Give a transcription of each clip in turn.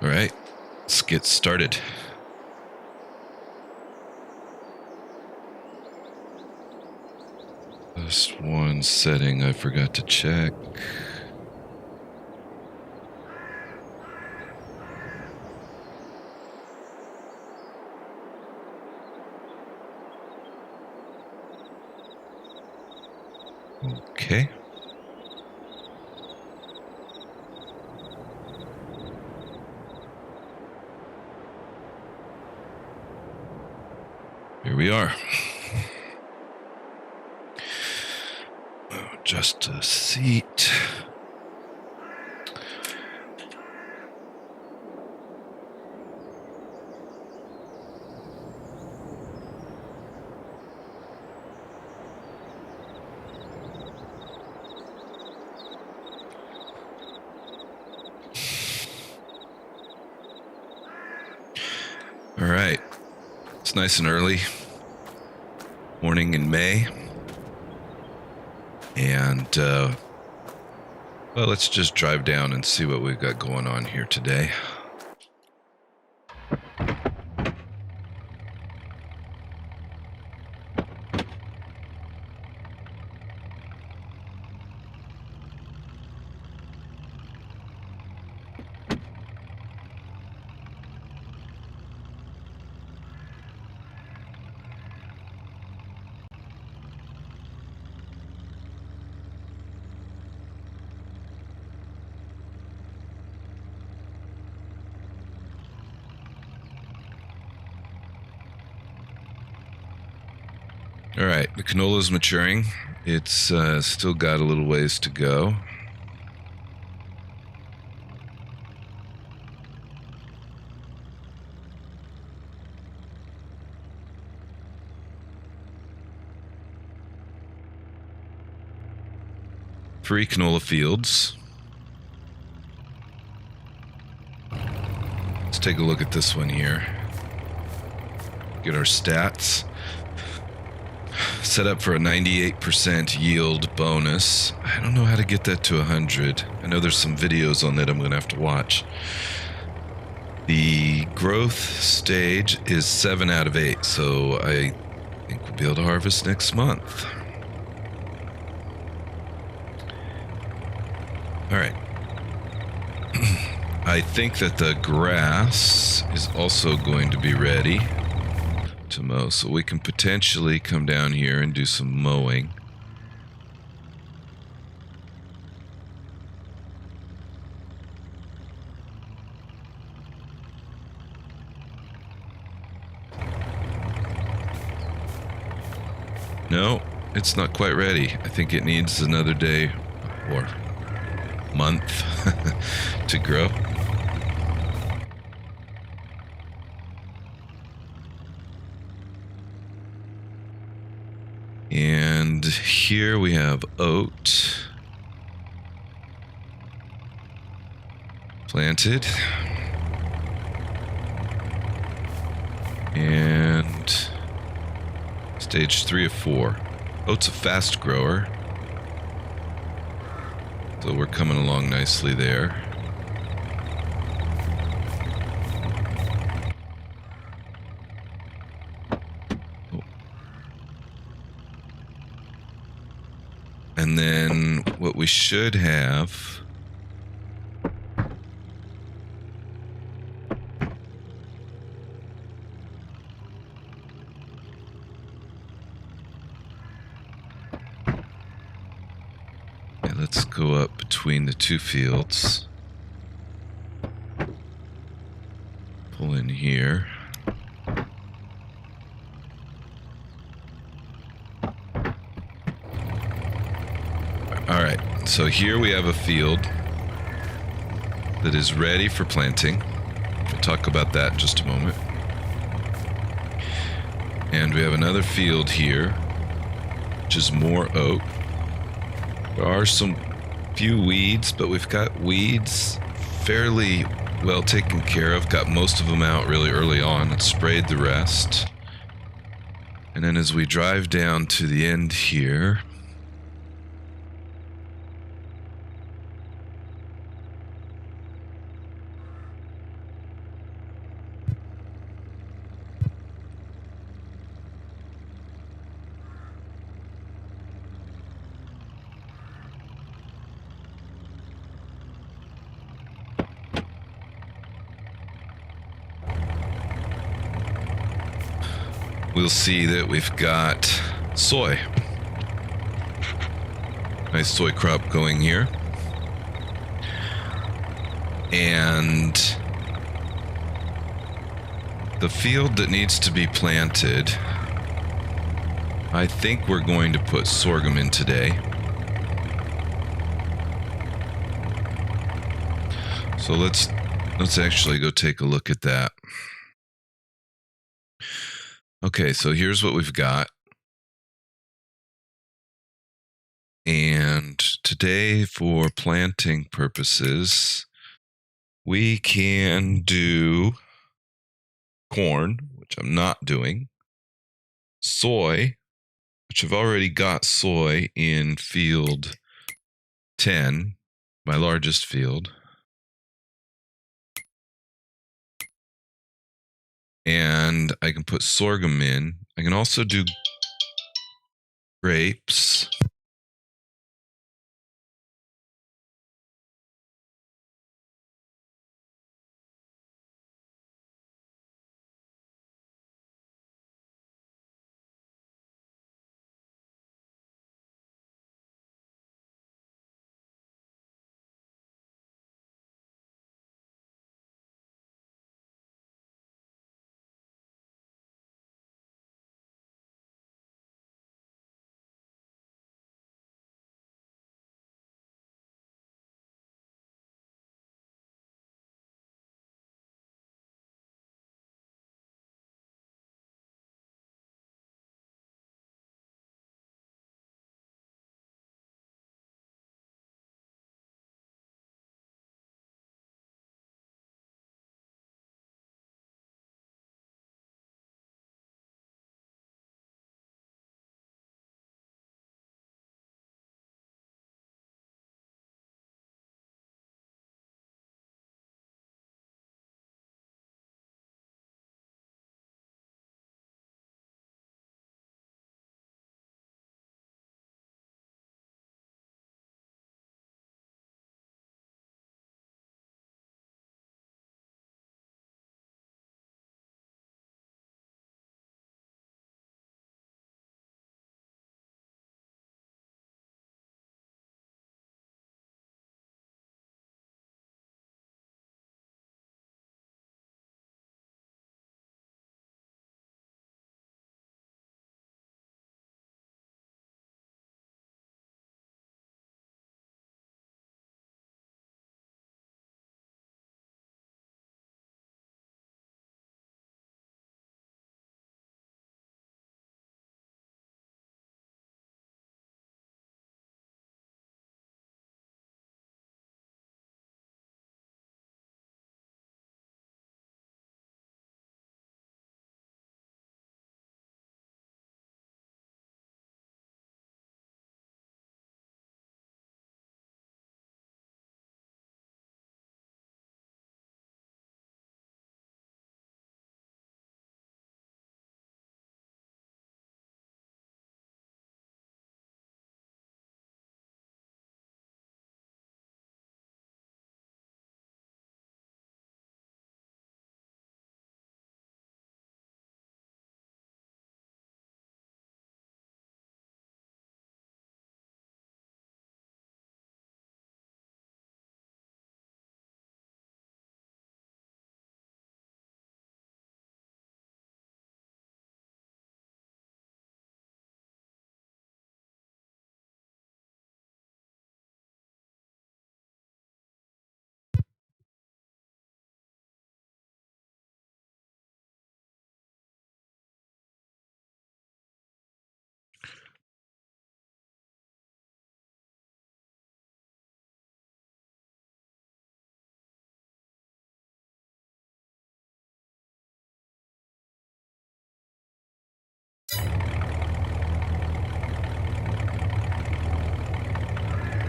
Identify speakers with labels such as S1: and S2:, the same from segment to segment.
S1: All right, let's get started. Just one setting I forgot to check. Okay. Here we are. Just a seat. All right. It's nice and early. Morning in May. And, well, let's just drive down and see what we've got going on here today. All right, the canola's maturing. It's still got a little ways to go. Free canola fields. Let's take a look at this one here. Get our stats. Set up for a 98% yield bonus. I don't know how to get that to 100. I know there's some videos on that I'm going to have to watch. The growth stage is 7 out of 8, so I think we'll be able to harvest next month. All right. I think that the grass is also going to be ready to mow, so we can potentially come down here and do some mowing. No, it's not quite ready. I think it needs another day or month to grow. And here we have oat planted. And stage 3 of 4. Oat's a fast grower, so we're coming along nicely there. And then what we should have let's go up between the two fields. Pull in here. All right, so here we have a field that is ready for planting. We'll talk about that in just a moment. And we have another field here, which is more oat. There are some few weeds, but we've got weeds fairly well taken care of. Got most of them out really early on and sprayed the rest. And then as we drive down to the end here, we'll see that we've got soy. Nice soy crop going here. And the field that needs to be planted, I think we're going to put sorghum in today. So let's actually go take a look at that. Okay, so here's what we've got. And today, for planting purposes, we can do corn, which I'm not doing, soy, which I've already got soy in field 10, my largest field. And I can put sorghum in. I can also do grapes.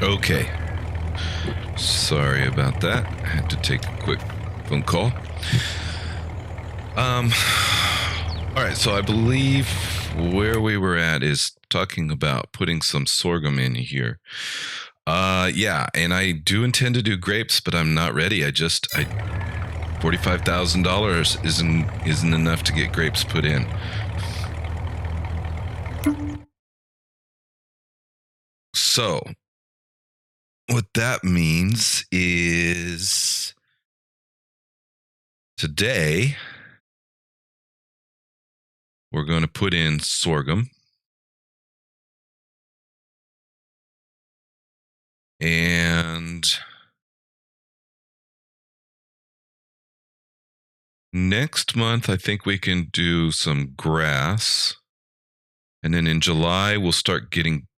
S1: Okay. Sorry about that. I had to take a quick phone call. All right, so I believe where we were at is talking about putting some sorghum in here. Yeah, and I do intend to do grapes, but I'm not ready. $45,000 isn't enough to get grapes put in. So, what that means is today we're going to put in sorghum. And next month, I think we can do some grass. And then in July, we'll start getting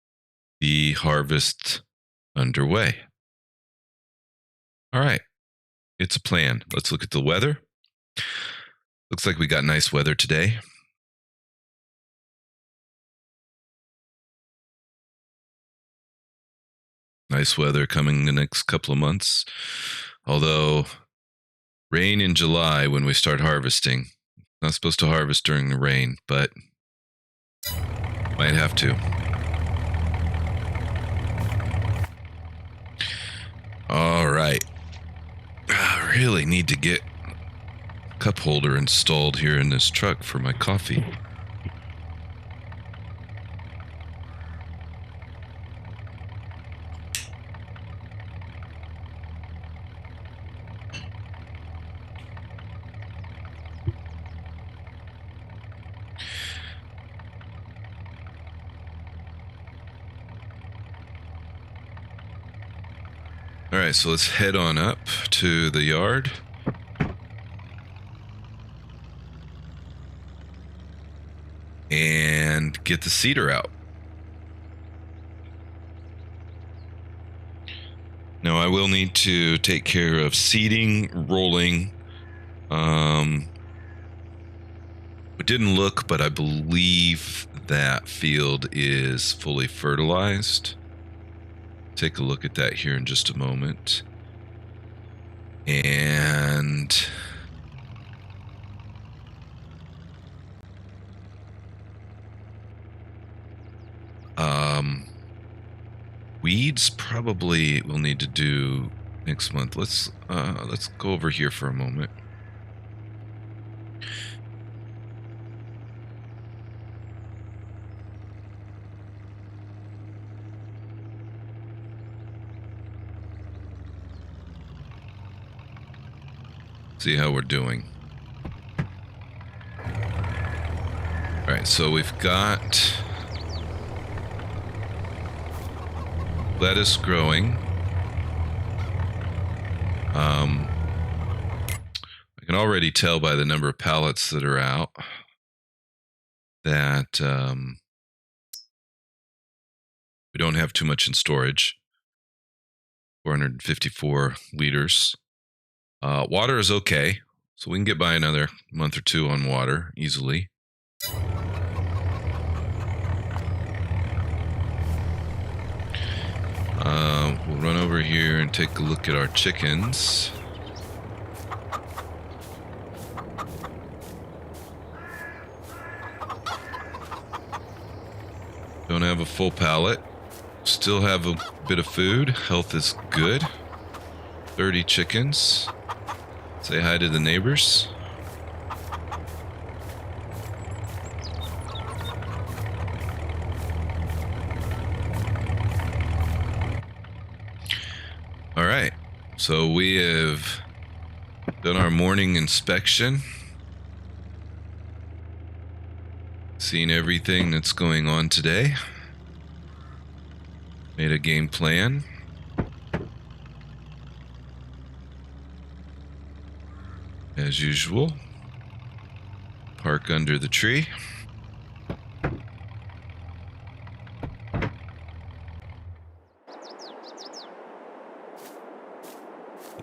S1: the harvest underway. All right. It's a plan. Let's look at the weather. Looks like we got nice weather today. Nice weather coming the next couple of months. Although rain in July when we start harvesting. Not supposed to harvest during the rain, but might have to. All right. I really need to get a cup holder installed here in this truck for my coffee. All right, so let's head on up to the yard. And get the seeder out. Now I will need to take care of seeding, rolling. We didn't look, but I believe that field is fully fertilized. Take a look at that here in just a moment. And weeds probably we'll need to do next month. Let's go over here for a moment. See how we're doing. All right, so we've got lettuce growing. I can already tell by the number of pallets that are out that we don't have too much in storage. 454 liters. Water is okay, so we can get by another month or two on water easily. We'll run over here and take a look at our chickens. Don't have a full pallet. Still have a bit of food. Health is good. 30 chickens. Say hi to the neighbors. All right, so we have done our morning inspection. Seen everything that's going on today. Made a game plan. As usual. Park under the tree.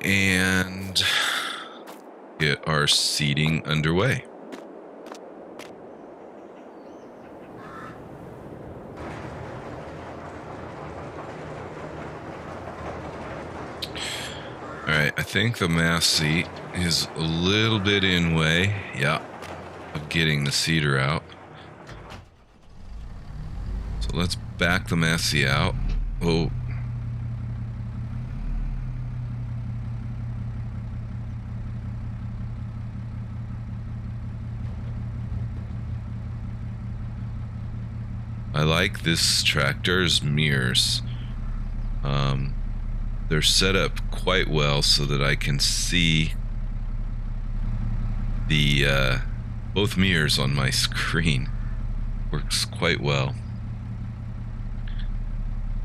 S1: And get our seeding underway. All right, I think the mass seat is a little bit in way, yeah, of getting the seeder out. So let's back the Massey out. Oh. I like this tractor's mirrors. They're set up quite well so that I can see the both mirrors on my screen. Works quite well.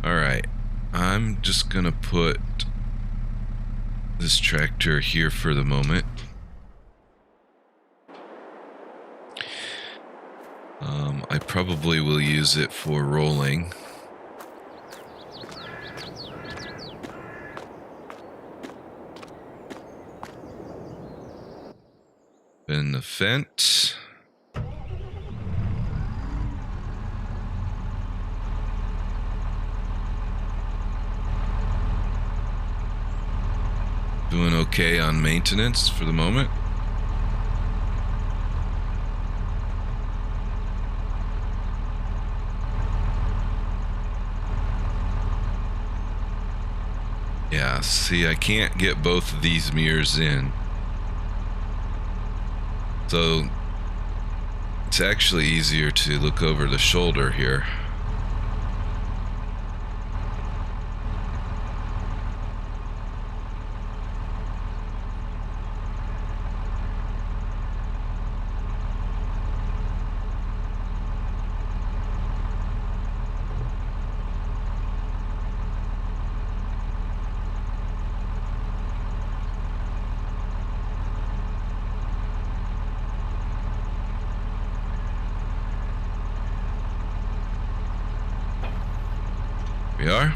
S1: Alright, I'm just gonna put this tractor here for the moment. I probably will use it for rolling. In the fence. Doing okay on maintenance for the moment. Yeah, see, I can't get both of these mirrors in. So it's actually easier to look over the shoulder here. We are.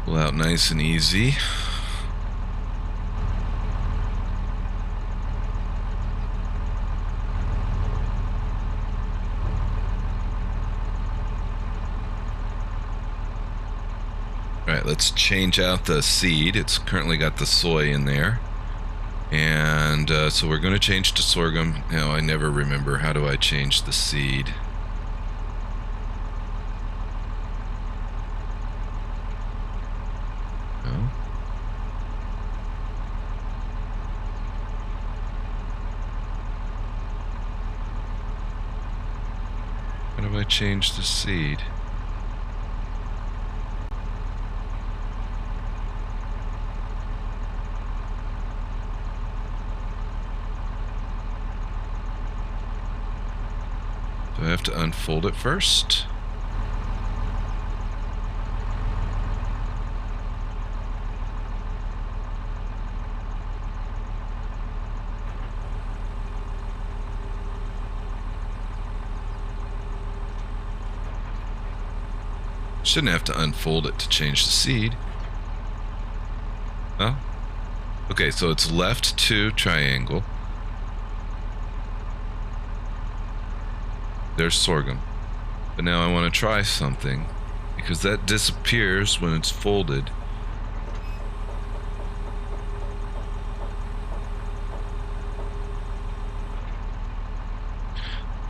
S1: Pull out nice and easy. Alright, let's change out the seed. It's currently got the soy in there. And so we're going to change to sorghum. Now, I never remember, how do I change the seed? No. How do I change the seed? Do I have to unfold it first? Shouldn't have to unfold it to change the seed. Oh. Okay, so it's left to triangle. There's sorghum. But now I want to try something, because that disappears when it's folded.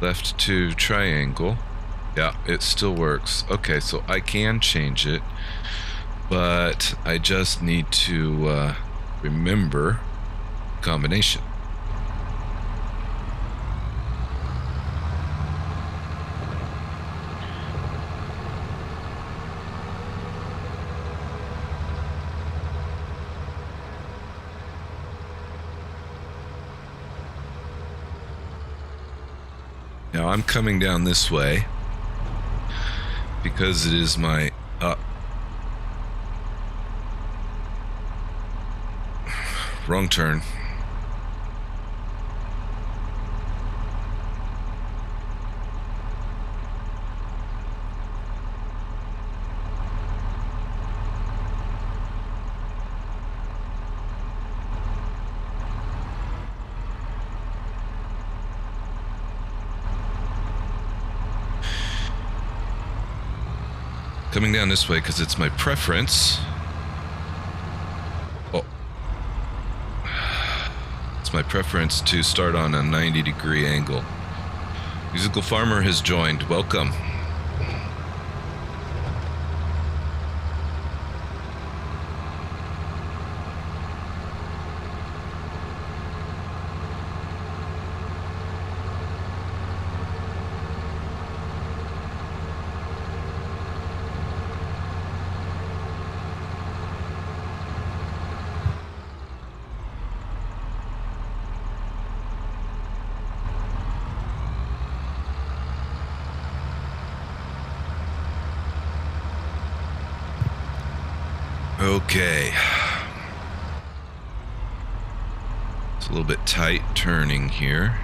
S1: Left to triangle. Yeah, it still works. Okay, so I can change it, but I just need to remember combination. Now I'm coming down this way because it is my wrong turn. Coming down this way because it's my preference. Oh. It's my preference to start on a 90-degree angle. Musical Farmer has joined. Welcome. Okay. It's a little bit tight turning here.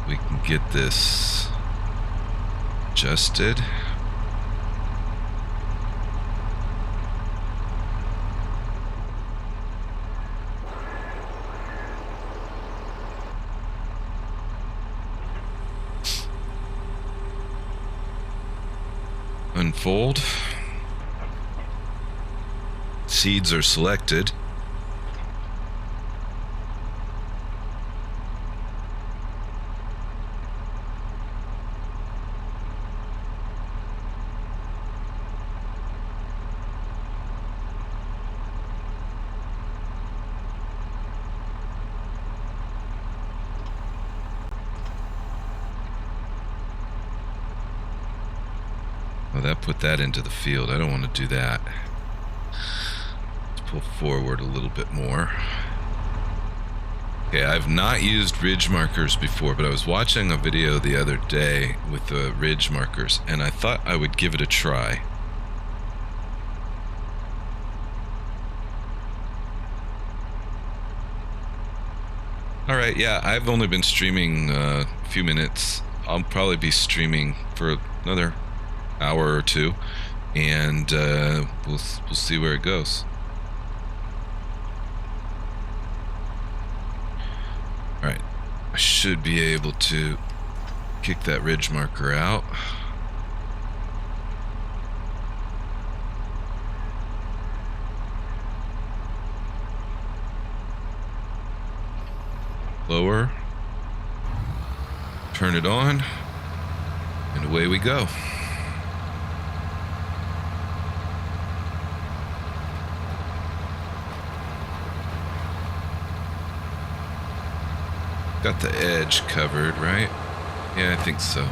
S1: We can get this adjusted. Unfold. Seeds are selected. Well, that put that into the field. I don't want to do that. Let's pull forward a little bit more. Okay, I've not used ridge markers before, but I was watching a video the other day with the ridge markers, and I thought I would give it a try. Alright, yeah, I've only been streaming a few minutes. I'll probably be streaming for another hour or two, and we'll see where it goes. Alright, I should be able to kick that ridge marker out. Lower, turn it on, and away we go. Got the edge covered, right? Yeah, I think so.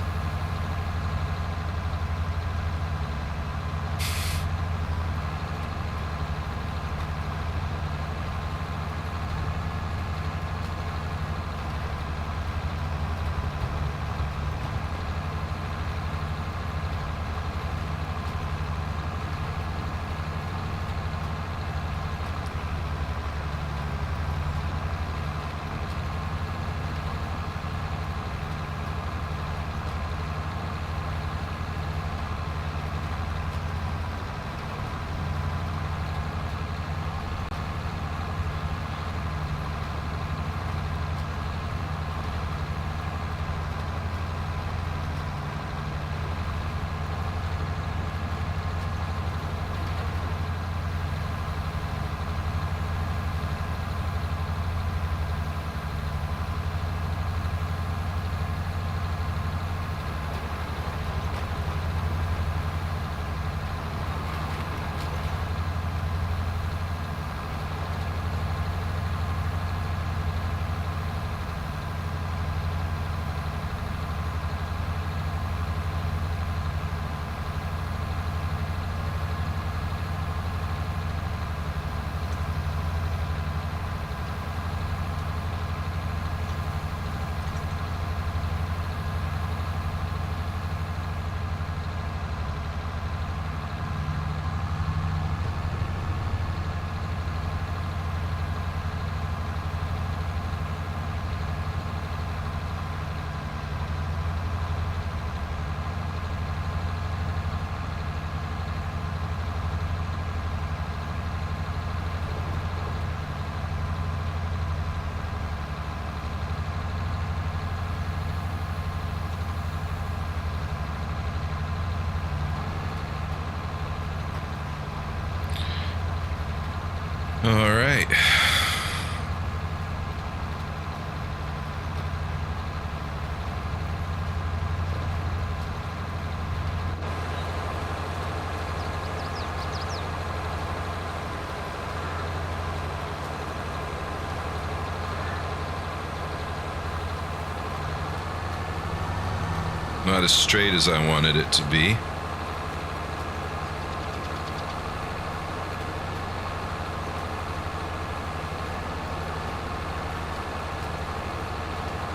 S1: All right. Not as straight as I wanted it to be.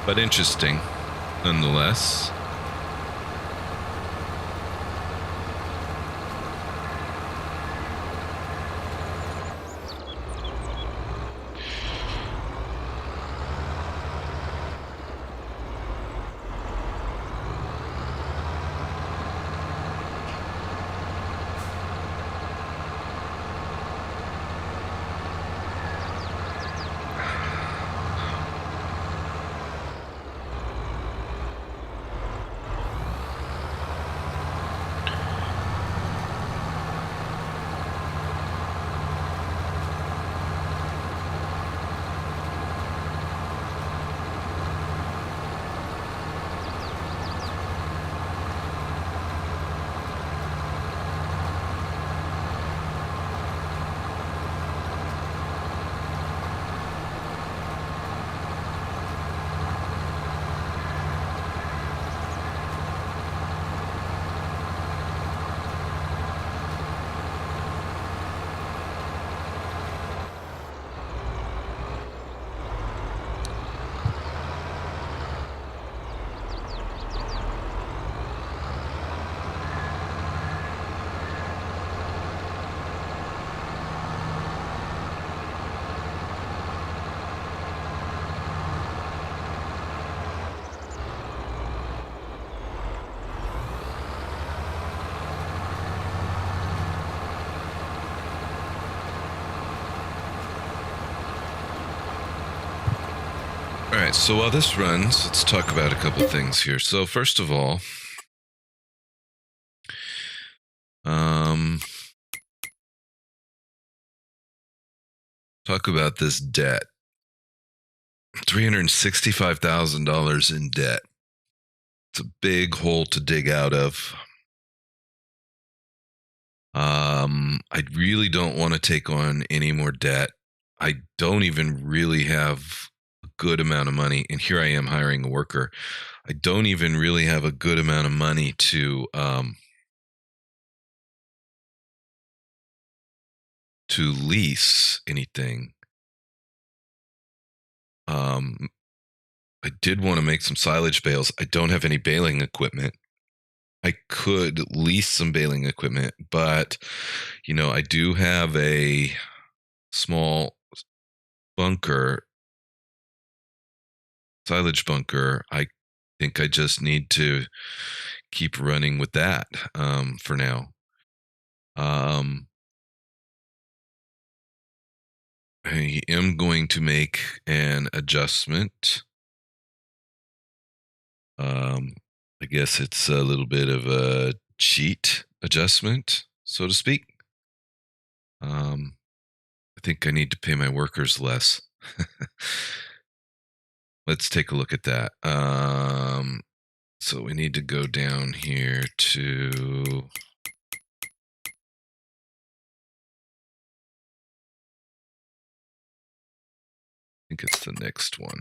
S1: But interesting, nonetheless. right, so while this runs, let's talk about a couple things here. So first of all, talk about this debt. $365,000 in debt. It's a big hole to dig out of. I really don't want to take on any more debt. I don't even really have a good amount of money, and here I am hiring a worker. I don't even really have a good amount of money to lease anything. I did want to make some silage bales. I don't have any baling equipment. I could lease some baling equipment, but I do have a small bunker, silage bunker. I think I just need to keep running with that for now. I am going to make an adjustment. I guess it's a little bit of a cheat adjustment, so to speak. I think I need to pay my workers less. Let's take a look at that. So we need to go down here to I think it's the next one.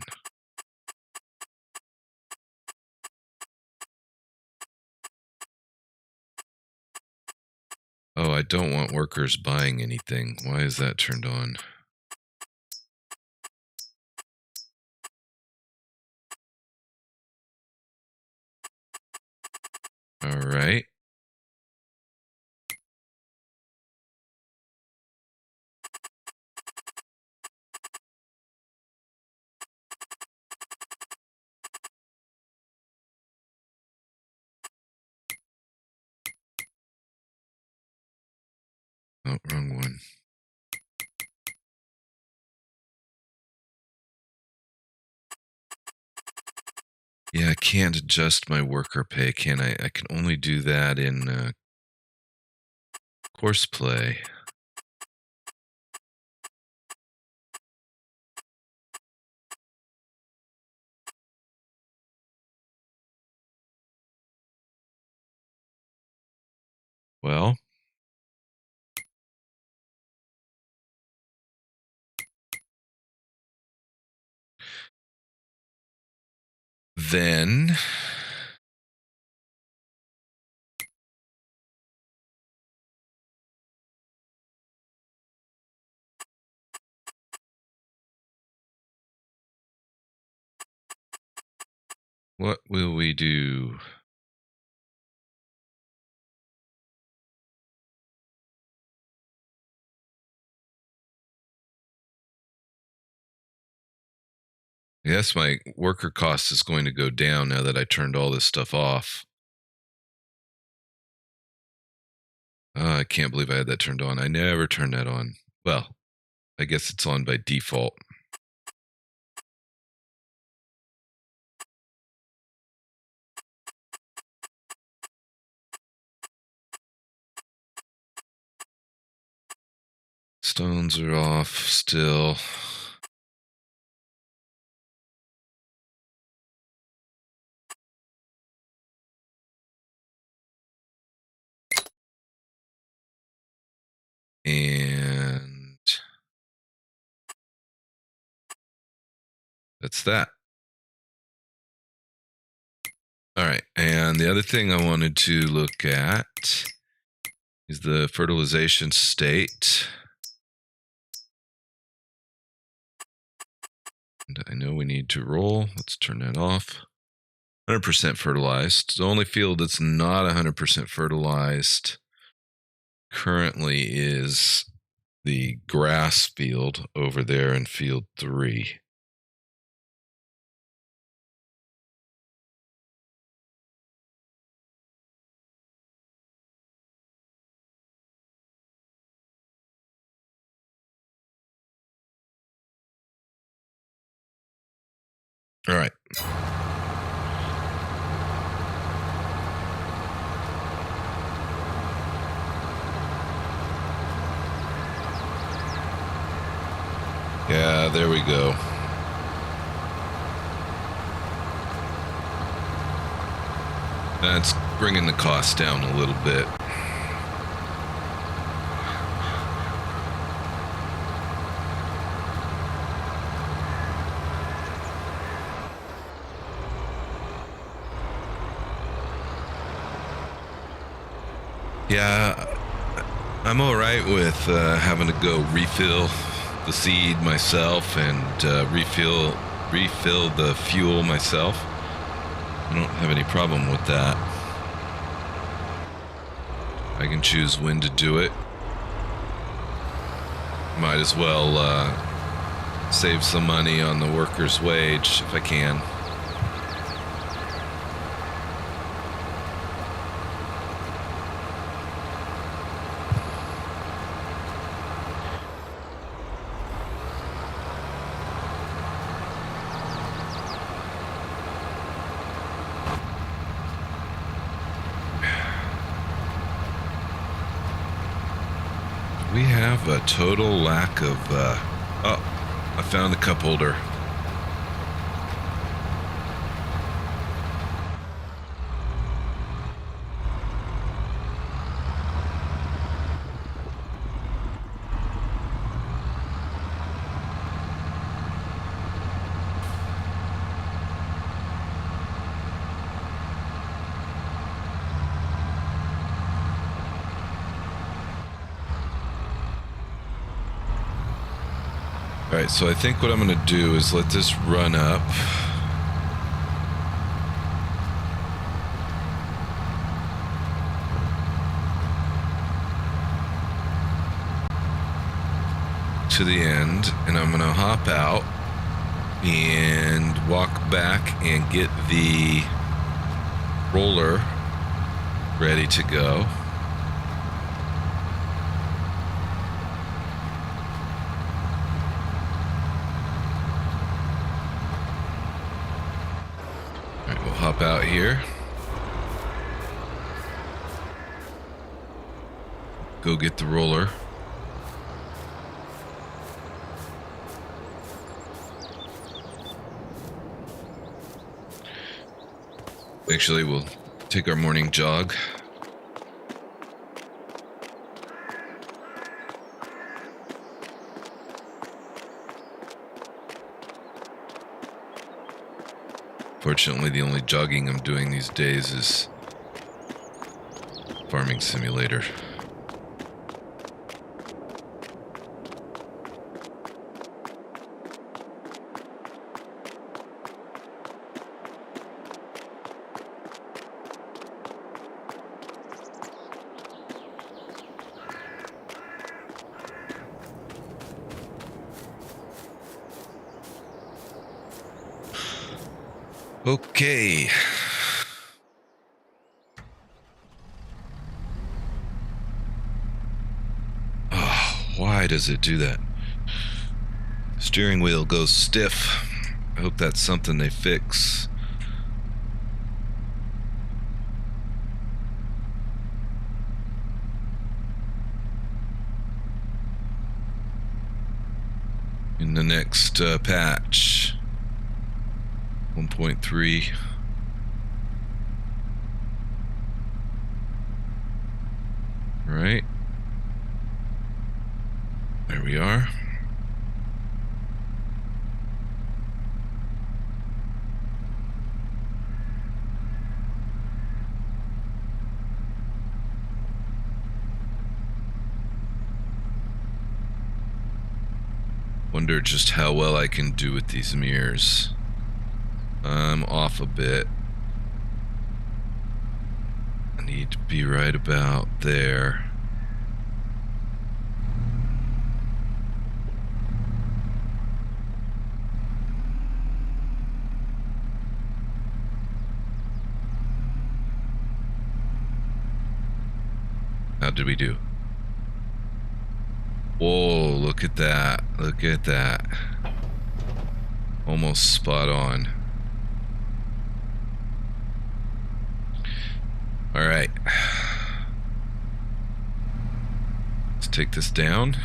S1: Oh, I don't want workers buying anything. Why is that turned on? All right. Oh, wrong one. Yeah, I can't adjust my worker pay, can I? I can only do that in course play. Well, then what will we do? Yes, my worker cost is going to go down now that I turned all this stuff off. I can't believe I had that turned on. I never turned that on. Well, I guess it's on by default. Stones are off still. And that's that. All right. And the other thing I wanted to look at is the fertilization state. And I know we need to roll. Let's turn that off. 100% fertilized. The only field that's not 100% fertilized currently is the grass field over there in field 3. All right. Yeah, there we go. That's bringing the cost down a little bit. Yeah, I'm all right with having to go refill the seed myself and refill the fuel myself. I don't have any problem with that. I can choose when to do it. Might as well save some money on the worker's wage if I can. We have a total lack of, oh, I found the cup holder. All right, so I think what I'm going to do is let this run up. To the end, and I'm going to hop out and walk back and get the roller ready to go. Hop out here. Go get the roller. Actually, we'll take our morning jog. Fortunately, the only jogging I'm doing these days is Farming Simulator. Okay. Oh, why does it do that? Steering wheel goes stiff. I hope that's something they fix. In the next patch. 1.3. Right. There we are. Wonder just how well I can do with these mirrors. I'm off a bit. I need to be right about there. How did we do? Whoa, look at that. Look at that. Almost spot on. All right. Let's take this down.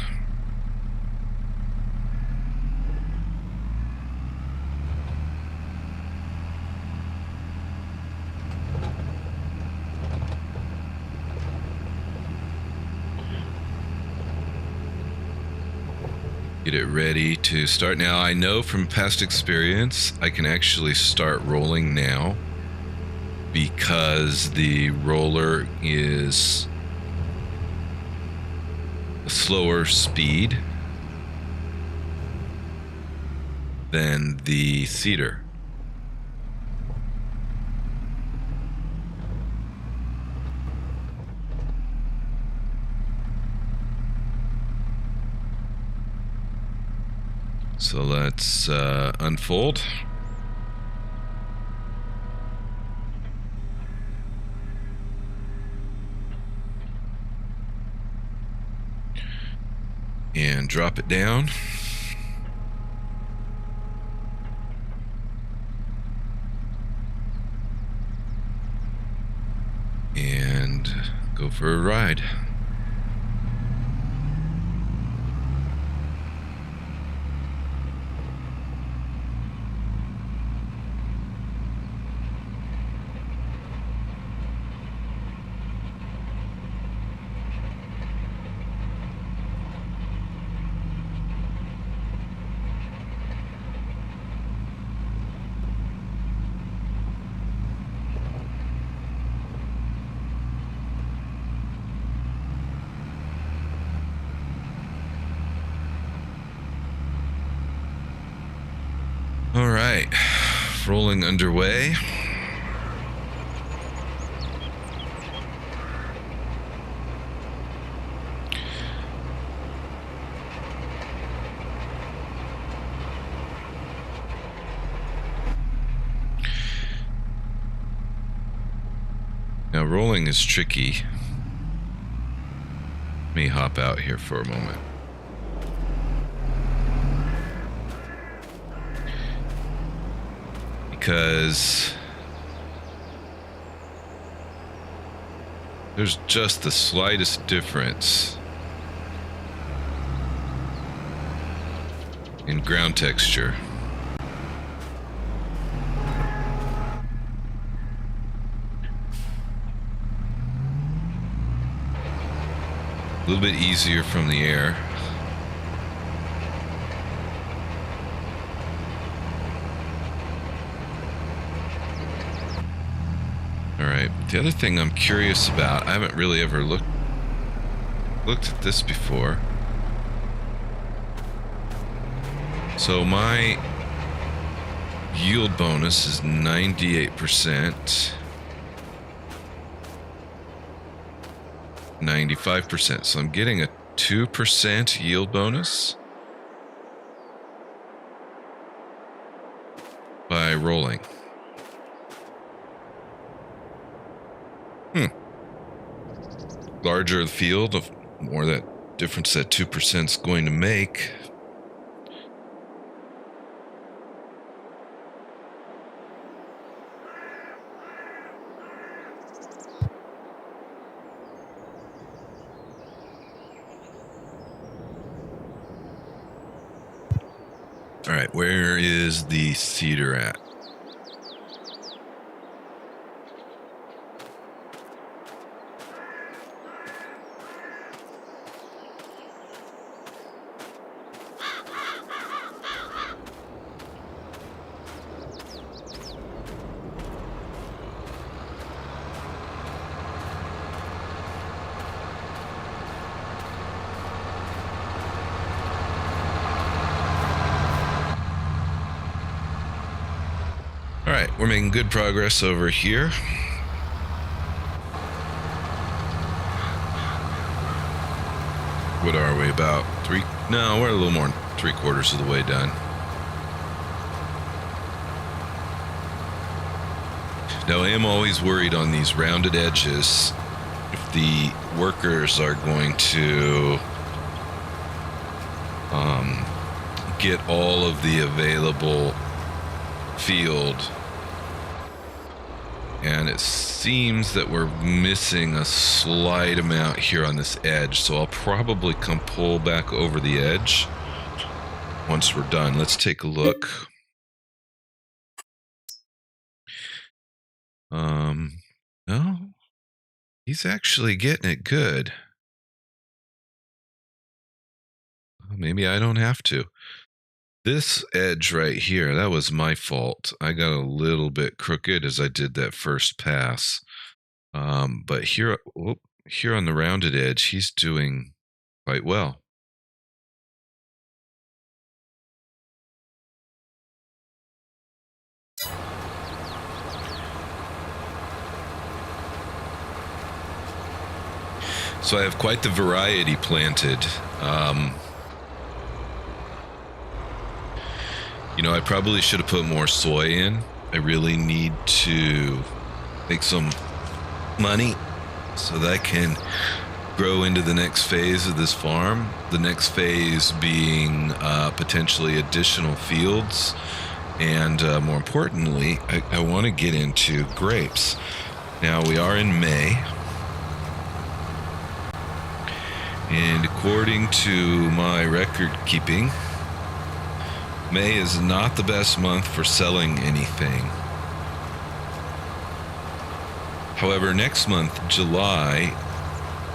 S1: Get it ready to start. Now, I know from past experience, I can actually start rolling now because the roller is a slower speed than the seeder. So let's unfold. And drop it down. And go for a ride. All right, rolling underway. Now, rolling is tricky. Let me hop out here for a moment. Because there's just the slightest difference in ground texture. A little bit easier from the air. The other thing I'm curious about, I haven't really ever looked at this before. So my yield bonus is 98%, 95%. So I'm getting a 2% yield bonus by rolling. Larger the field, the more that difference that 2% is going to make. All right, where is the seeder at? All right, we're making good progress over here. What are we, about three? No, we're a little more than 3/4 of the way done. Now, I am always worried on these rounded edges if the workers are going to get all of the available field And it seems that we're missing a slight amount here on this edge, so I'll probably come pull back over the edge once we're done. Let's take a look. No, he's actually getting it good. Maybe I don't have to. This edge right here, that was my fault. I got a little bit crooked as I did that first pass. But here on the rounded edge, he's doing quite well. So I have quite the variety planted. You know, I probably should have put more soy in. I really need to make some money so that I can grow into the next phase of this farm. The next phase being potentially additional fields. And more importantly, I want to get into grapes. Now, we are in May. And according to my record keeping, May is not the best month for selling anything. However, next month, July,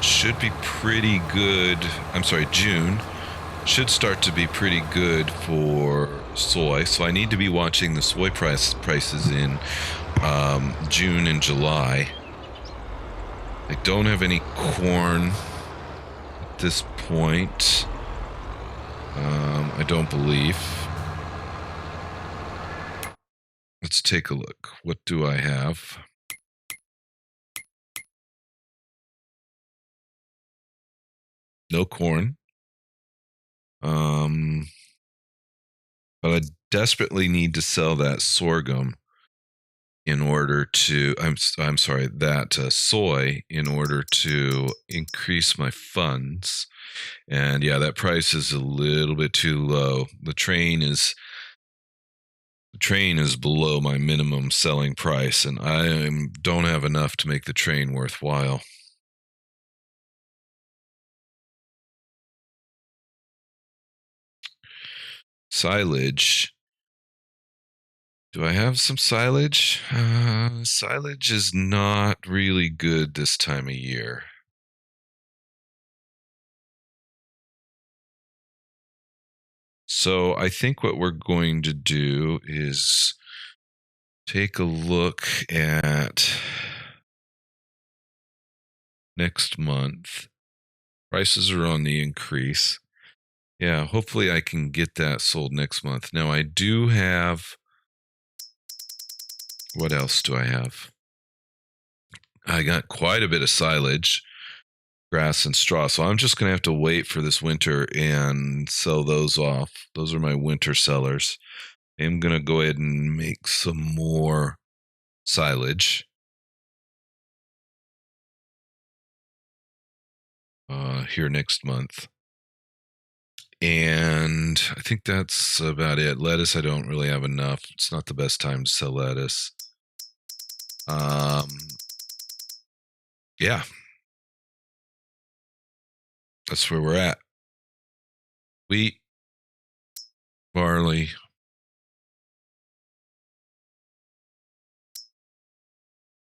S1: should be pretty good. I'm sorry, June should start to be pretty good for soy. So I need to be watching the soy prices in June and July. I don't have any corn at this point. I don't believe. Let's take a look. What do I have? No corn. But I desperately need to sell that sorghum in order to, I'm sorry, that soy in order to increase my funds. And yeah, that price is a little bit too low. The train is below my minimum selling price, and I don't have enough to make the train worthwhile. Silage. Do I have some silage? Silage is not really good this time of year. So I think what we're going to do is take a look at next month. Prices are on the increase. Yeah, hopefully I can get that sold next month. Now I do have, what else do I have? I got quite a bit of silage, grass and straw. So I'm just going to have to wait for this winter and sell those off. Those are my winter sellers. I'm going to go ahead and make some more silage. Here next month. And I think that's about it. Lettuce, I don't really have enough. It's not the best time to sell lettuce. Yeah. That's where we're at. Wheat, barley,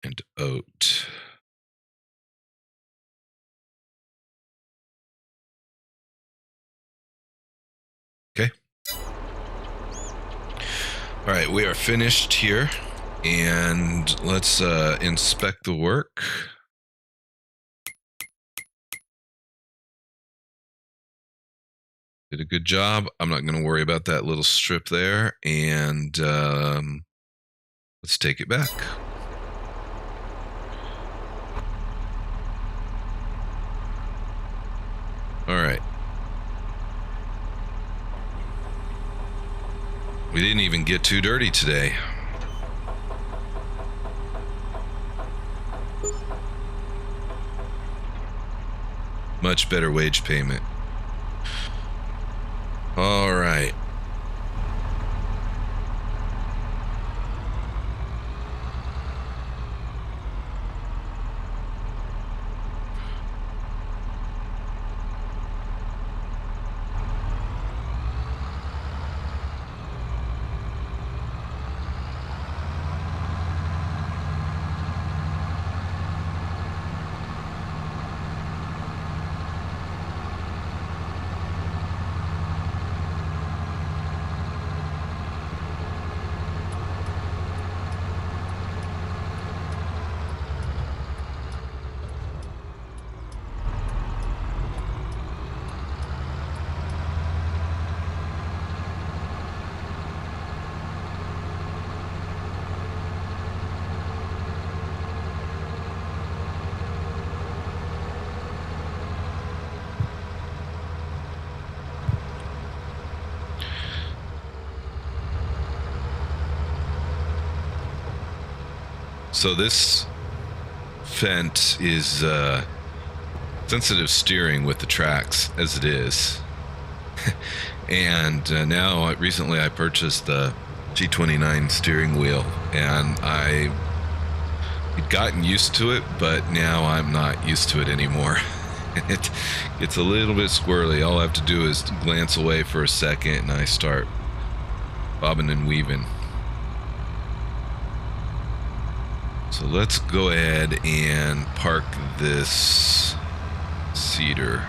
S1: and oat. Okay. All right, we are finished here, and let's inspect the work. Did a good job. I'm not going to worry about that little strip there, and let's take it back. All right. We didn't even get too dirty today. Much better wage payment. All right. So this Fent is sensitive steering with the tracks as it is. And now recently I purchased the G29 steering wheel, and I had gotten used to it, but now I'm not used to it anymore. It gets a little bit squirrely. All I have to do is glance away for a second and I start bobbing and weaving. So let's go ahead and park this cedar.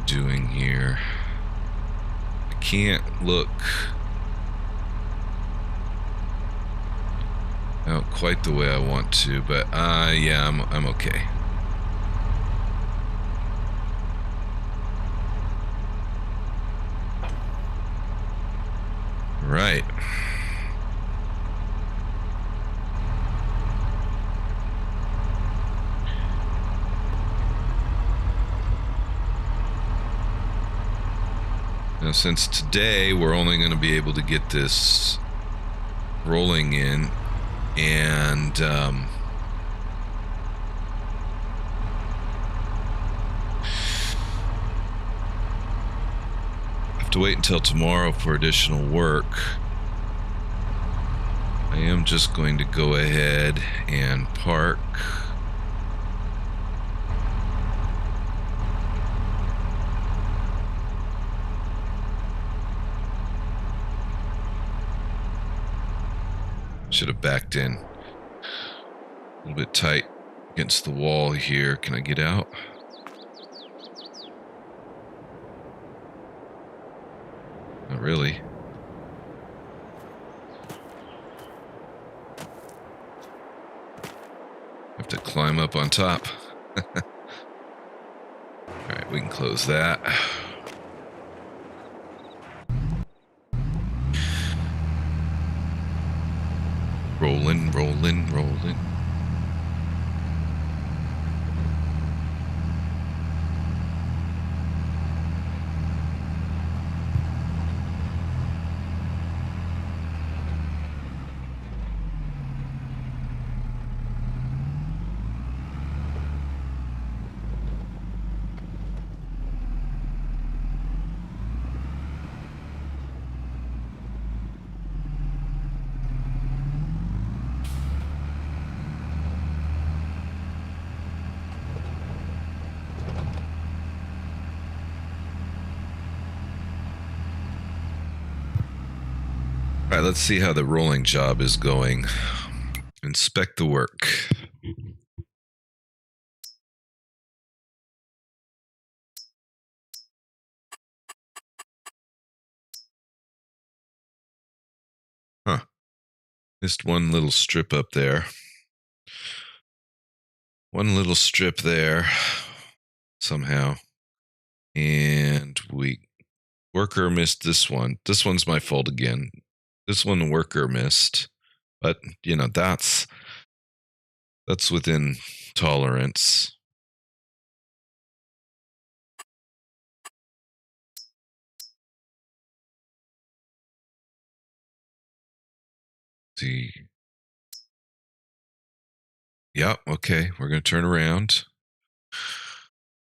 S1: Doing here? I can't look out quite the way I want to, but yeah, I'm okay. Right. Now, since today we're only going to be able to get this rolling in, and have to wait until tomorrow for additional work, I am just going to go ahead and park. Should have backed in a little bit tight against the wall here. Can I get out? Not really. Have to climb up on top. Alright, we can close that. Rolling, rolling, rolling. All right, let's see how the rolling job is going. Inspect the work. Huh. Missed one little strip up there. One little strip there somehow. And worker missed this one. This one's my fault again. This one worker missed. But, you know, that's within tolerance. See. Yeah, okay, we're going to turn around.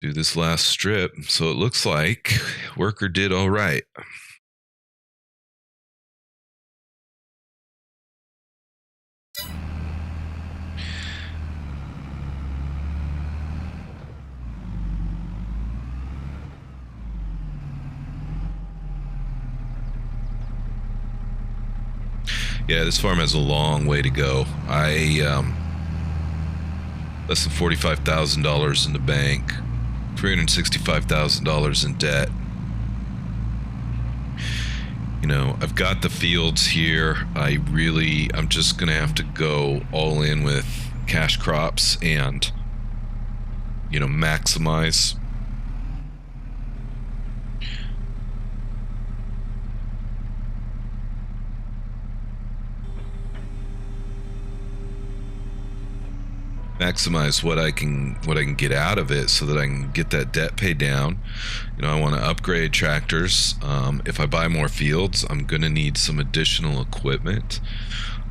S1: Do this last strip. So it looks like worker did all right. Yeah, this farm has a long way to go. Less than $45,000 in the bank, $365,000 in debt. You know, I've got the fields here. I'm just gonna have to go all in with cash crops and, you know, maximize. Maximize what I can get out of it so that I can get that debt paid down. You know, I want to upgrade tractors. If I buy more fields, I'm going to need some additional equipment.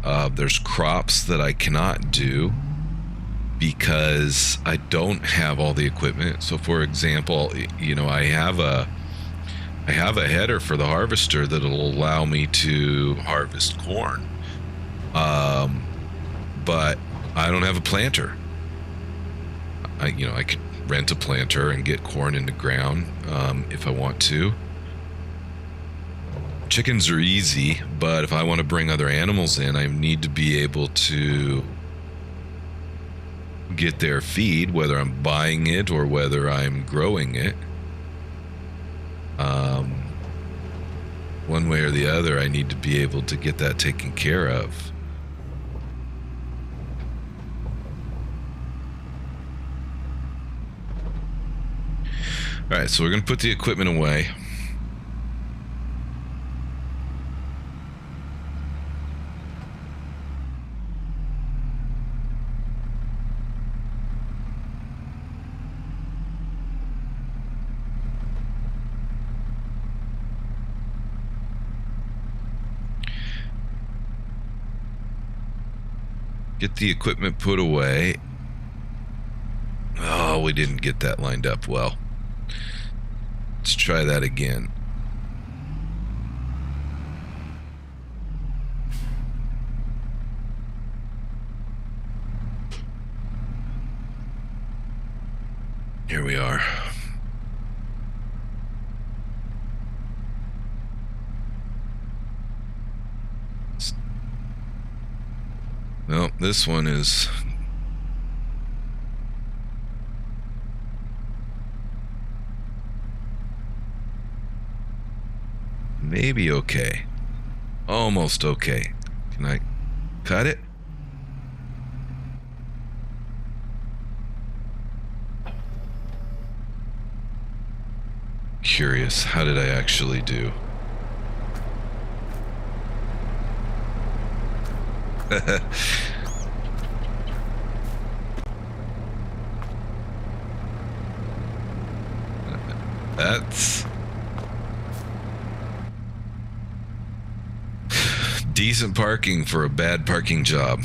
S1: There's crops that I cannot do because I don't have all the equipment. So for example, you know, I have a header for the harvester that'll allow me to harvest corn. But I don't have a planter. I could rent a planter and get corn in the ground if I want to. Chickens are easy, but if I want to bring other animals in, I need to be able to get their feed, whether I'm buying it or whether I'm growing it. One way or the other, I need to be able to get that taken care of. All right, so we're going to put the equipment away. Get the equipment put away. Oh, we didn't get that lined up well. Let's try that again. Here we are. Well, this one is... maybe okay. Almost okay. Can I cut it? Curious, how did I actually do? That's decent parking for a bad parking job.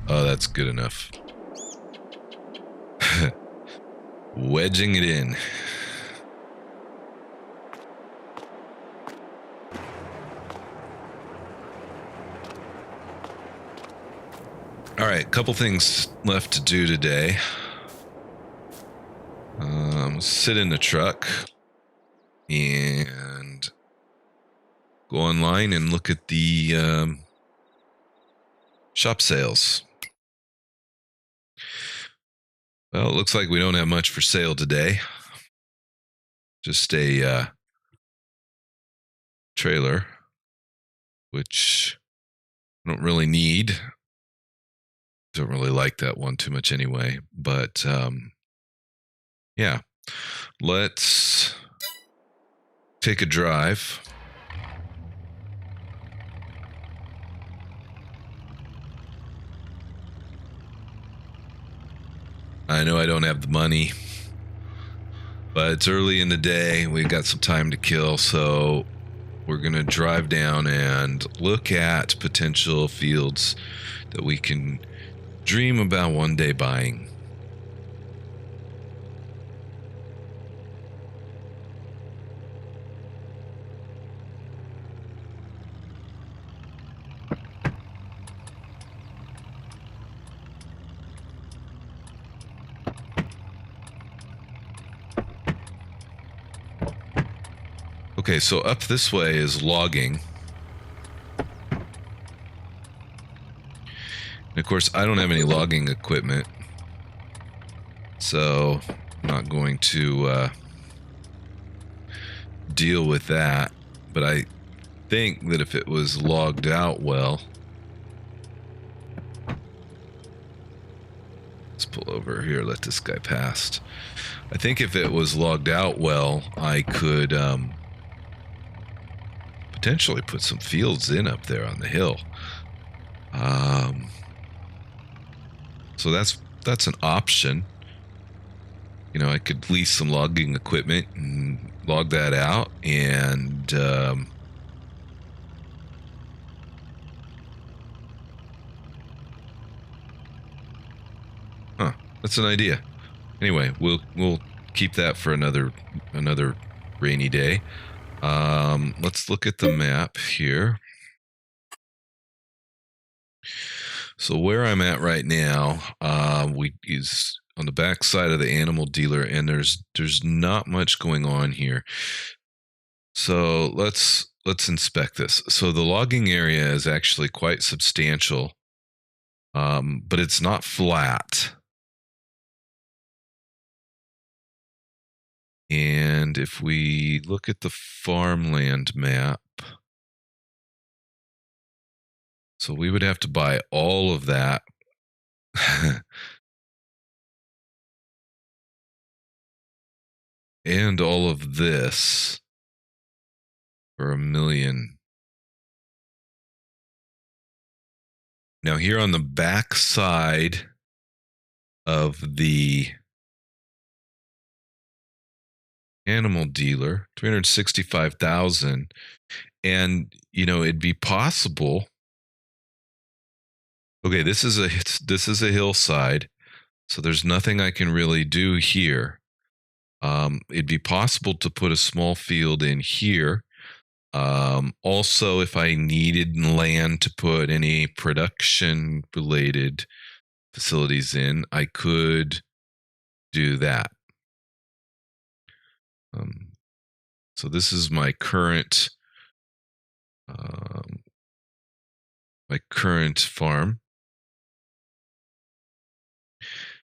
S1: Oh, that's good enough. Wedging it in. All right, couple things left to do today. Sit in the truck and go online and look at the shop sales. Well, it looks like we don't have much for sale today. Just a trailer, which I don't really need. Don't really like that one too much anyway. But yeah, let's take a drive. I know I don't have the money, but it's early in the day. We've got some time to kill, so we're going to drive down and look at potential fields that we can dream about one day buying. Okay, so up this way is logging. And of course, I don't have any logging equipment, so I'm not going to deal with that. But I think that if it was logged out well... Let's pull over here, let this guy pass. I think if it was logged out well, I could potentially put some fields in up there on the hill. So that's an option. You know, I could lease some logging equipment and log that out, and that's an idea. Anyway, we'll keep that for another rainy day. Let's look at the map here. So where I'm at right now, is on the back side of the animal dealer, and there's not much going on here. So let's inspect this. So the logging area is actually quite substantial, but it's not flat. And if we look at the farmland map, so we would have to buy all of that. And all of this for $1 million. Now here on the back side of the animal dealer, 365,000, and you know, it'd be possible. Okay, this is a hillside, so there's nothing I can really do here. It'd be possible to put a small field in here. Also, if I needed land to put any production related facilities in, I could do that. So this is my current farm.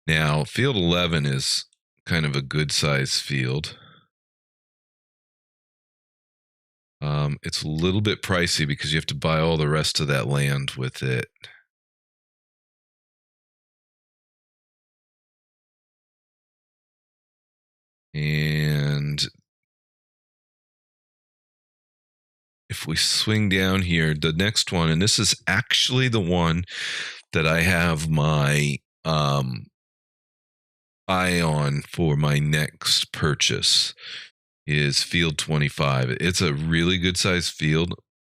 S1: Now, field 11 is kind of a good size field. It's a little bit pricey because you have to buy all the rest of that land with it. And if we swing down here, the next one, and this is actually the one that I have my eye on for my next purchase, is field 25. It's a really good sized field.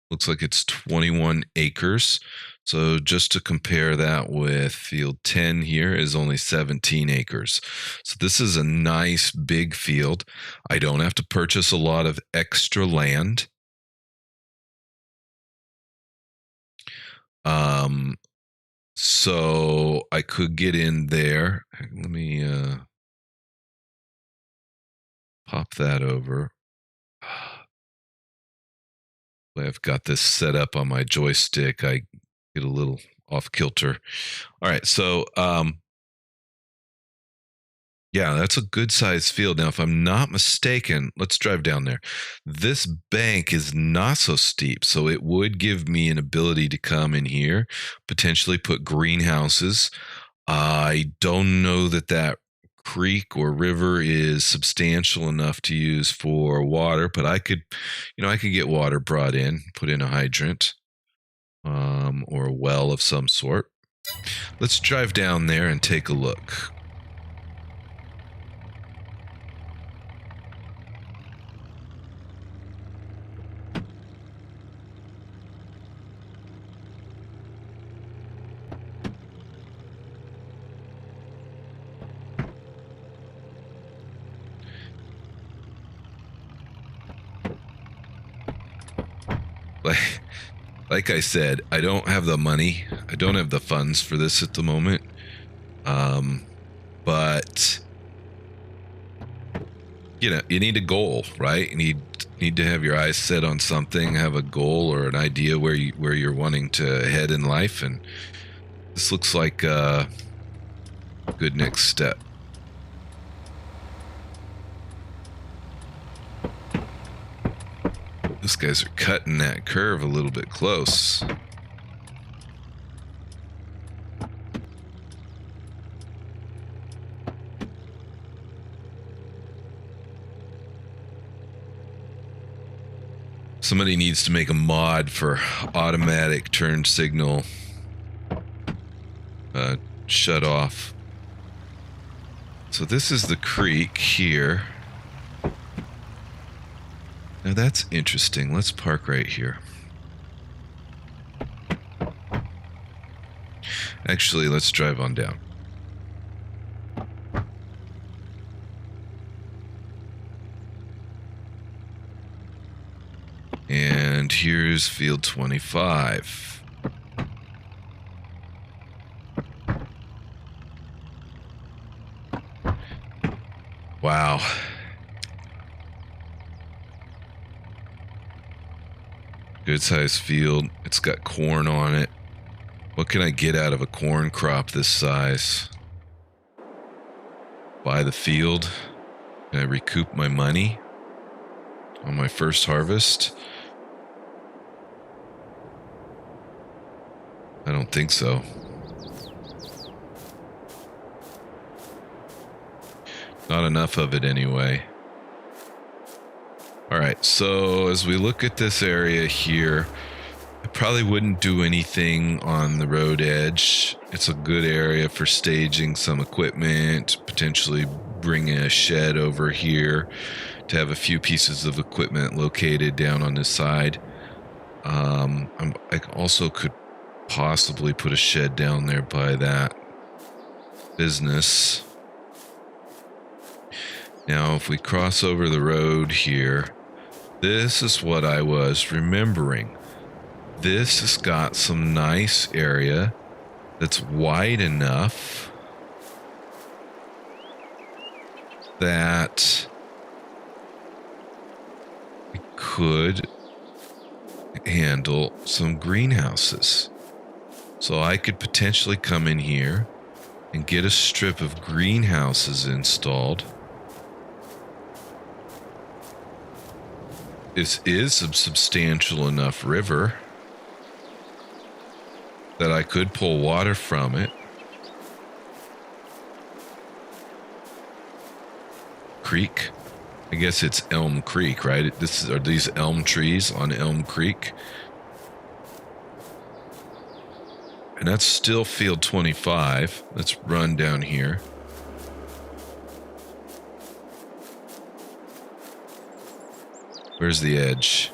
S1: Looks like it's 21 acres. So just to compare that with field 10 here is only 17 acres. So this is a nice big field. I don't have to purchase a lot of extra land. So I could get in there. Let me pop that over. I've got this set up on my joystick. I get a little off kilter. All right, so yeah, that's a good sized field. Now, if I'm not mistaken, let's drive down there. This bank is not so steep, so it would give me an ability to come in here, potentially put greenhouses. I don't know that creek or river is substantial enough to use for water, but I could get water brought in, put in a hydrant, or a well of some sort. Let's drive down there and take a look. like like I said, I don't have the money. I don't have the funds for this at the moment. But you need a goal, right? You need to have your eyes set on something, have a goal or an idea where you're wanting to head in life, and this looks like a good next step. These guys are cutting that curve a little bit close. Somebody needs to make a mod for automatic turn signal shut off. So this is the creek here. Now that's interesting. Let's park right here. Actually, let's drive on down. And here's field 25. Wow. Good sized field. It's got corn on it. What can I get out of a corn crop this size? Buy the field? Can I recoup my money on my first harvest? I don't think so. Not enough of it anyway. Alright, so as we look at this area here, I probably wouldn't do anything on the road edge. It's a good area for staging some equipment, potentially bringing a shed over here to have a few pieces of equipment located down on this side. I also could possibly put a shed down there by that business. Now, if we cross over the road here, this is what I was remembering. This has got some nice area that's wide enough that we could handle some greenhouses. So I could potentially come in here and get a strip of greenhouses installed. This is a substantial enough river that I could pull water from it. Creek. I guess it's Elmcreek, right? Are these elm trees on Elmcreek? And that's still field 25. Let's run down here. Where's the edge?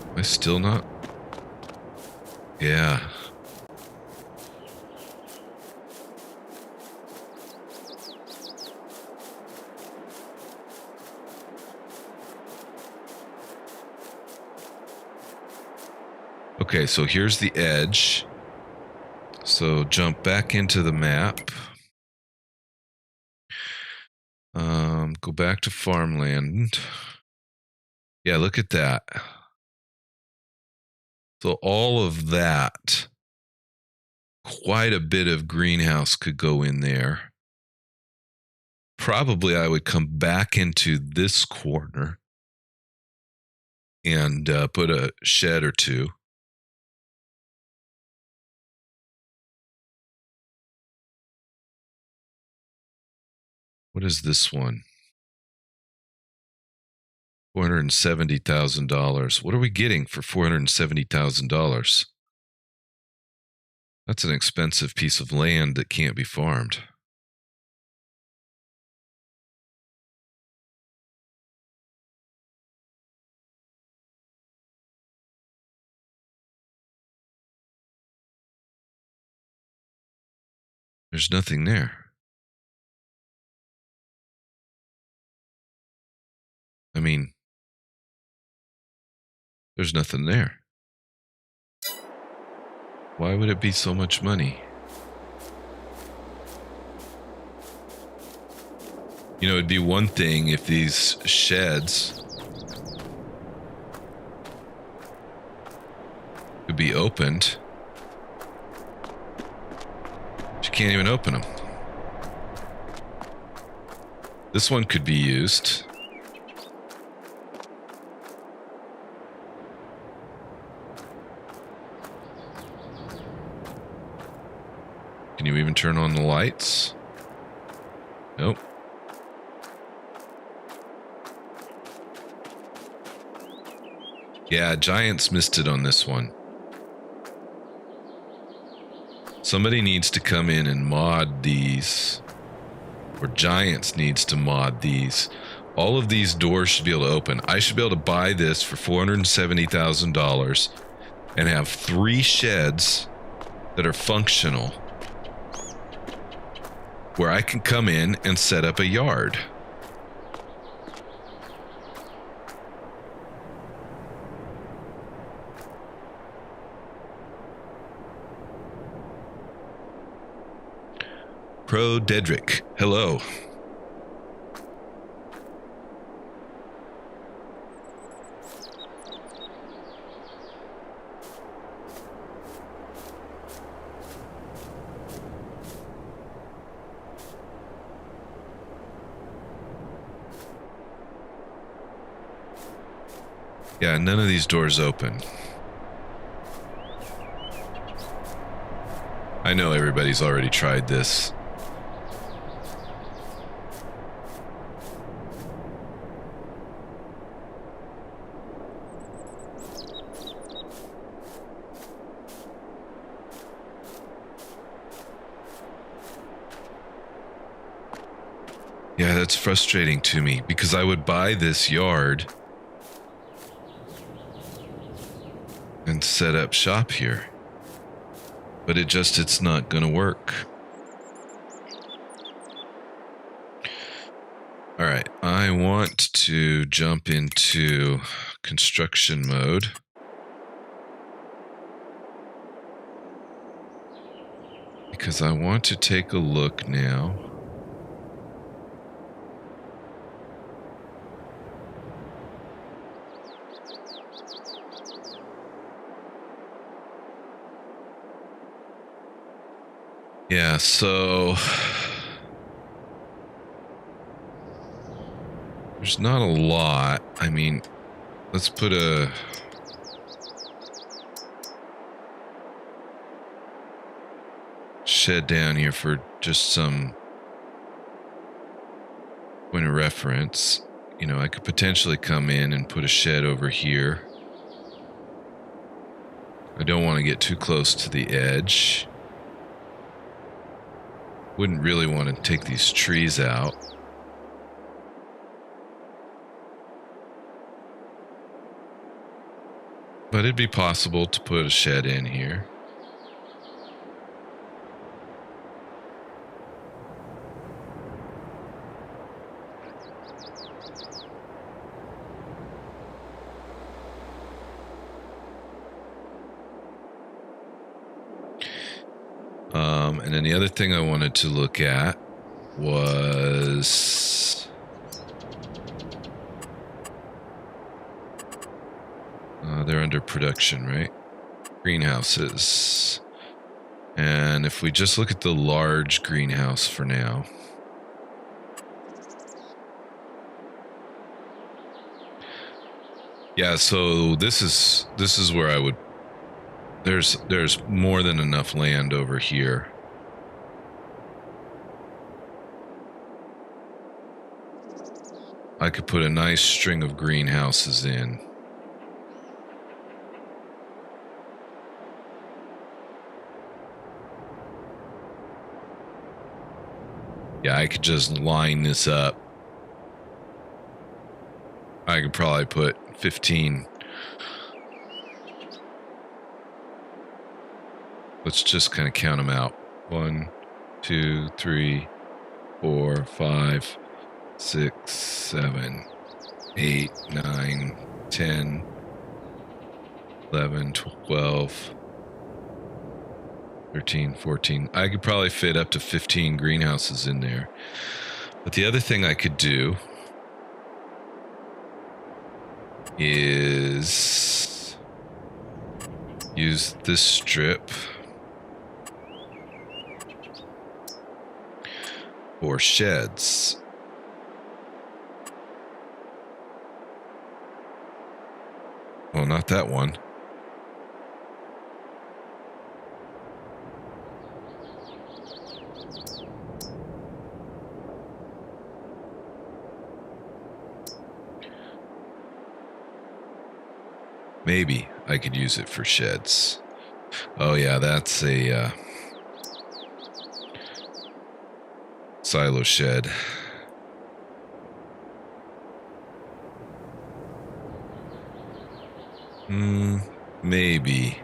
S1: Am I still not? Yeah. Okay, so here's the edge. So jump back into the map. Go back to farmland. Yeah, look at that. So all of that, quite a bit of greenhouse could go in there. Probably I would come back into this corner and put a shed or two. What is this one? $470,000. What are we getting for $470,000? That's an expensive piece of land that can't be farmed. There's nothing there. I mean, There's nothing there. Why would it be so much money? You know, it'd be one thing if these sheds could be opened. But you can't even open them. This one could be used. Can you even turn on the lights? Nope. Yeah, Giants missed it on this one. Somebody needs to come in and mod these. Or Giants needs to mod these. All of these doors should be able to open. I should be able to buy this for $470,000 and have 3 sheds that are functional where I can come in and set up a yard. Pro Dedrick, hello. Yeah, none of these doors open. I know everybody's already tried this. Yeah, that's frustrating to me because I would buy this yard and set up shop here. But it's not going to work. All right, I want to jump into construction mode. Because I want to take a look now. Yeah, so there's not a lot. I mean, let's put a shed down here for just some point of reference. You know, I could potentially come in and put a shed over here. I don't want to get too close to the edge. Wouldn't really want to take these trees out. But it'd be possible to put a shed in here. And then the other thing I wanted to look at was they're under production, right? Greenhouses. And if we just look at the large greenhouse for now. Yeah, so this is where I would there's more than enough land over here. I could put a nice string of greenhouses in. Yeah, I could just line this up. I could probably put 15. Let's just kind of count them out. 1, 2, 3, 4, 5, 6, 7, 8, 9, 10, 11, 12, 13, 14. I could probably fit up to 15 greenhouses in there. But the other thing I could do is use this strip for sheds. Well, not that one. Maybe I could use it for sheds. Oh yeah, that's a silo shed. Maybe.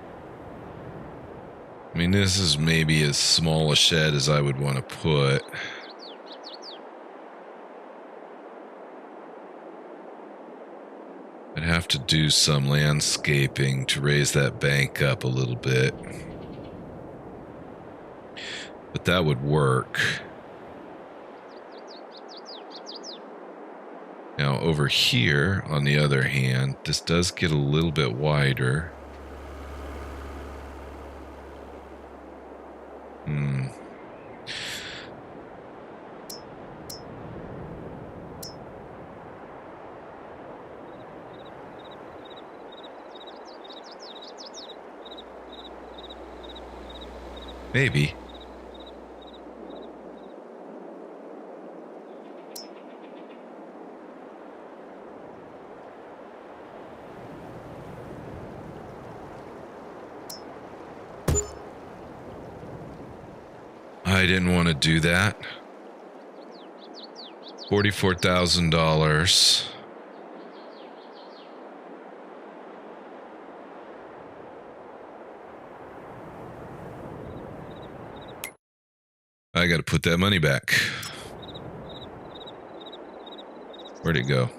S1: I mean, this is maybe as small a shed as I would want to put. I'd have to do some landscaping to raise that bank up a little bit. But that would work. Now over here, on the other hand, this does get a little bit wider. Maybe. I didn't want to do that. $44,000. I got to put that money back. Where'd it go?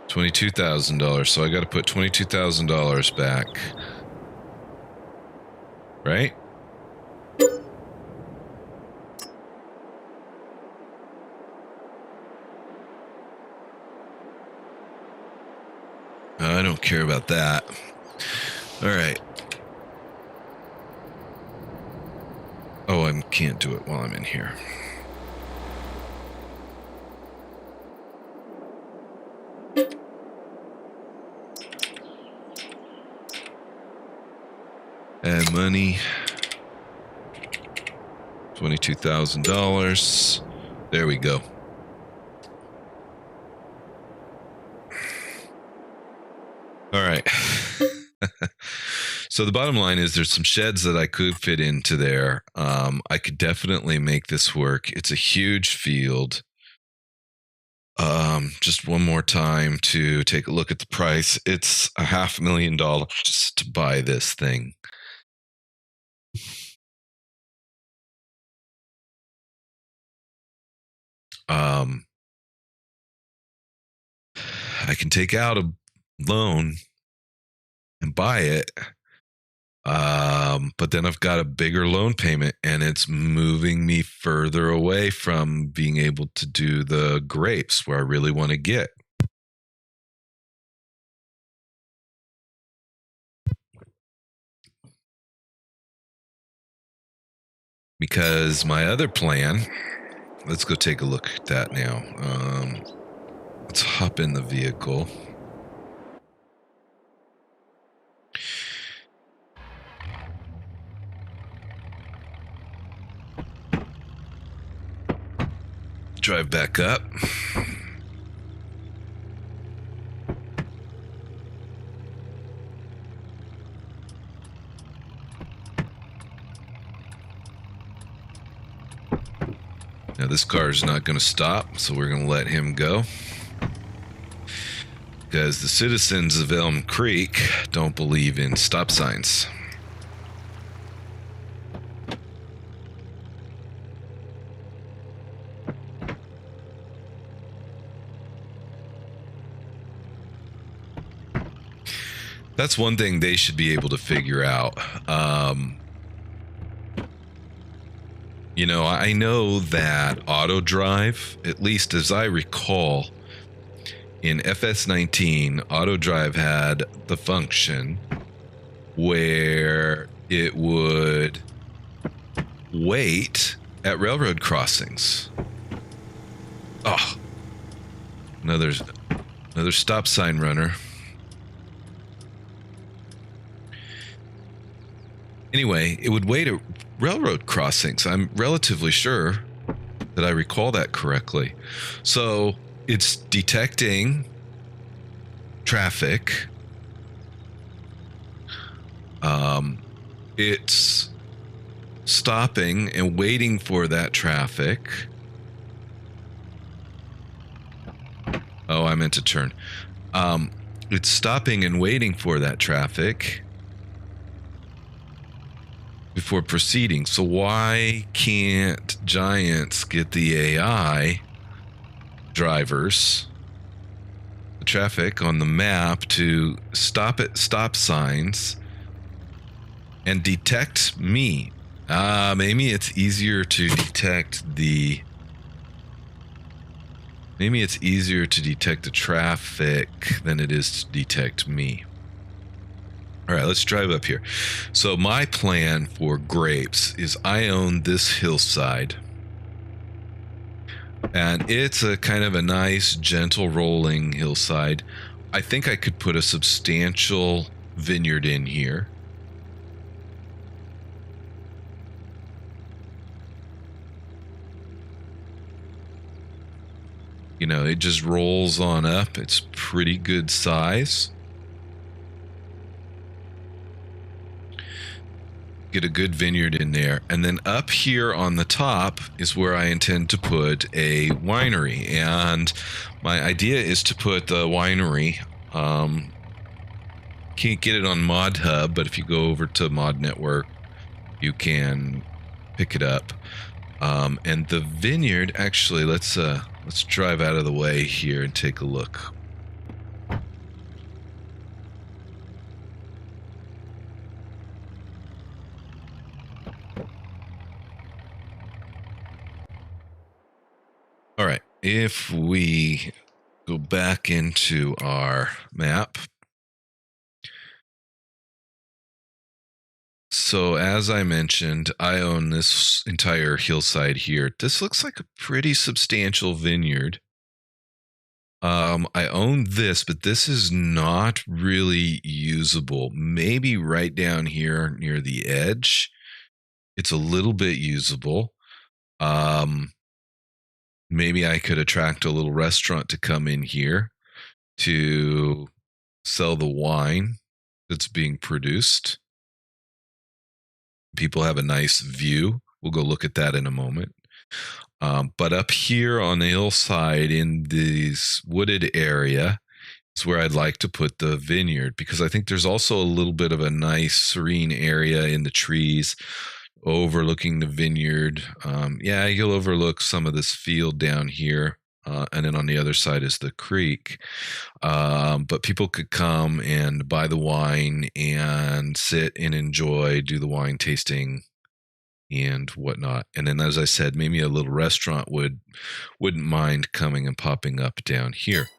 S1: $22,000. So I got to put $22,000 back. Right? I don't care about that. All right. Oh, I can't do it while I'm in here. Add money. $22,000. There we go. All right. So the bottom line is there's some sheds that I could fit into there. I could definitely make this work. It's a huge field. Just one more time to take a look at the price. It's $500,000 to buy this thing. I can take out a loan and buy it. But then I've got a bigger loan payment and it's moving me further away from being able to do the grapes where I really want to get. Because my other plan, let's go take a look at that now. Let's hop in the vehicle. Drive back up. Now this car is not going to stop, so we're going to let him go. Because the citizens of Elmcreek don't believe in stop signs. That's one thing they should be able to figure out. You know, I know that auto drive, at least as I recall, in FS19, auto drive had the function where it would wait at railroad crossings. Oh, another stop sign runner. Anyway, it would wait at railroad crossings. I'm relatively sure that I recall that correctly. So it's detecting traffic. It's stopping and waiting for that traffic. Oh, I meant to turn. It's stopping and waiting for that traffic before proceeding. So why can't Giants get the AI drivers, the traffic on the map, to stop at stop signs and detect me? Maybe it's easier to detect the traffic than it is to detect me. All right, let's drive up here. So my plan for grapes is I own this hillside, and it's a kind of a nice, gentle rolling hillside. I think I could put a substantial vineyard in here. You know, it just rolls on up. It's pretty good size. Get a good vineyard in there. And then up here on the top is where I intend to put a winery. And my idea is to put the winery, can't get it on Mod Hub, but if you go over to Mod Network, you can pick it up. And the vineyard, actually, let's drive out of the way here and take a look. All right, if we go back into our map. So as I mentioned, I own this entire hillside here. This looks like a pretty substantial vineyard. I own this, but this is not really usable. Maybe right down here near the edge, it's a little bit usable. Maybe I could attract a little restaurant to come in here to sell the wine that's being produced. People have a nice view. We'll go look at that in a moment. But up here on the hillside in this wooded area is where I'd like to put the vineyard, because I think there's also a little bit of a nice serene area in the trees overlooking the vineyard. Yeah, you'll overlook some of this field down here. And then on the other side is the creek. But people could come and buy the wine and sit and enjoy, do the wine tasting and whatnot. And then, as I said, maybe a little restaurant wouldn't mind coming and popping up down here.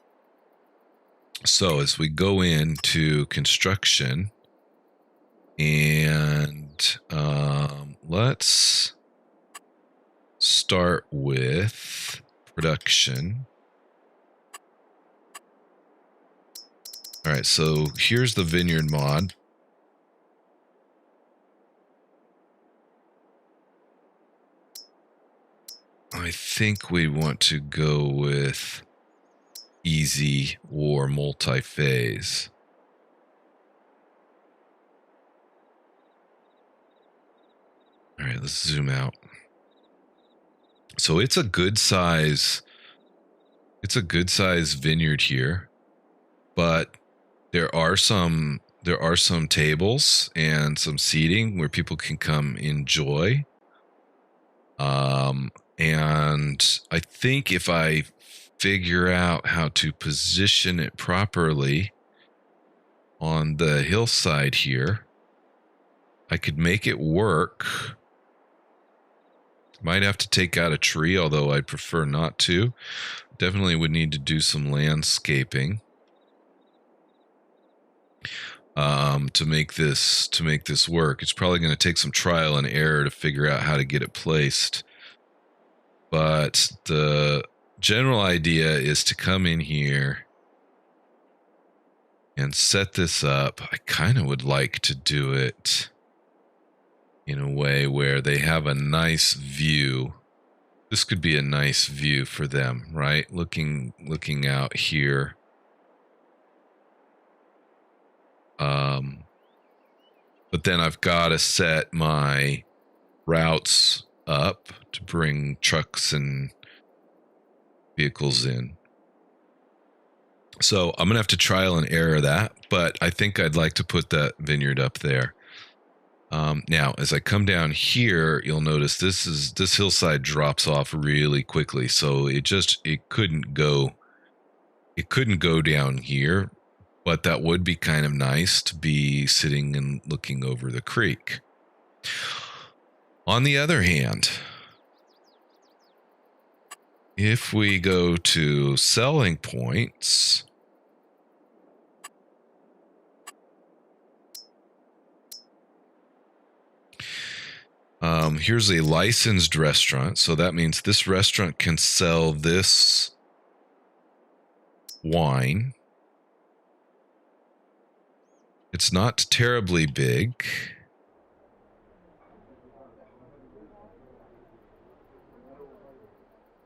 S1: So as we go into construction, and let's start with production. All right, so here's the Vineyard Mod. I think we want to go with easy or multi-phase. All right, let's zoom out. So it's a good size. It's a good size vineyard here, but there are some tables and some seating where people can come enjoy. And I think if I figure out how to position it properly, on the hillside here. I could make it work. Might have to take out a tree, although I'd prefer not to. Definitely would need to do some landscaping to make this work. It's probably going to take some trial and error to figure out how to get it placed. But the general idea is to come in here and set this up. I kind of would like to do it in a way where they have a nice view. This could be a nice view for them, right? Looking out here. But then I've got to set my routes up to bring trucks and vehicles in. So I'm going to have to trial and error that, but I think I'd like to put that vineyard up there. Now, as I come down here, you'll notice this hillside drops off really quickly. So it couldn't go down here, but that would be kind of nice to be sitting and looking over the creek. On the other hand, if we go to selling points, here's a licensed restaurant. So that means this restaurant can sell this wine. It's not terribly big.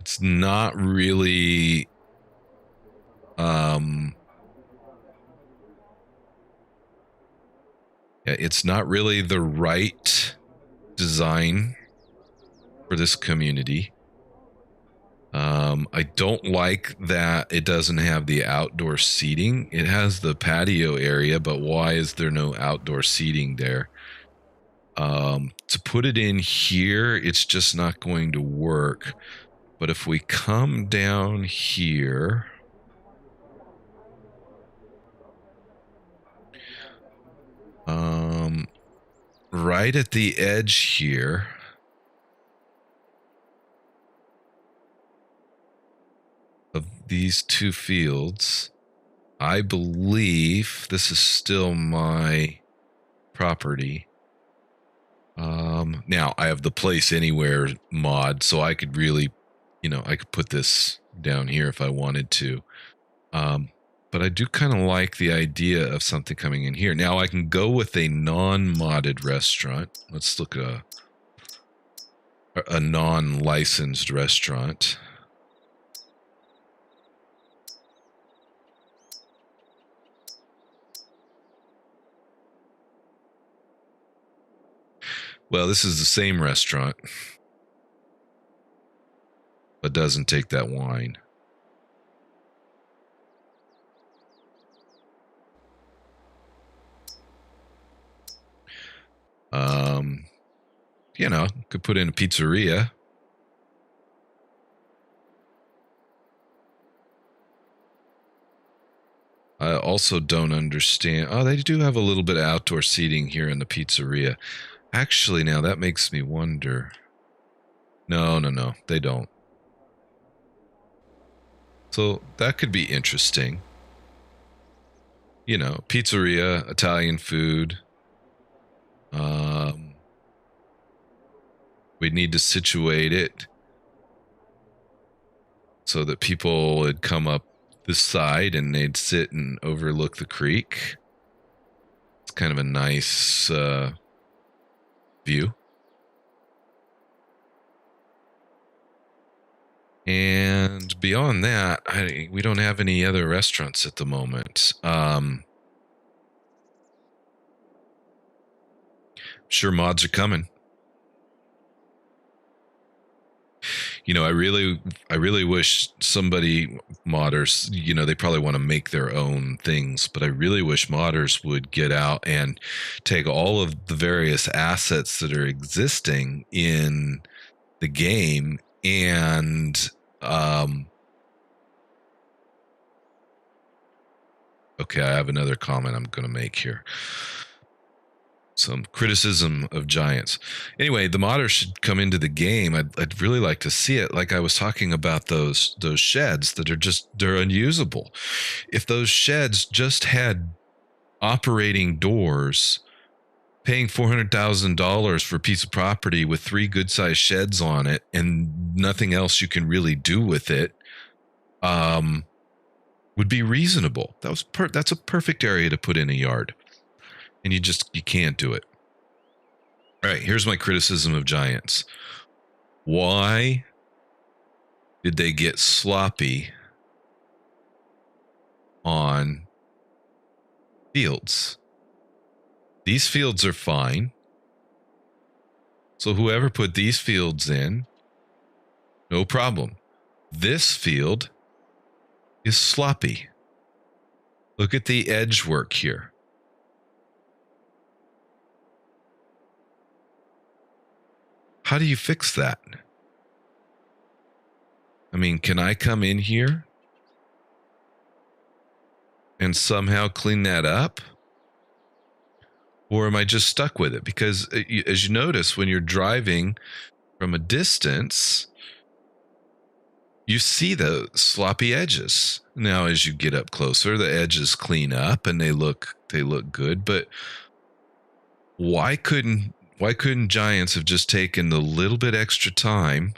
S1: It's not really it's not really the right design for this community. I don't like that it doesn't have the outdoor seating. It has the patio area, but why is there no outdoor seating there? To put it in here, it's just not going to work. But if we come down here, right at the edge here, of these two fields, I believe this is still my property. Now I have the place anywhere mod, so I could really, I could put this down here if I wanted to. But I do kind of like the idea of something coming in here. Now I can go with a non-modded restaurant. Let's look at a non-licensed restaurant. Well, this is the same restaurant, but doesn't take that wine. Could put in a pizzeria. I also don't understand. Oh, they do have a little bit of outdoor seating here in the pizzeria. Actually, now that makes me wonder. No, they don't. So that could be interesting. Pizzeria, Italian food. We'd need to situate it so that people would come up this side and they'd sit and overlook the creek. It's kind of a nice view. And beyond that, we don't have any other restaurants at the moment. Sure, mods are coming. I really wish somebody, modders, they probably want to make their own things, but I really wish modders would get out and take all of the various assets that are existing in the game and Okay, I have another comment I'm going to make here. Some criticism of giants. Anyway, the modders should come into the game. I'd really like to see it. Like I was talking about those sheds that are they're unusable. If those sheds just had operating doors, paying $400,000 for a piece of property with 3 good-sized sheds on it and nothing else you can really do with it, would be reasonable. That's a perfect area to put in a yard, and you can't do it. All right, here's my criticism of giants. Why did they get sloppy on fields? These fields are fine. So whoever put these fields in, no problem. This field is sloppy. Look at the edge work here. How do you fix that? I mean, can I come in here and somehow clean that up? Or am I just stuck with it? Because as you notice, when you're driving from a distance, you see the sloppy edges. Now, as you get up closer, the edges clean up and they look good. But why couldn't giants have just taken the little bit extra time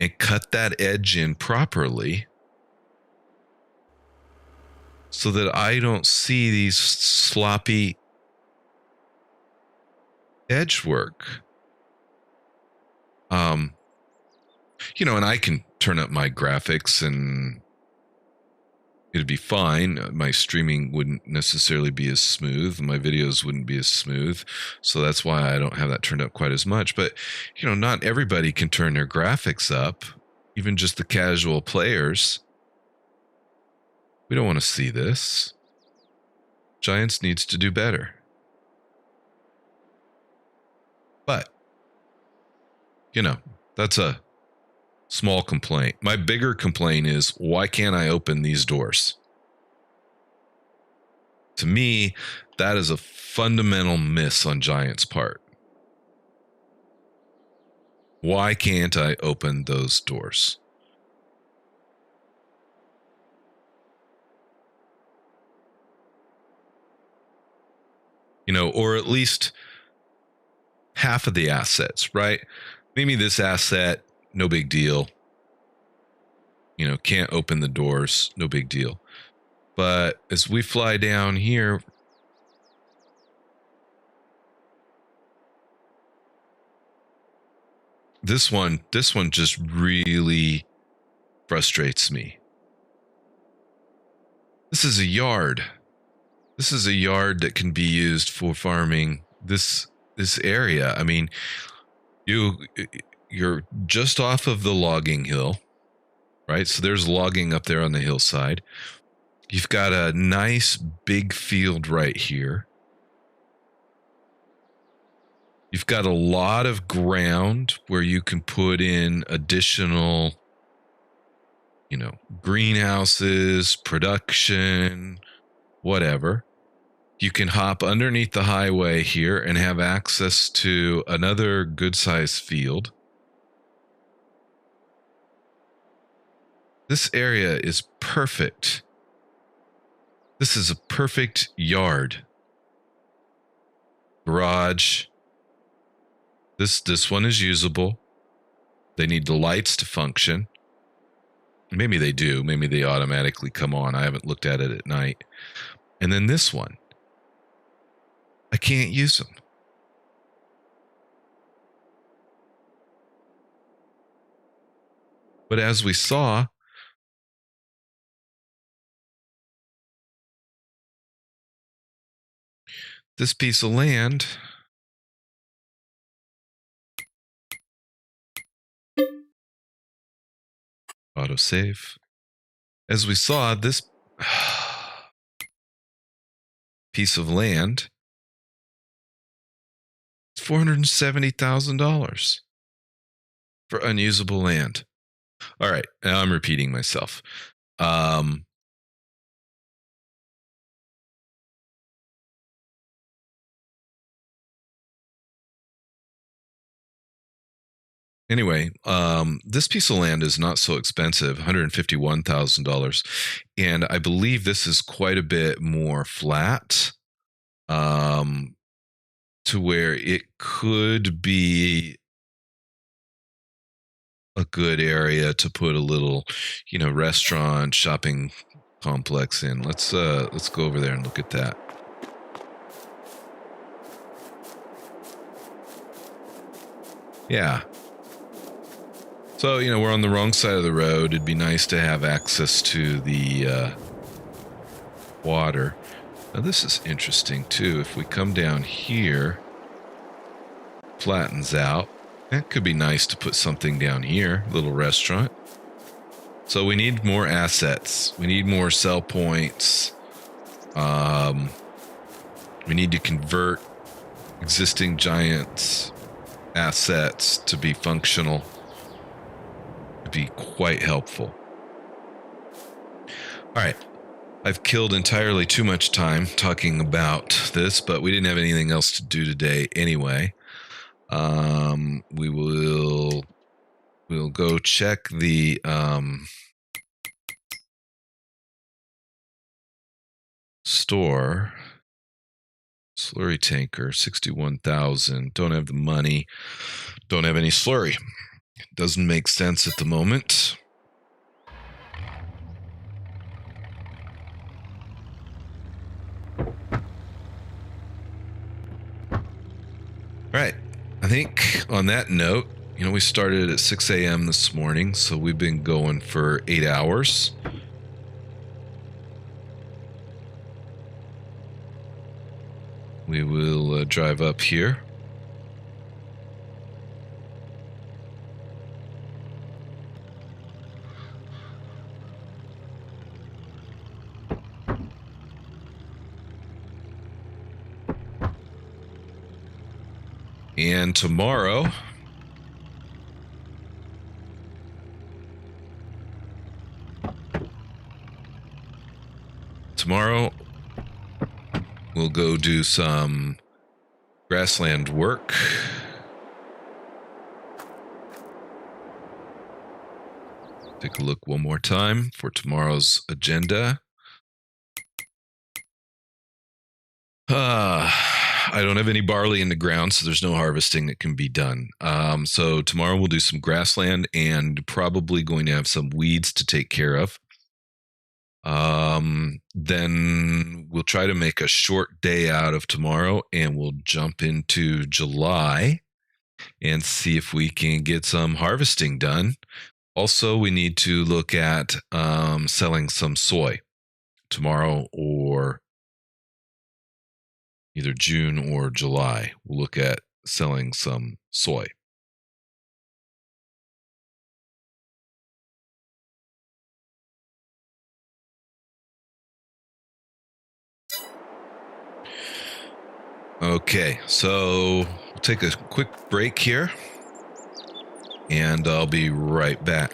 S1: and cut that edge in properly so that I don't see these sloppy edge work? And I can turn up my graphics and it'd be fine. My streaming wouldn't necessarily be as smooth. My videos wouldn't be as smooth. So that's why I don't have that turned up quite as much. But, not everybody can turn their graphics up, even just the casual players. We don't want to see this. Giants needs to do better. But, that's a small complaint. My bigger complaint is, why can't I open these doors? To me, that is a fundamental miss on Giant's part. Why can't I open those doors? Or at least half of the assets, right? Maybe this asset, no big deal. Can't open the doors, no big deal. But as we fly down here, this one just really frustrates me. This is a yard. This is a yard that can be used for farming this area. I mean, you're just off of the logging hill, right? So there's logging up there on the hillside. You've got a nice big field right here. You've got a lot of ground where you can put in additional, greenhouses, production, whatever. You can hop underneath the highway here and have access to another good-sized field. This area is perfect. This is a perfect yard. Garage. This one is usable. They need the lights to function. Maybe they do. Maybe they automatically come on. I haven't looked at it at night. And then this one. I can't use them. But as we saw, this piece of land autosave. As we saw, this piece of land, $470,000 for unusable land. All right, now I'm repeating myself. Anyway, this piece of land is not so expensive, $151,000, and I believe this is quite a bit more flat, to where it could be a good area to put a little, restaurant, shopping complex in. Let's go over there and look at that. Yeah. So, we're on the wrong side of the road. It'd be nice to have access to the water. Now, this is interesting, too. If we come down here, flattens out. That could be nice to put something down here, little restaurant. So we need more assets. We need more sell points. We need to convert existing giants assets to be functional. It'd be quite helpful. All right. I've killed entirely too much time talking about this, but we didn't have anything else to do today anyway. We'll go check the store. Slurry tanker, 61,000. Don't have the money. Don't have any slurry. Doesn't make sense at the moment. Right. I think on that note, we started at 6 a.m. this morning, so we've been going for 8 hours. We will drive up here. And tomorrow, we'll go do some grassland work. Take a look one more time for tomorrow's agenda. I don't have any barley in the ground, so there's no harvesting that can be done. So tomorrow we'll do some grassland and probably going to have some weeds to take care of. Then we'll try to make a short day out of tomorrow, and we'll jump into July and see if we can get some harvesting done. Also, we need to look at selling some soy tomorrow, or either June or July. We'll look at selling some soy. Okay, so we'll take a quick break here, and I'll be right back.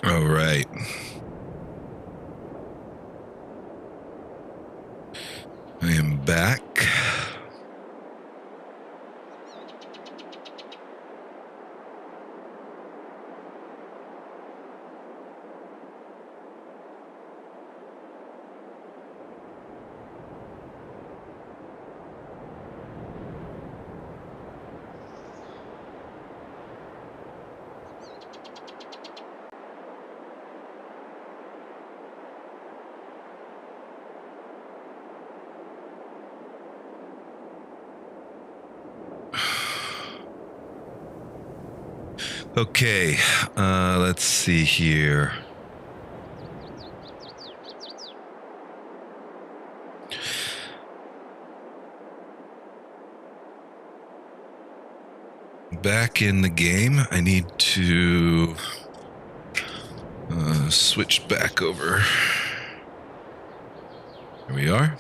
S1: All right. Okay, let's see here. Back in the game, I need to switch back over. Here we are.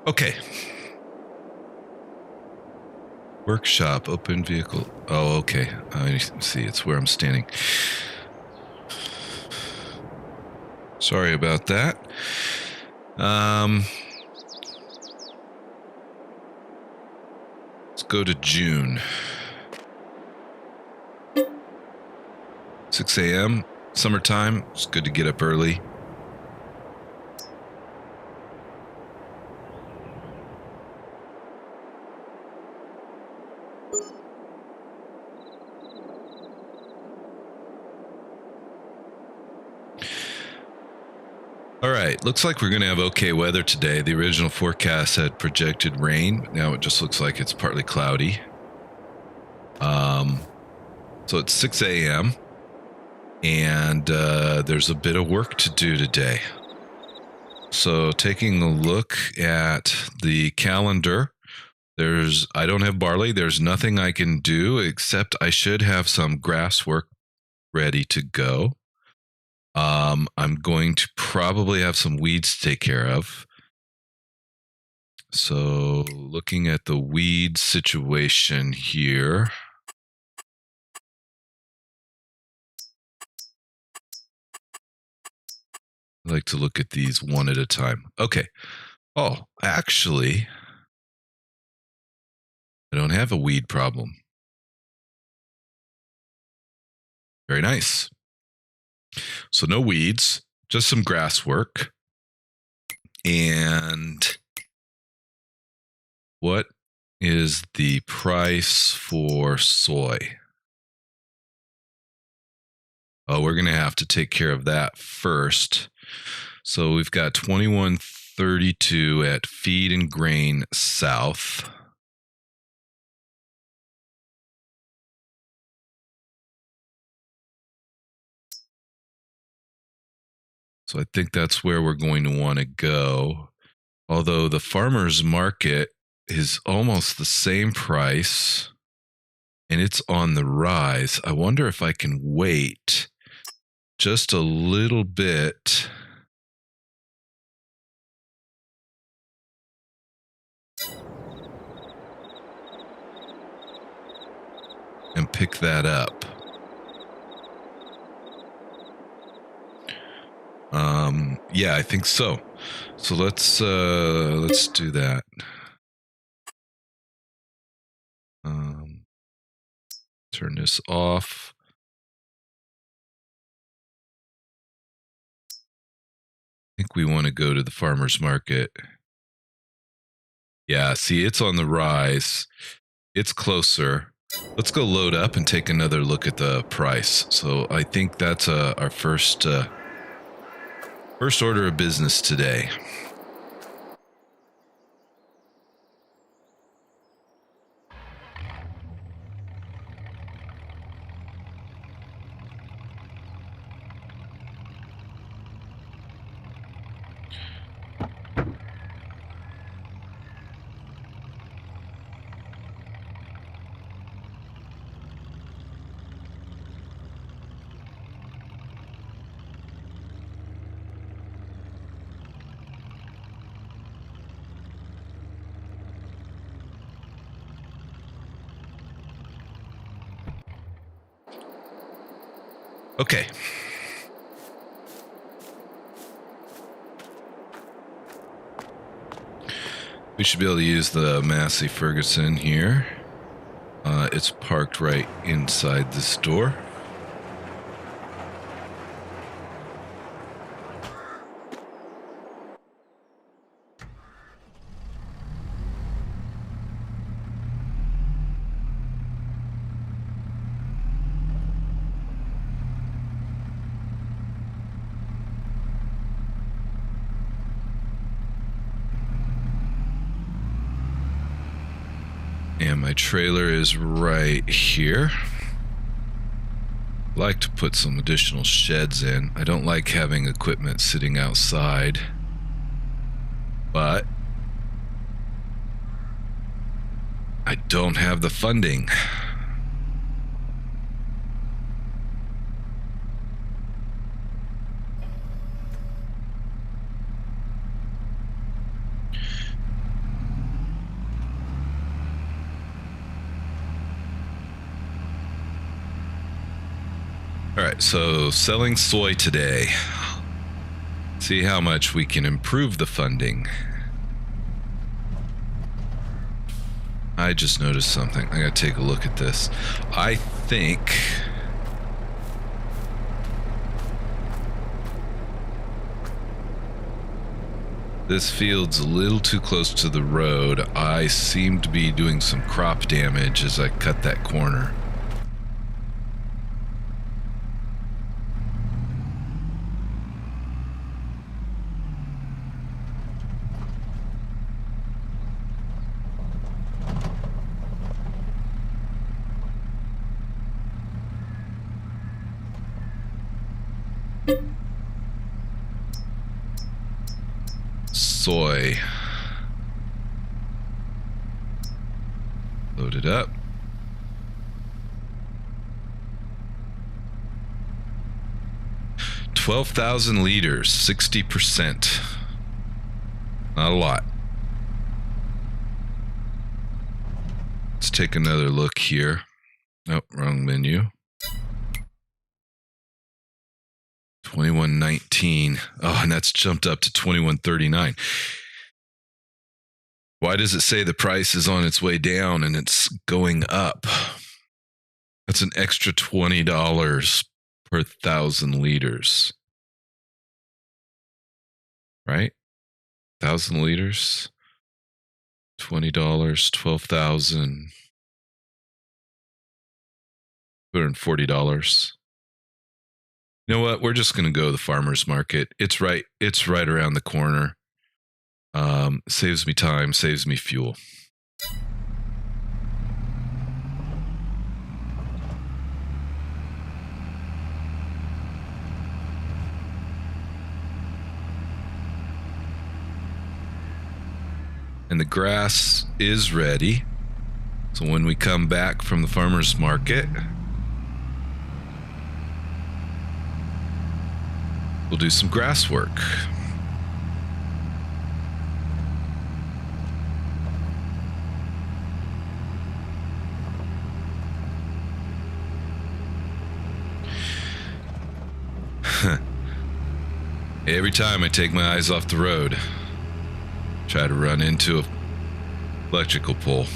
S1: Okay. Workshop, open vehicle. Oh, okay. I see. It's where I'm standing. Sorry about that. Let's go to June. 6 a.m. Summertime. It's good to get up early. All right, looks like we're going to have okay weather today. The original forecast had projected rain. Now it just looks like it's partly cloudy. So it's 6 a.m. and there's a bit of work to do today. So taking a look at the calendar, I don't have barley. There's nothing I can do except I should have some grass work ready to go. I'm going to probably have some weeds to take care of. So looking at the weed situation here. I like to look at these one at a time. Okay. Oh, actually, I don't have a weed problem. Very nice. So no weeds, just some grass work. And what is the price for soy? Oh, we're going to have to take care of that first. So we've got 21.32 at Feed and Grain South. So I think that's where we're going to want to go. Although the farmer's market is almost the same price and it's on the rise. I wonder if I can wait just a little bit. And pick that up. Yeah, I think so. So let's do that. Turn this off. I think we want to go to the farmer's market. Yeah, see, it's on the rise. It's closer. Let's go load up and take another look at the price. So I think that's our first order of business today. Okay. We should be able to use the Massey Ferguson here. It's parked right inside this door. And my trailer is right here. I like to put some additional sheds in. I don't like having equipment sitting outside. But I don't have the funding. All right, so selling soy today. See how much we can improve the funding. I just noticed something. I gotta take a look at this. I think this field's a little too close to the road. I seem to be doing some crop damage as I cut that corner. Soy. Load it up. $12,000 liters, 60%. Not a lot. Let's take another look here. Oh, wrong menu. 21.19. Oh, and that's jumped up to 21.39. Why does it say the price is on its way down and it's going up? That's an extra $20 per 1,000 liters. Right? 1,000 liters. $20, 12,000. $240. You know what? We're just going to go to the farmer's market. It's right around the corner. Saves me time, saves me fuel. And the grass is ready. So when we come back from the farmer's market, we'll do some grass work. Every time I take my eyes off the road, try to run into an electrical pole.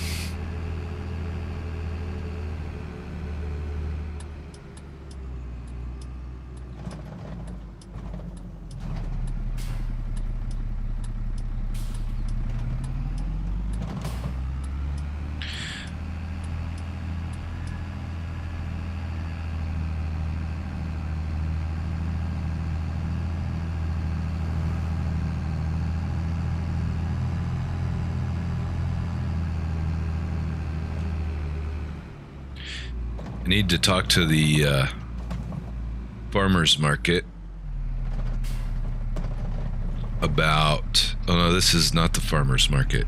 S1: I need to talk to the farmer's market about... Oh no, this is not the farmer's market.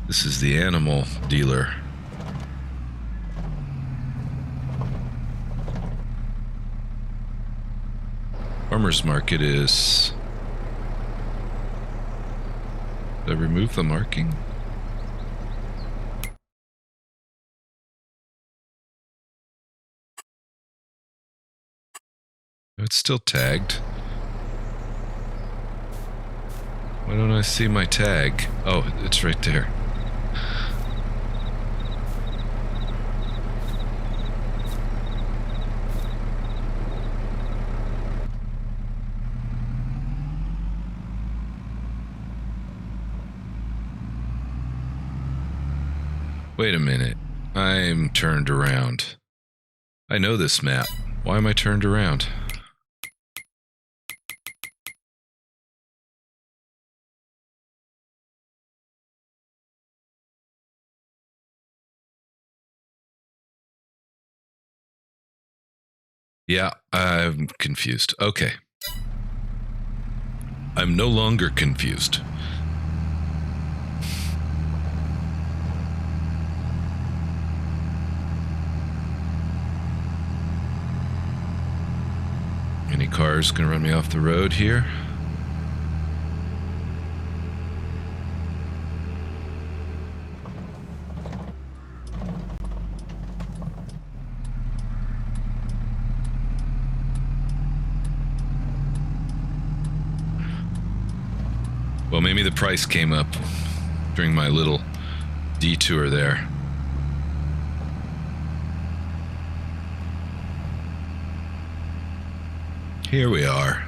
S1: This is the animal dealer. Farmer's market is... Did I remove the marking? It's still tagged. Why don't I see my tag? Oh, it's right there. Wait a minute. I'm turned around. I know this map. Why am I turned around? Yeah, I'm confused. Okay. I'm no longer confused. Any cars gonna run me off the road here? Well, maybe the price came up during my little detour there. Here we are.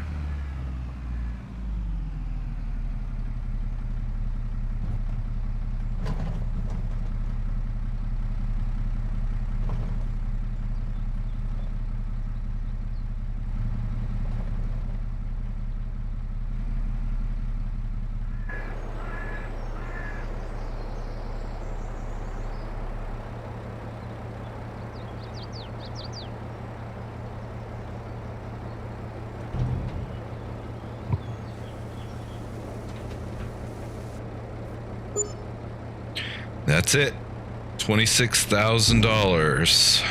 S1: That's it. $26,000.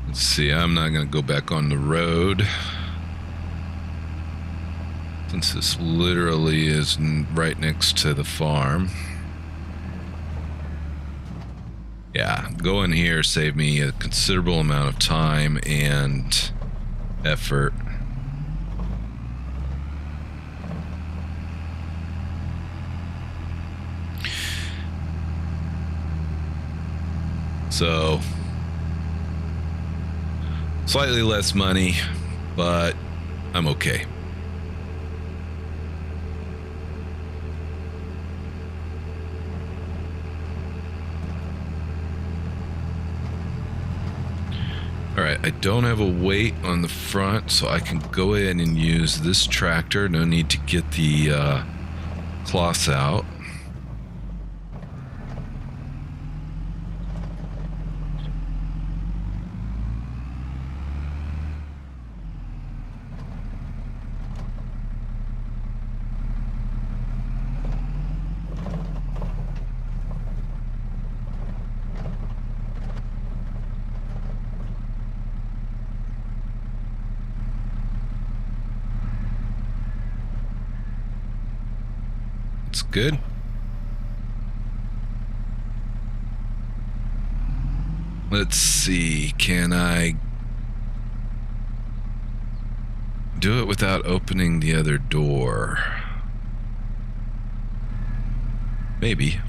S1: Let's see, I'm not going to go back on the road, since this literally is right next to the farm. Yeah, going here saved me a considerable amount of time and effort. So, slightly less money, but I'm okay. Alright, I don't have a weight on the front, so I can go ahead and use this tractor. No need to get the cloths out. Good. Let's see, can I do it without opening the other door? Maybe.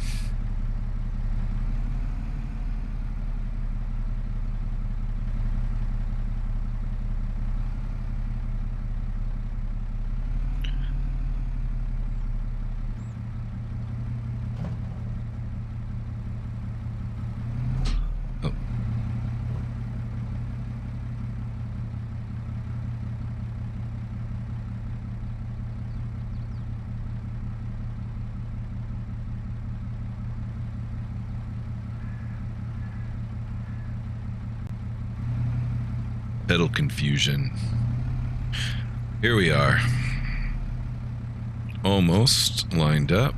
S1: Pedal confusion. Here we are. Almost lined up.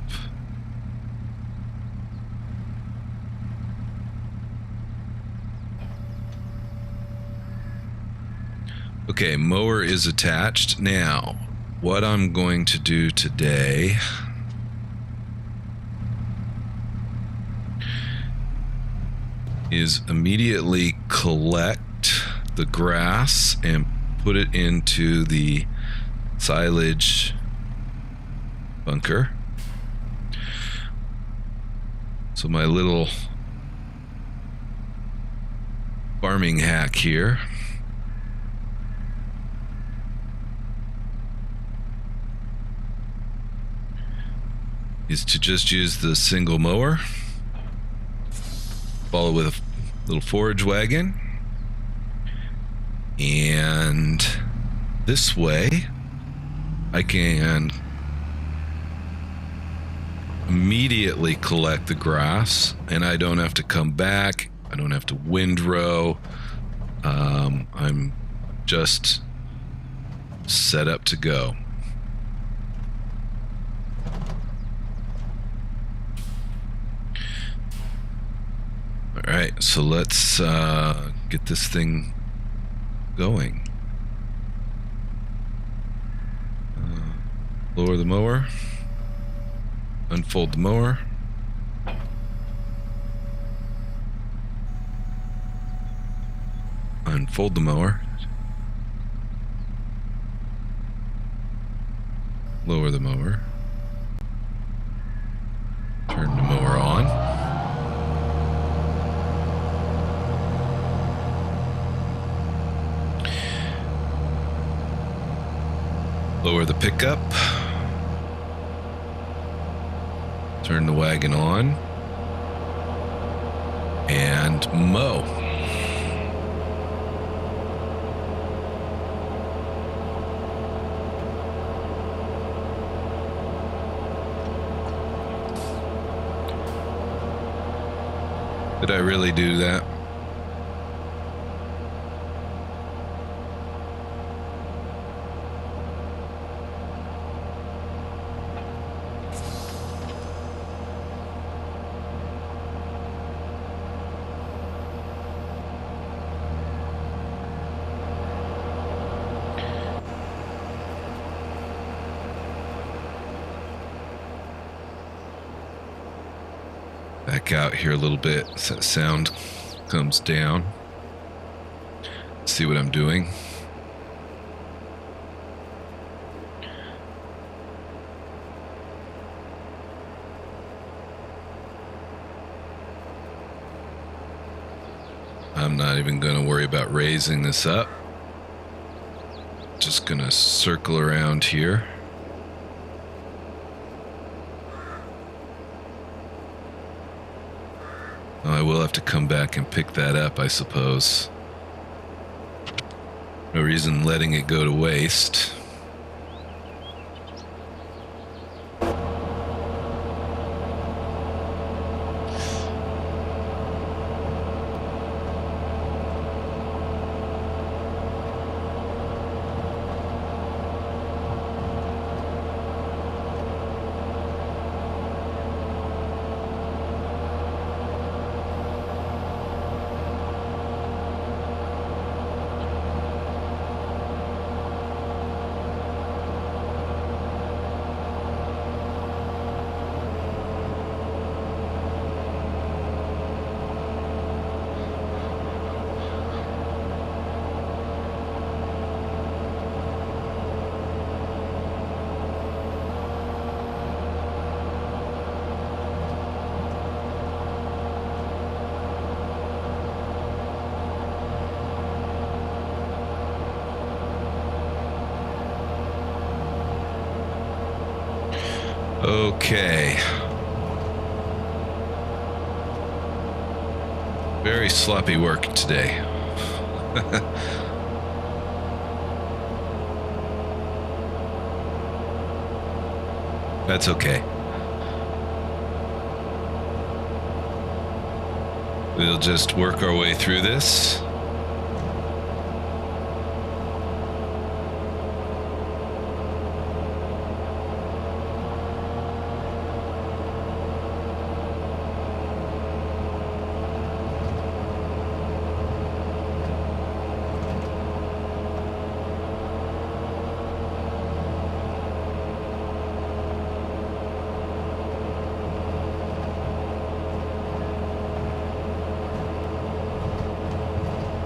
S1: Okay, mower is attached. Now, what I'm going to do today is immediately collect the grass and put it into the silage bunker. So my little farming hack here. is to just use the single mower, follow with a little forage wagon, and this way I can immediately collect the grass, and I don't have to come back. I don't have to windrow. I'm just set up to go. All right, so let's get this thing going. Lower the mower. Unfold the mower. Unfold the mower. Lower the mower. Turn the mower on. Lower the pickup. Turn the wagon on. And mow. Did I really do that? Back out here a little bit so that sound comes down. See what I'm doing. I'm not even going to worry about raising this up. Just going to circle around here. I will have to come back and pick that up, I suppose. No reason letting it go to waste. Okay. Very sloppy work today. That's okay. We'll just work our way through this.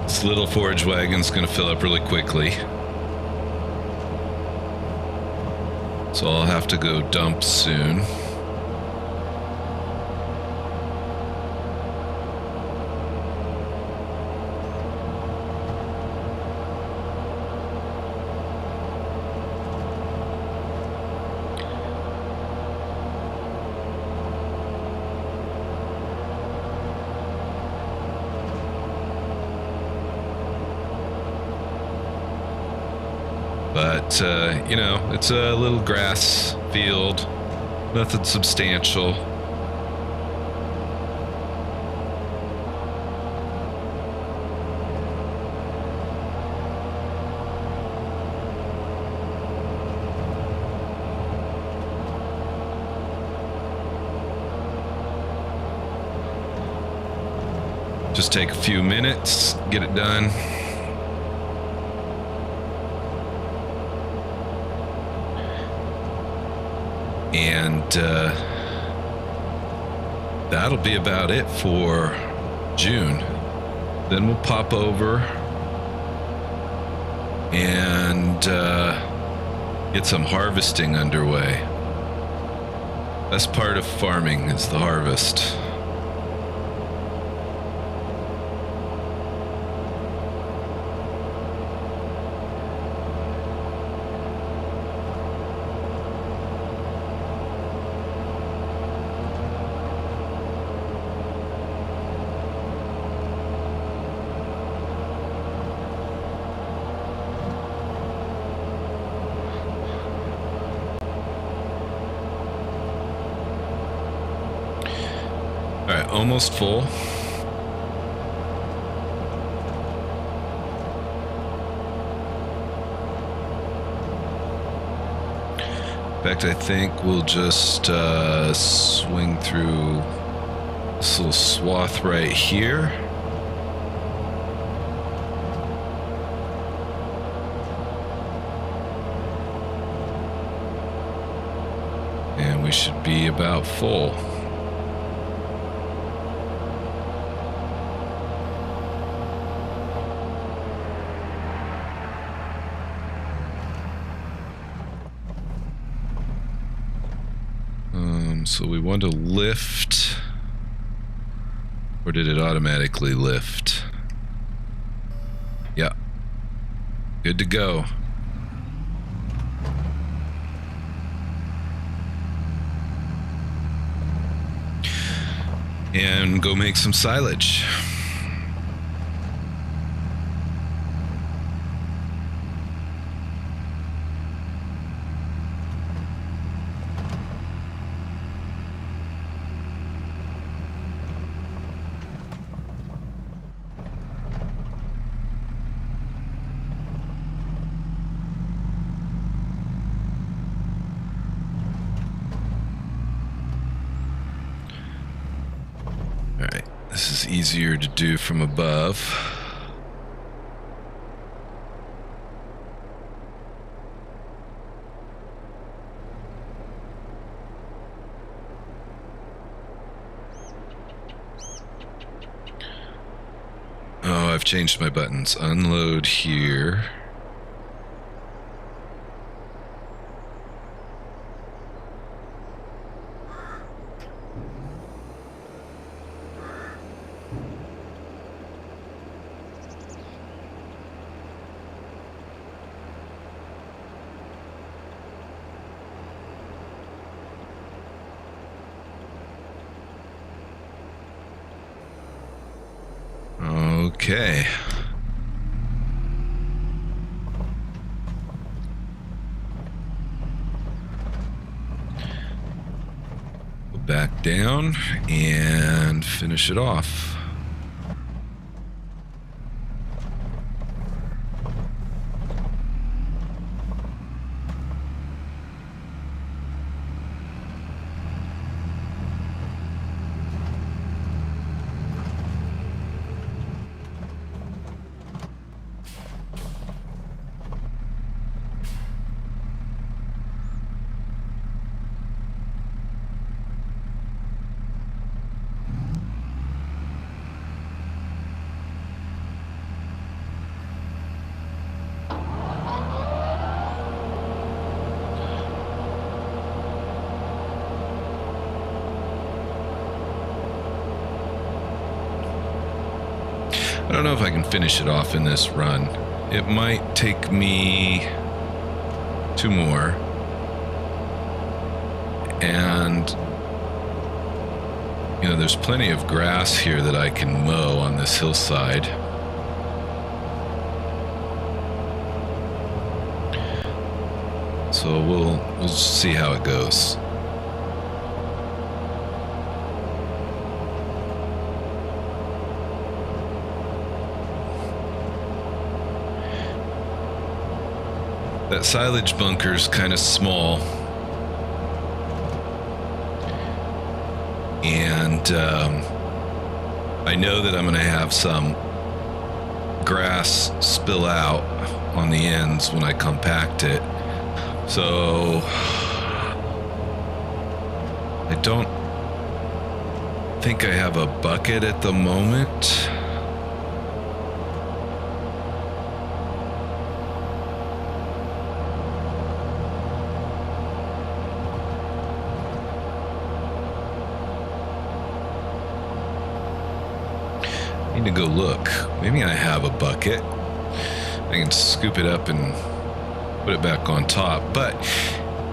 S1: This little forage wagon's going to fill up really quickly. So I'll have to go dump soon. But, you know, it's a little grass field, nothing substantial. Just take a few minutes, get it done. And that'll be about it for June. Then we'll pop over and get some harvesting underway. That's part of farming, is the harvest. All right, almost full. In fact, I think we'll just swing through this little swath right here. And we should be about full. So we want to lift, or did it automatically lift? Yeah, good to go. And go make some silage. This is easier to do from above. Oh, I've changed my buttons. Unload here. Okay. Go back down and finish it off. I don't know if I can finish it off in this run. It might take me 2 more. And, you know, there's plenty of grass here that I can mow on this hillside. So we'll see how it goes. That silage bunker's kind of small, and I know that I'm going to have some grass spill out on the ends when I compact it. So I don't think I have a bucket at the moment. I need to go look. Maybe I have a bucket. I can scoop it up and put it back on top. But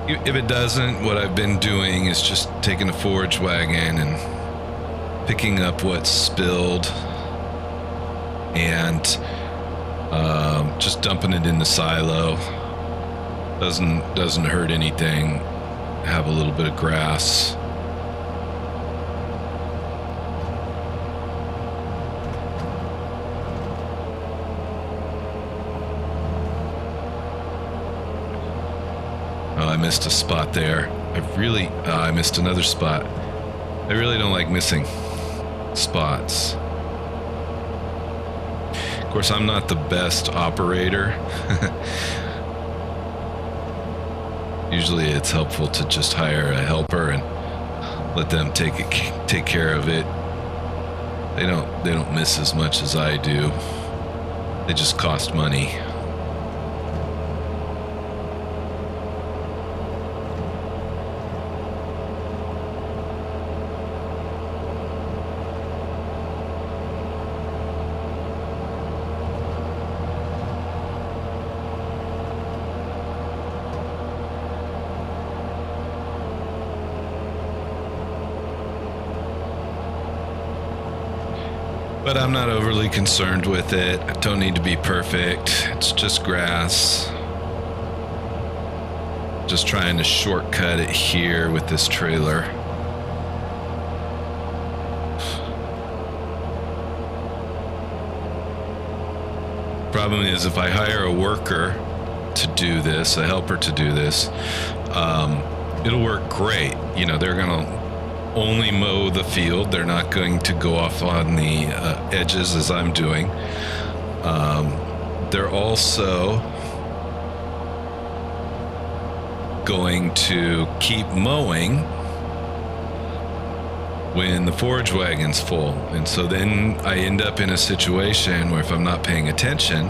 S1: if it doesn't, what I've been doing is just taking a forage wagon and picking up what's spilled and just dumping it in the silo. Doesn't hurt anything. Have a little bit of grass. I missed a spot there. I missed another spot. I really don't like missing spots. Of course, I'm not the best operator. Usually it's helpful to just hire a helper and let them take care of it. They don't miss as much as I do. They just cost money. But I'm not overly concerned with it. I don't need to be perfect. It's just grass. Just trying to shortcut it here with this trailer. Problem is, if I hire a worker to do this, a helper to do this, it'll work great. You know, they're gonna only mow the field. They're not going to go off on the edges as I'm doing. They're also going to keep mowing when the forage wagon's full. And so then I end up in a situation where if I'm not paying attention,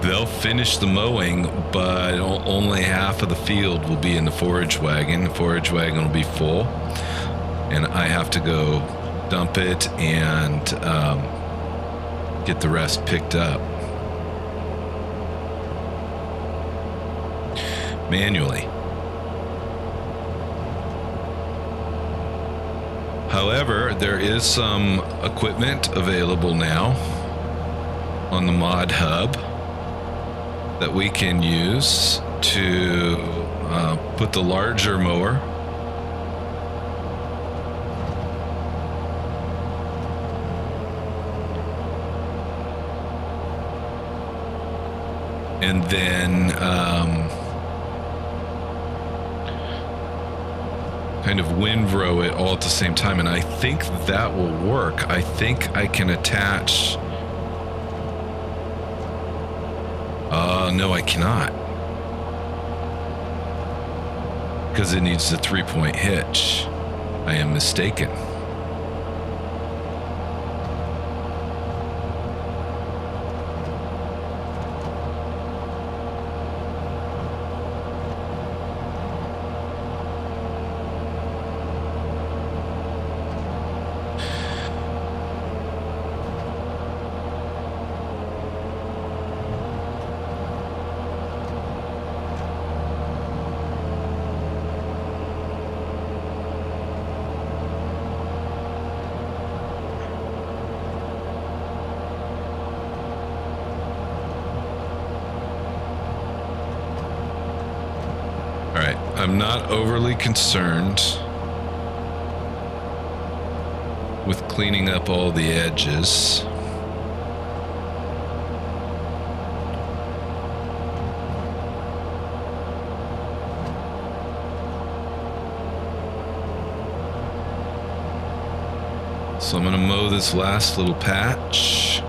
S1: they'll finish the mowing, but only half of the field will be in the forage wagon. The forage wagon will be full, and I have to go dump it and get the rest picked up manually. However, there is some equipment available now on the Mod Hub that we can use to put the larger mower and then kind of windrow it all at the same time, and I think that will work. I think I can attach. No, I cannot, because it needs the 3-point hitch. I am mistaken. I'm not overly concerned with cleaning up all the edges. So I'm going to mow this last little patch.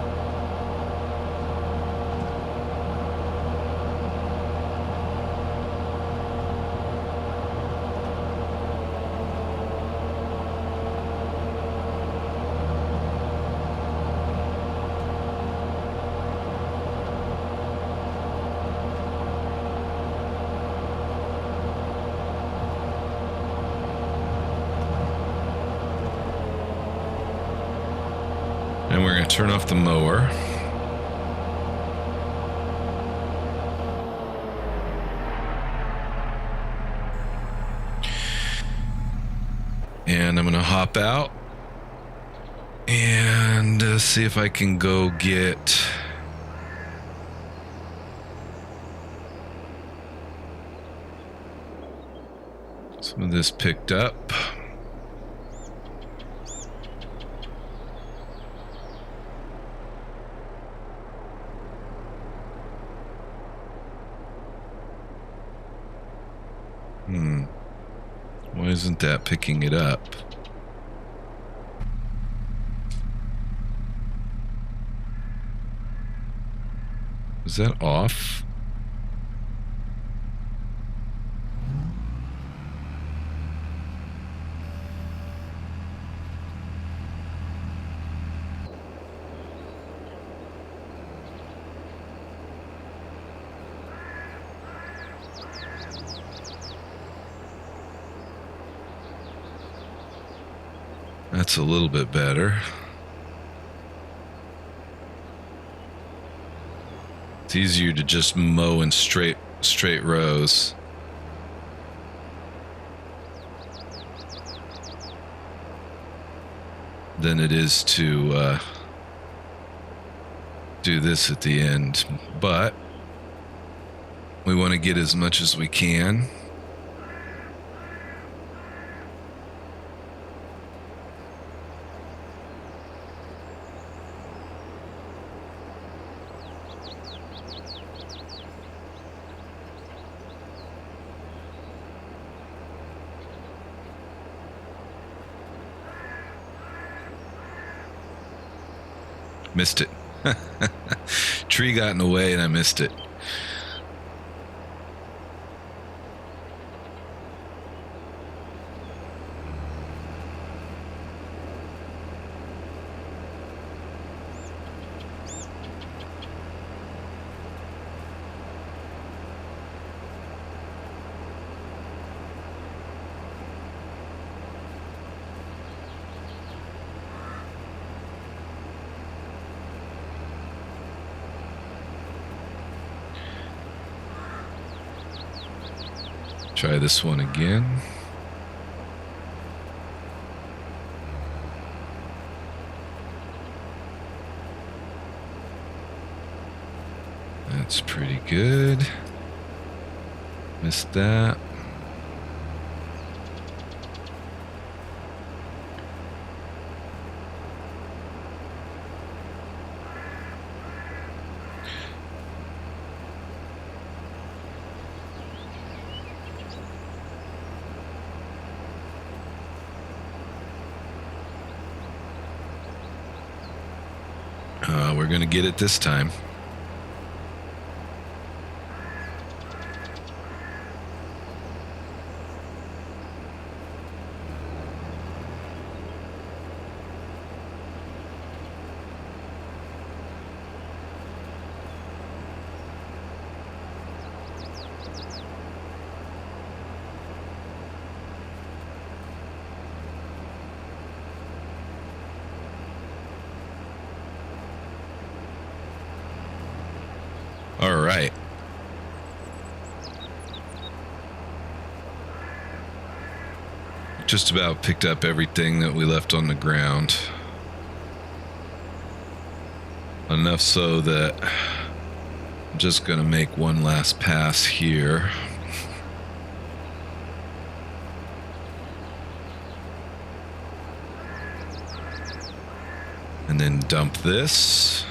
S1: And we're going to turn off the mower. And I'm going to hop out and see if I can go get some of this picked up. Why isn't that picking it up? Is that off? That's a little bit better. It's easier to just mow in straight rows. Than it is to do this at the end. But we want to get as much as we can. Missed it. Tree got in the way and I missed it. Try this one again. That's pretty good. Missed that. We're going to get it this time. All right. Just about picked up everything that we left on the ground. Enough so that I'm just going to make one last pass here. then dump this.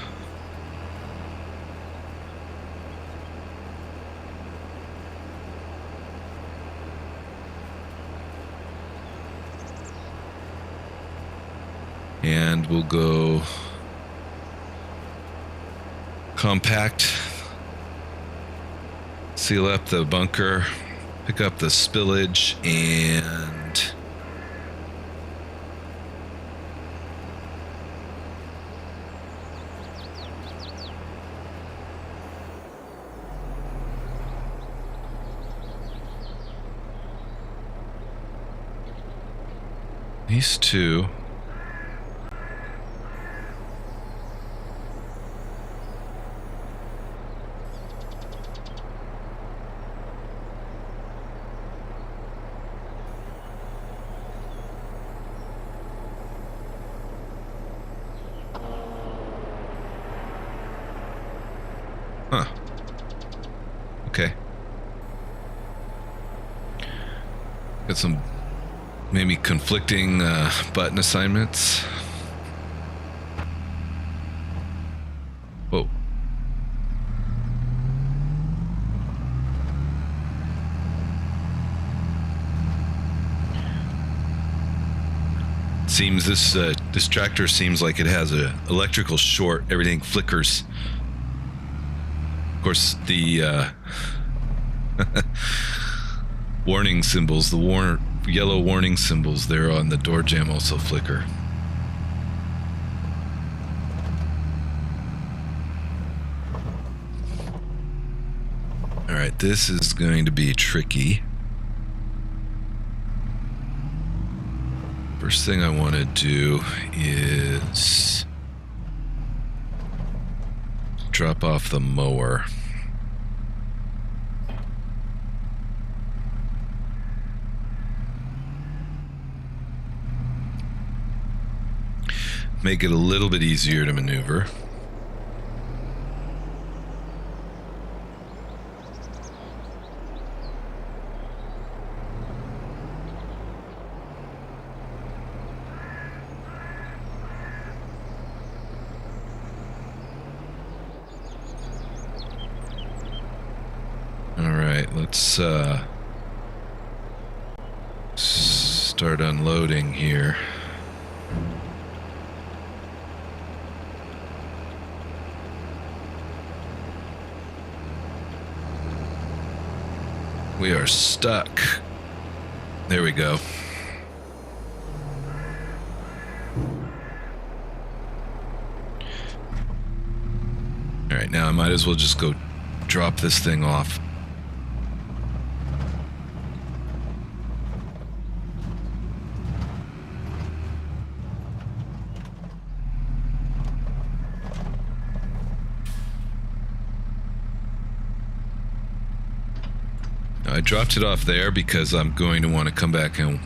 S1: And we'll go compact, seal up the bunker, pick up the spillage, and these two. Huh. Okay. Got some maybe conflicting button assignments. Whoa. Seems this tractor seems like it has a electrical short. Everything flickers. Of course, the warning symbols, the yellow warning symbols there on the door jamb also flicker. All right, this is going to be tricky. First thing I want to do is drop off the mower. Make it a little bit easier to maneuver. Let's start unloading here. We are stuck. There we go. All right, now I might as well just go drop this thing off. I dropped it off there because I'm going to want to come back and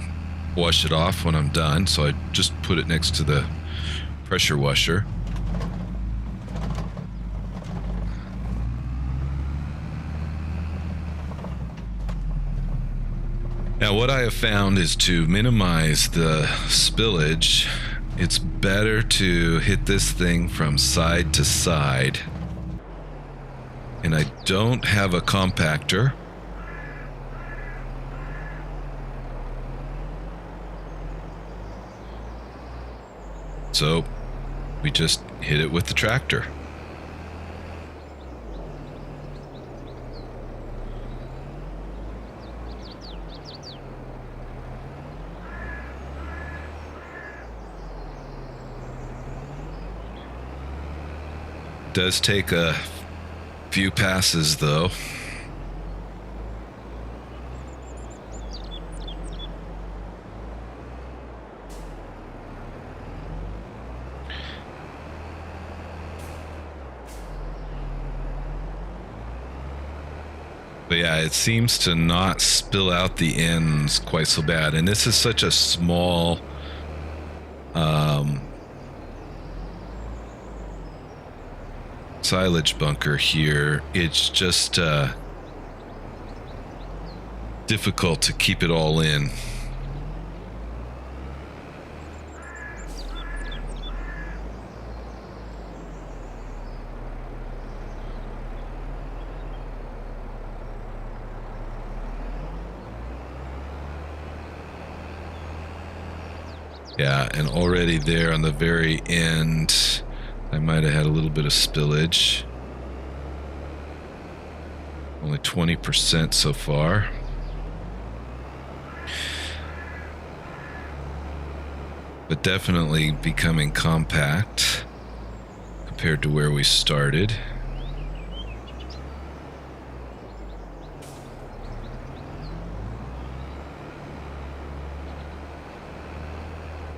S1: wash it off when I'm done, so I just put it next to the pressure washer. Now what I have found is to minimize the spillage, it's better to hit this thing from side to side. And I don't have a compactor. So we just hit it with the tractor. It does take a few passes though. But yeah, it seems to not spill out the ends quite so bad. And this is such a small silage bunker here. It's just difficult to keep it all in. Yeah, and already there on the very end, I might have had a little bit of spillage. Only 20% so far. But definitely becoming compact compared to where we started.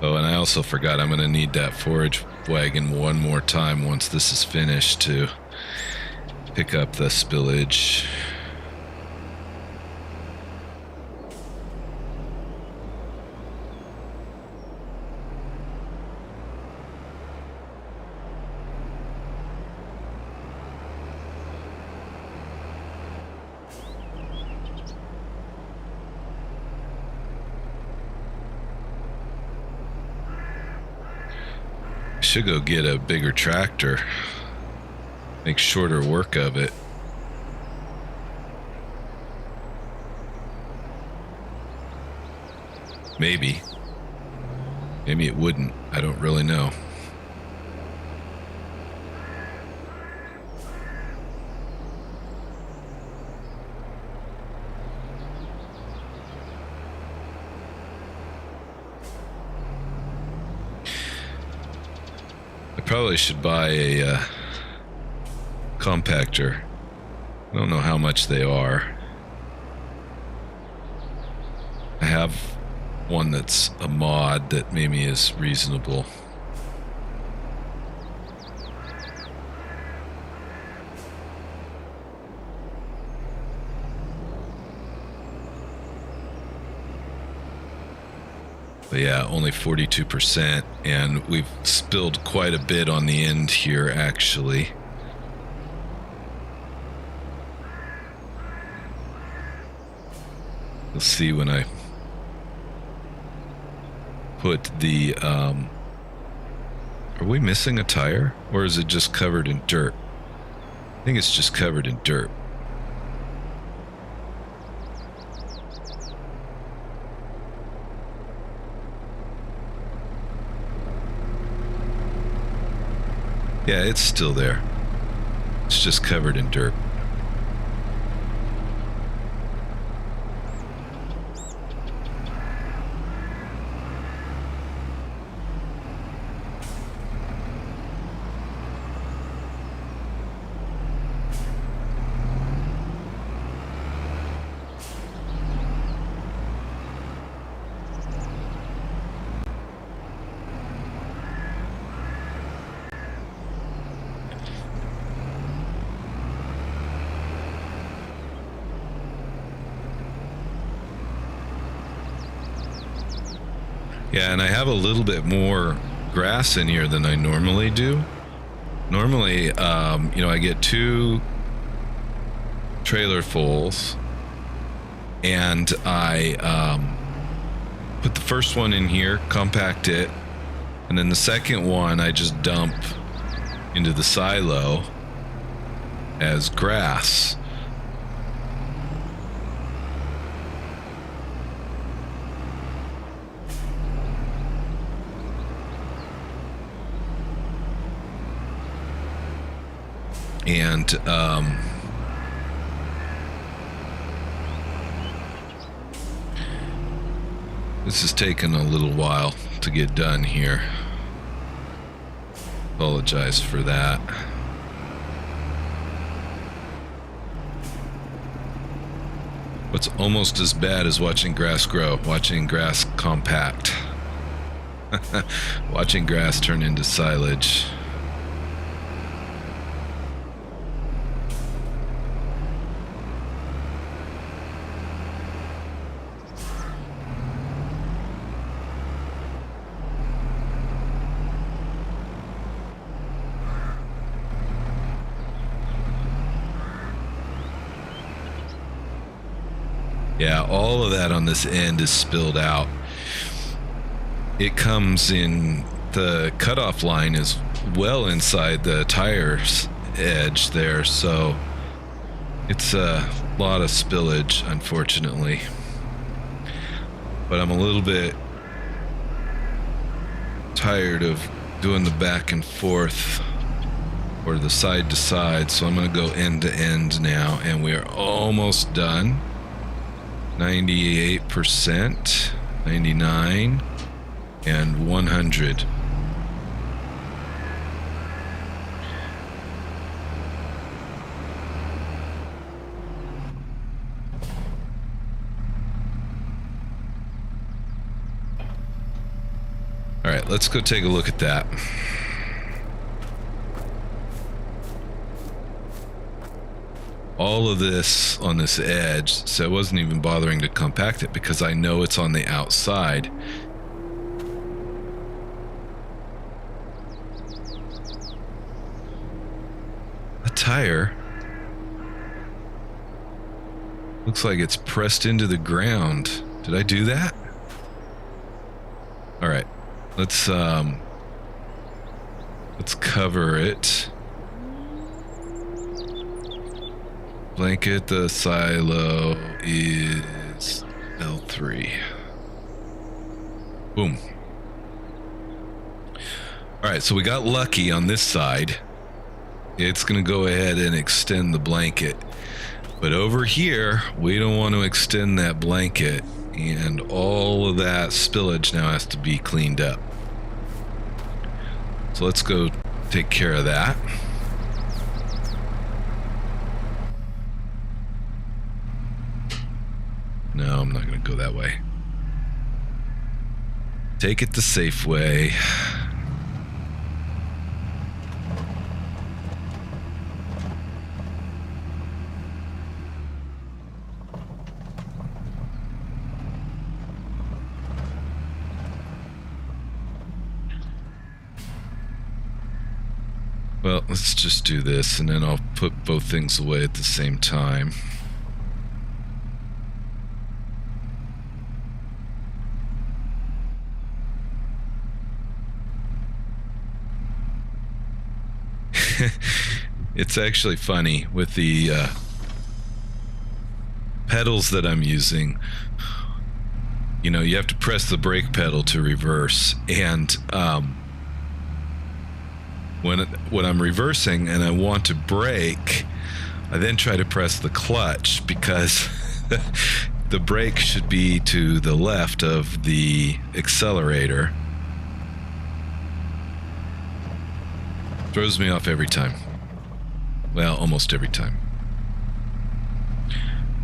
S1: Oh, and I also forgot I'm going to need that forage wagon one more time once this is finished to pick up the spillage. Should go get a bigger tractor, make shorter work of it. Maybe it wouldn't. I don't really know. Probably should buy a compactor. I don't know how much they are. I have one that's a mod that maybe is reasonable. But yeah, only 42%, and we've spilled quite a bit on the end here, actually. You'll see when I put the, are we missing a tire? Or is it just covered in dirt? I think it's just covered in dirt. Yeah, it's still there. It's just covered in dirt. Yeah, and I have a little bit more grass in here than I normally do. Normally, you know, I get 2 trailerfuls, and I put the first one in here, compact it, and then the second one I just dump into the silo as grass. And this has taken a little while to get done here. Apologize for that. What's almost as bad as watching grass grow, watching grass compact. Watching grass turn into silage. Yeah, all of that on this end is spilled out. It comes in, the cutoff line is well inside the tire's edge there, so it's a lot of spillage, unfortunately. But I'm a little bit tired of doing the back and forth or the side to side, so I'm going to go end to end now, and we are almost done. 98%, 99, and 100. All right, let's go take a look at that. All of this on this edge, so I wasn't even bothering to compact it because I know it's on the outside. A tire looks like it's pressed into the ground. Did I do that? All right, let's cover it. Blanket, the silo is L3. Boom. All right, so we got lucky on this side. It's going to go ahead and extend the blanket. But over here, we don't want to extend that blanket, and all of that spillage now has to be cleaned up. So let's go take care of that. No, I'm not going to go that way. Take it the safe way. Well, let's just do this, and then I'll put both things away at the same time. It's actually funny with the pedals that I'm using. You know, you have to press the brake pedal to reverse, and when I'm reversing and I want to brake, I then try to press the clutch because the brake should be to the left of the accelerator. Throws me off every time. Well, almost every time.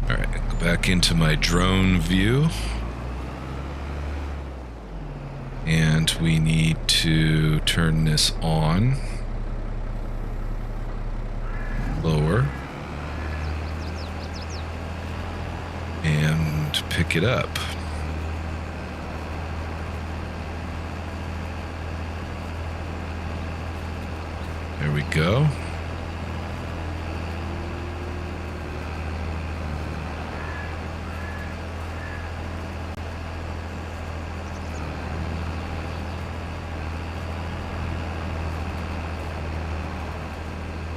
S1: All right, go back into my drone view. And we need to turn this on. Lower. And pick it up. There we go.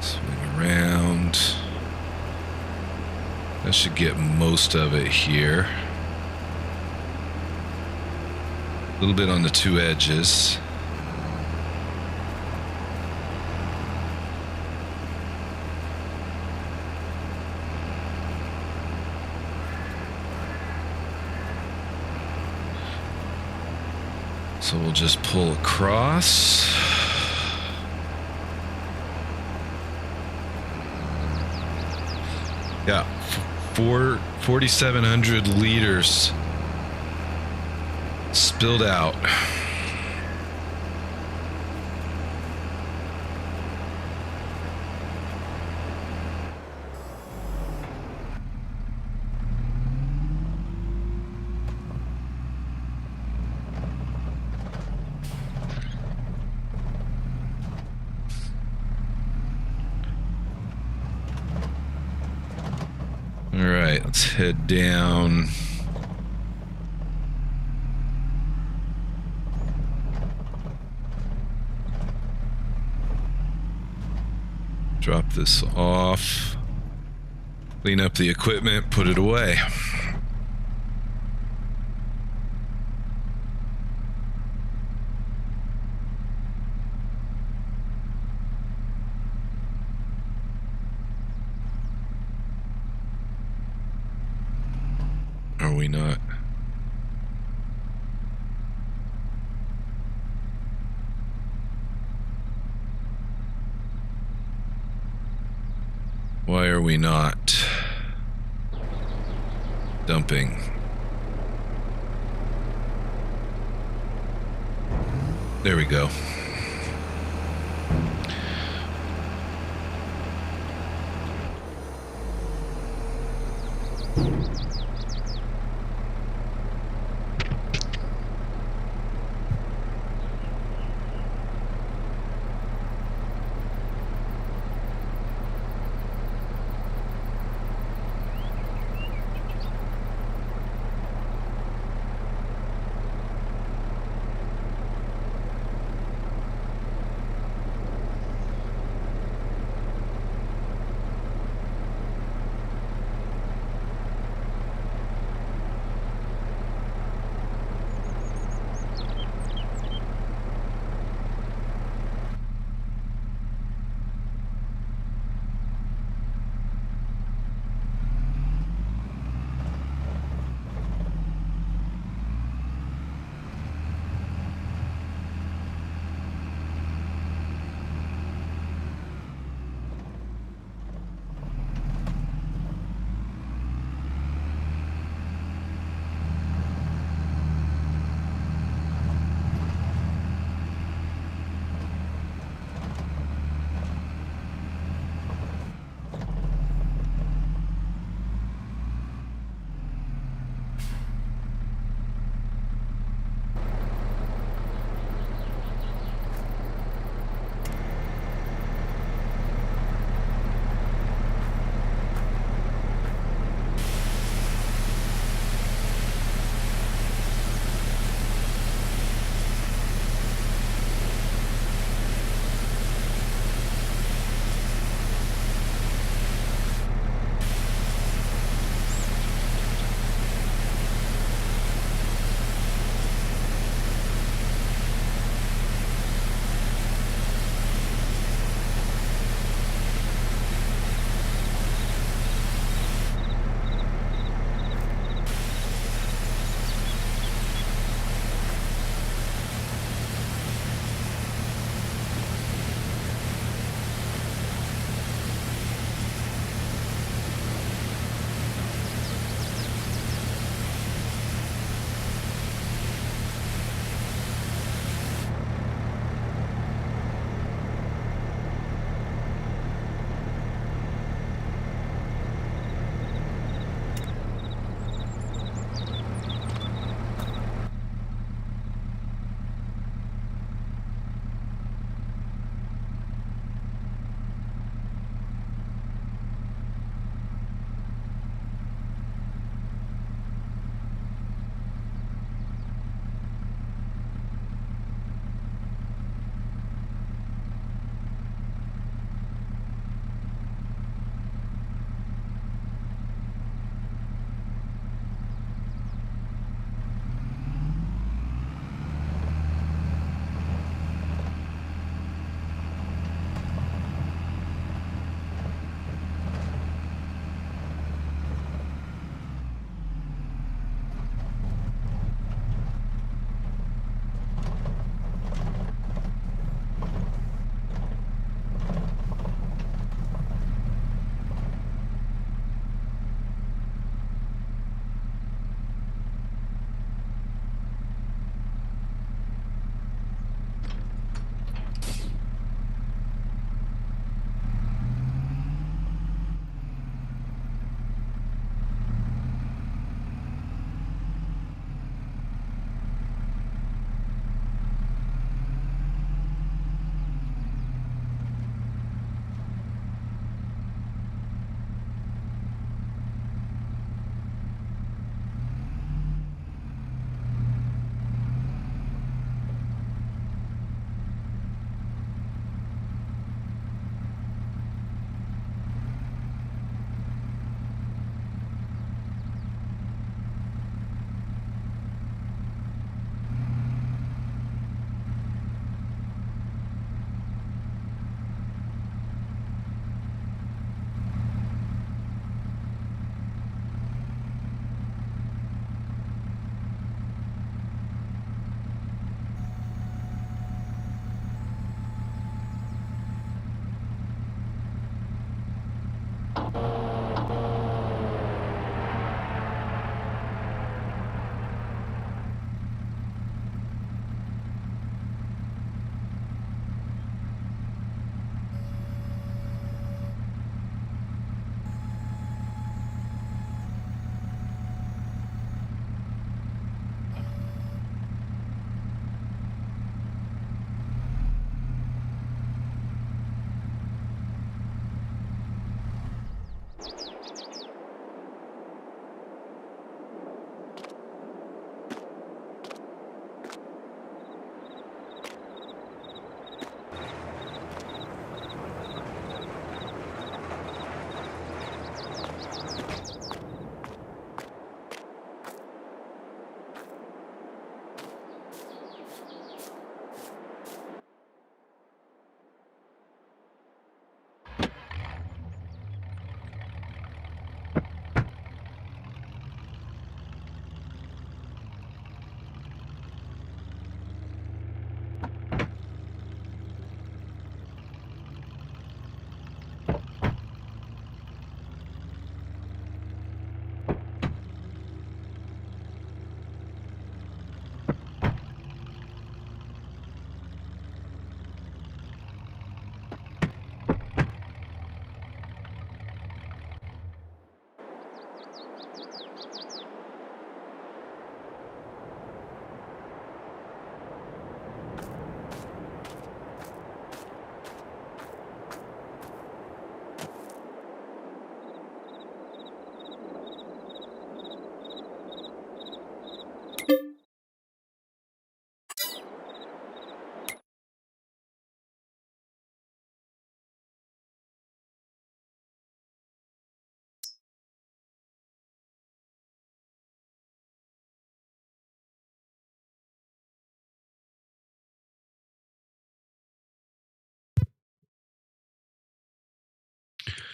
S1: Swing around. I should get most of it here. A little bit on the two edges. So we'll just pull across. Yeah, 4,700 liters spilled out. All right, let's head down. Drop this off. Clean up the equipment, put it away. we not? Why are we not dumping? There we go.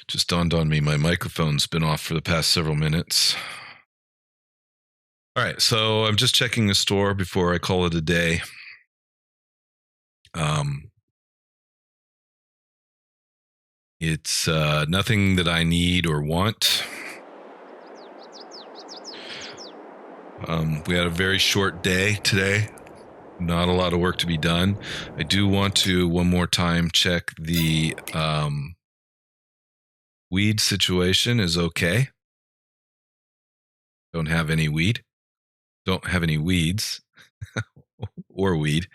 S1: Just dawned on me, my microphone's been off for the past several minutes. All right, so I'm just checking the store before I call it a day. It's nothing that I need or want. We had a very short day today. Not a lot of work to be done. I do want to one more time check the weed situation is okay. Don't have any weed. Don't have any weeds or weed.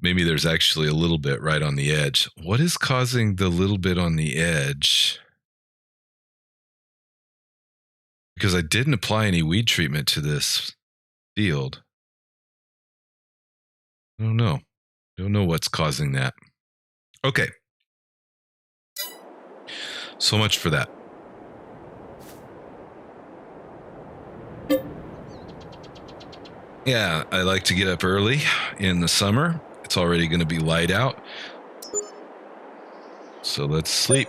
S1: Maybe there's actually a little bit right on the edge. What is causing the little bit on the edge? Because I didn't apply any weed treatment to this field. I don't know. Don't know what's causing that. Okay. So much for that. Yeah, I like to get up early in the summer. It's already going to be light out. So let's sleep.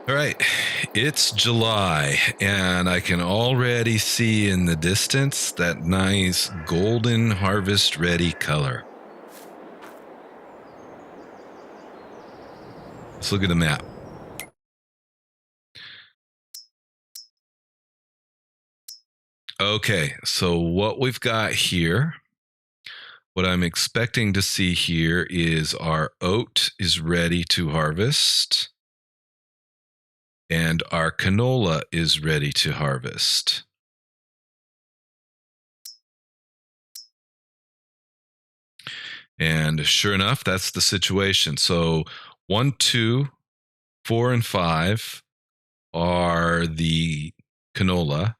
S1: All right, it's July, and I can already see in the distance that nice golden harvest-ready color. Let's look at the map. Okay, so what we've got here, what I'm expecting to see here is our oat is ready to harvest. And our canola is ready to harvest. And sure enough, that's the situation. So 1, 2, 4, and 5 are the canola.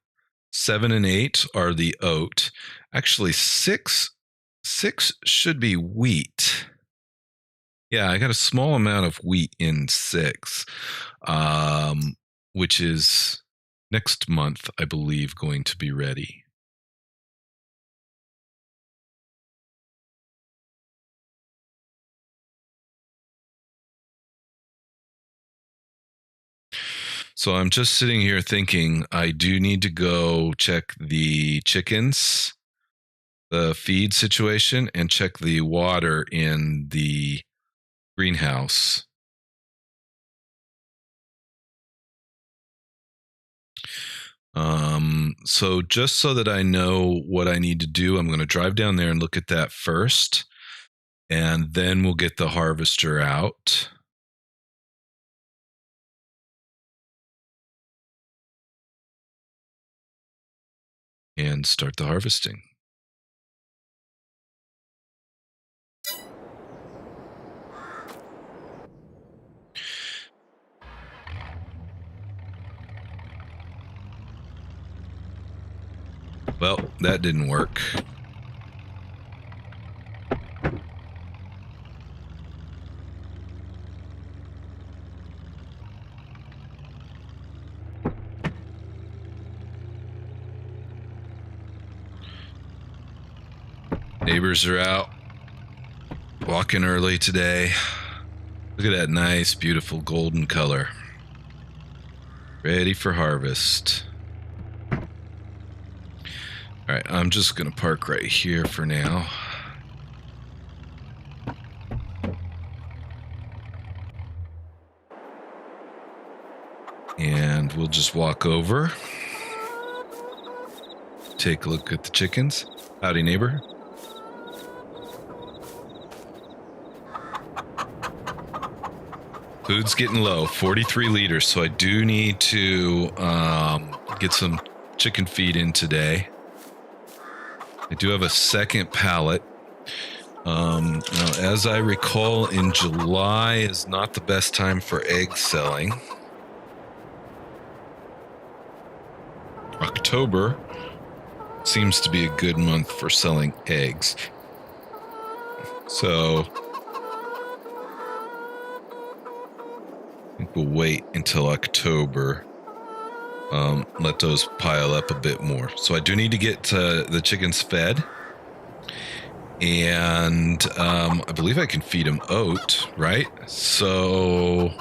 S1: 7 and 8 are the oat. Actually, 6 should be wheat. Yeah, I got a small amount of wheat in 6, which is next month, I believe, going to be ready. So I'm just sitting here thinking I do need to go check the chickens, the feed situation, and check the water in the greenhouse. So just so that I know what I need to do, I'm going to drive down there and look at that first, and then we'll get the harvester out. And start the harvesting. Well, that didn't work. Neighbors are out walking early today. Look at that nice, beautiful golden color. Ready for harvest. All right, I'm just going to park right here for now. And we'll just walk over. Take a look at the chickens. Howdy, neighbor. Food's getting low, 43 liters, so I do need to get some chicken feed in today. I do have a second pallet. Now, as I recall, in July is not the best time for egg selling. October seems to be a good month for selling eggs. So think we'll wait until October. Let those pile up a bit more. So I do need to get the chickens fed. And I believe I can feed them oat, right? So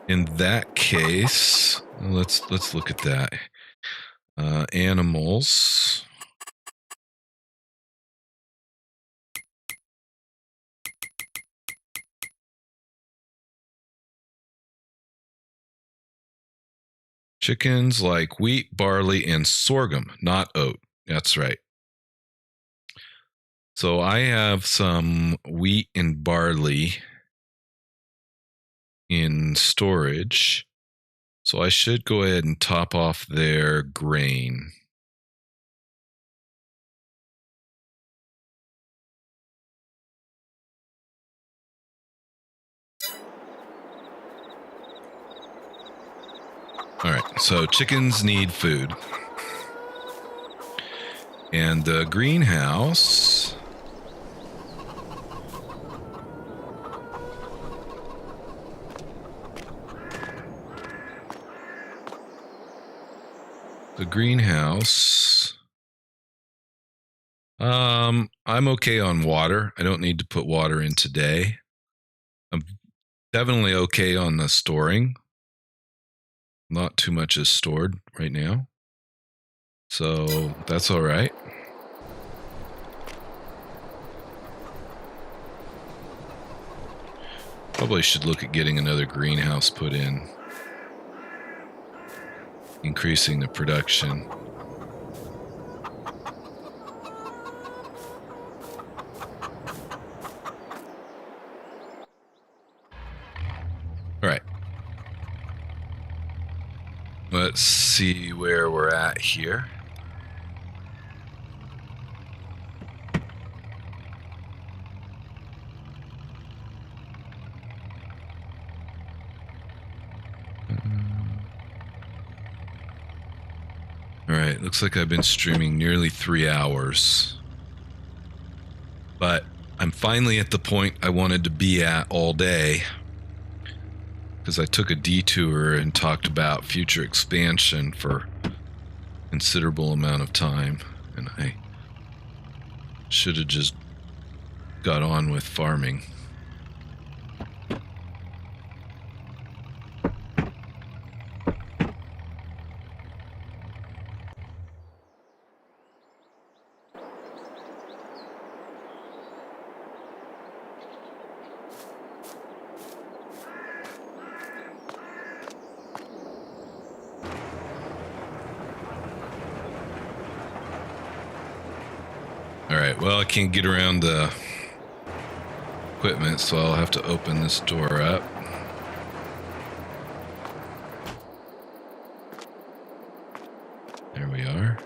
S1: in that case, let's look at that. Animals. Chickens like wheat, barley, and sorghum, not oat. That's right. So I have some wheat and barley in storage. So I should go ahead and top off their grain. All right, so chickens need food. And the greenhouse. The greenhouse. I'm okay on water. I don't need to put water in today. I'm definitely okay on the storing. Not too much is stored right now. So that's all right. Probably should look at getting another greenhouse put in. Increasing the production. All right. Let's see where we're at here. All right, looks like I've been streaming nearly 3 hours. But I'm finally at the point I wanted to be at all day. Because I took a detour and talked about future expansion for a considerable amount of time. And I should have just got on with farming. Alright, well, I can't get around the equipment, so I'll have to open this door up. There we are.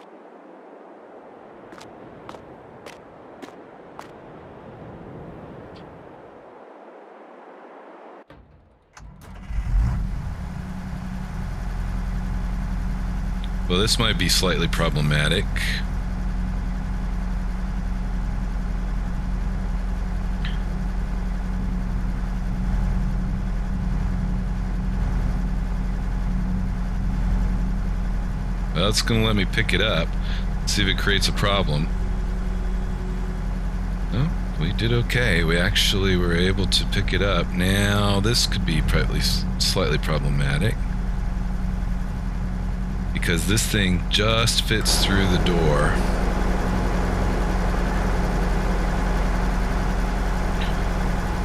S1: Well, this might be slightly problematic. Well, it's going to let me pick it up. See if it creates a problem. No, we did okay. We actually were able to pick it up. Now, this could be probably slightly problematic. Because this thing just fits through the door.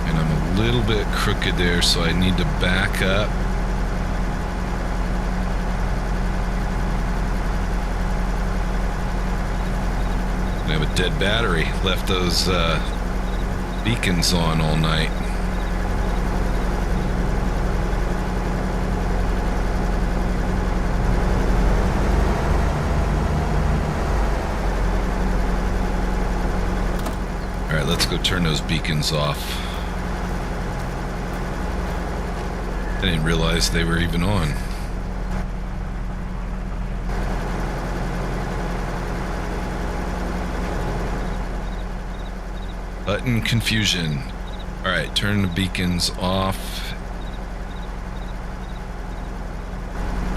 S1: And I'm a little bit crooked there, so I need to back up. I have a dead battery. Left those beacons on all night. Alright, let's go turn those beacons off. I didn't realize they were even on. Button confusion. Alright, turn the beacons off.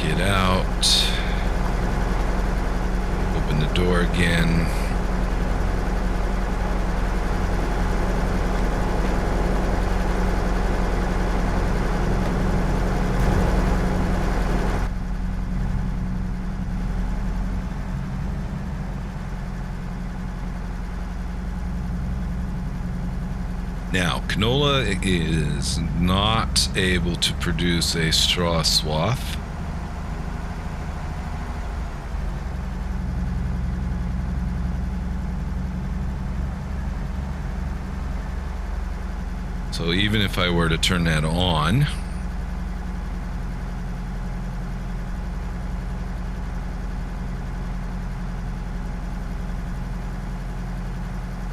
S1: get out. Open the door again. Now, canola is not able to produce a straw swath. So even if I were to turn that on,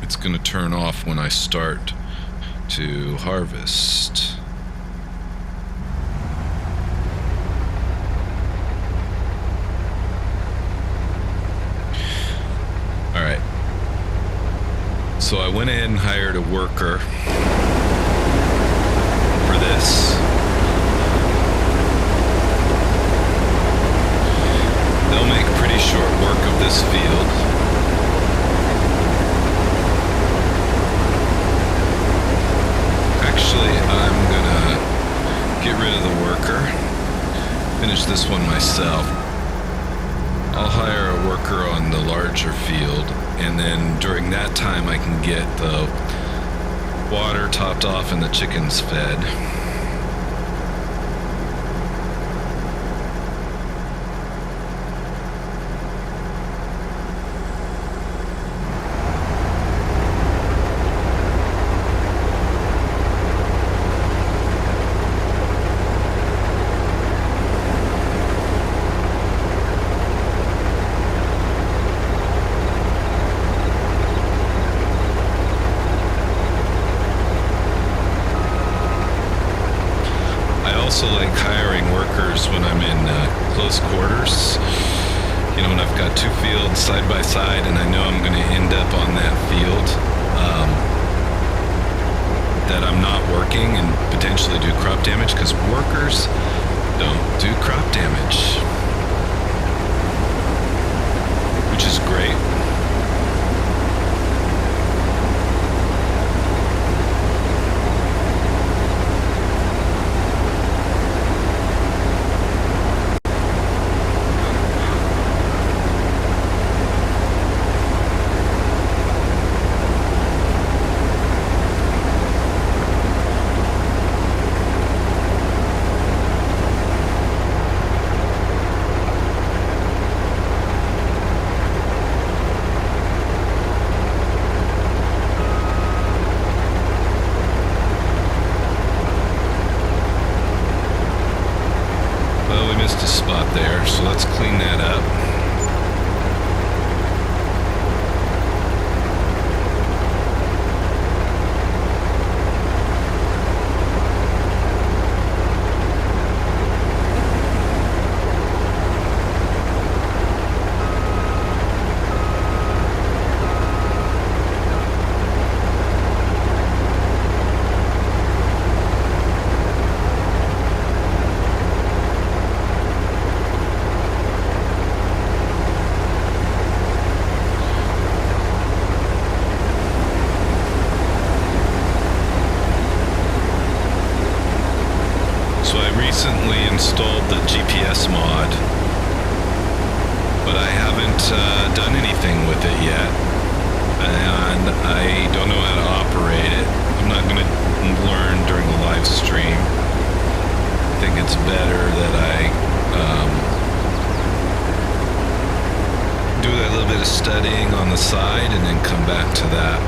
S1: it's going to turn off when I start to harvest. All right. So I went ahead and hired a worker for this. They'll make pretty short work of this field. Actually, I'm gonna get rid of the worker, finish this one myself. I'll hire a worker on the larger field, and then during that time I can get the water topped off and the chickens fed. Also like hiring workers when I'm in close quarters. You know, when I've got two fields side by side and I know I'm going to end up on that field that I'm not working and potentially do crop damage, because workers don't do crop damage, which is great. A spot there, so let's clean that up. Recently installed the GPS mod, but I haven't done anything with it yet, and I don't know how to operate it. I'm not going to learn during the live stream. I think it's better that I do a little bit of studying on the side and then come back to that.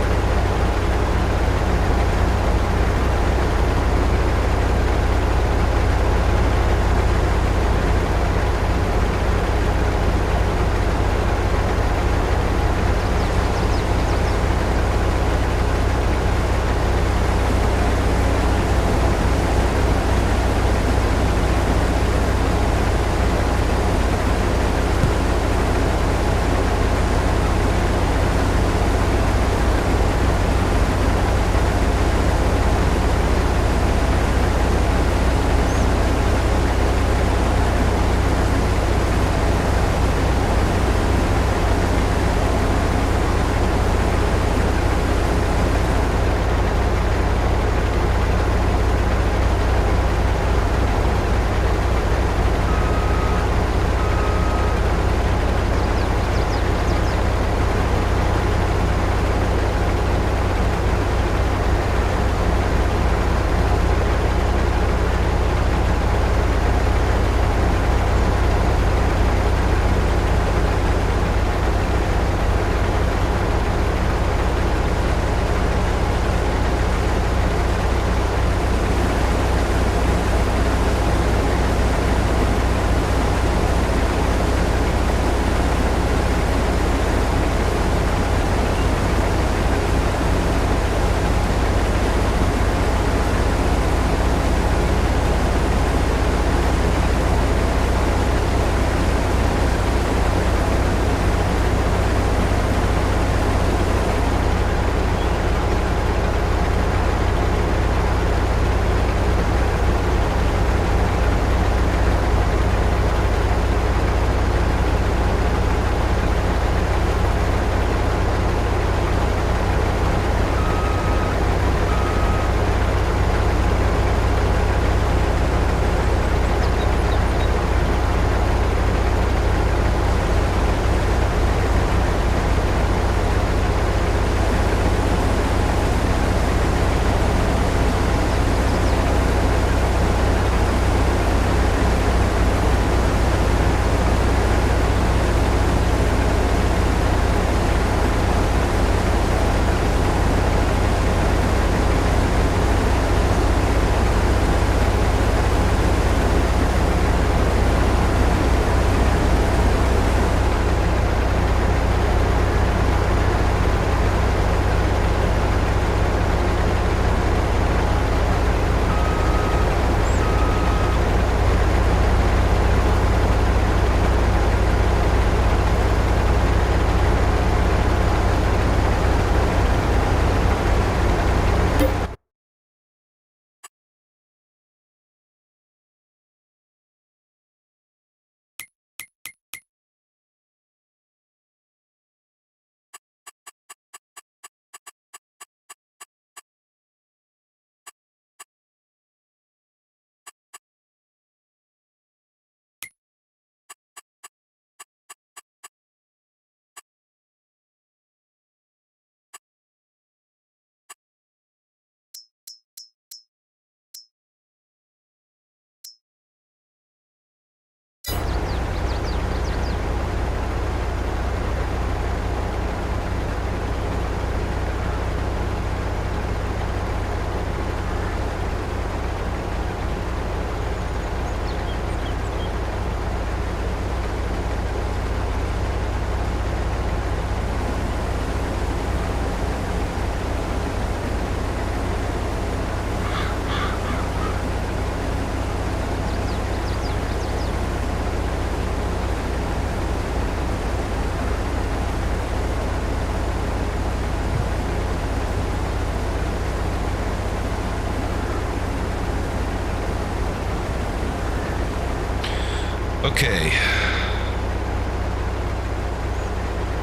S1: Okay.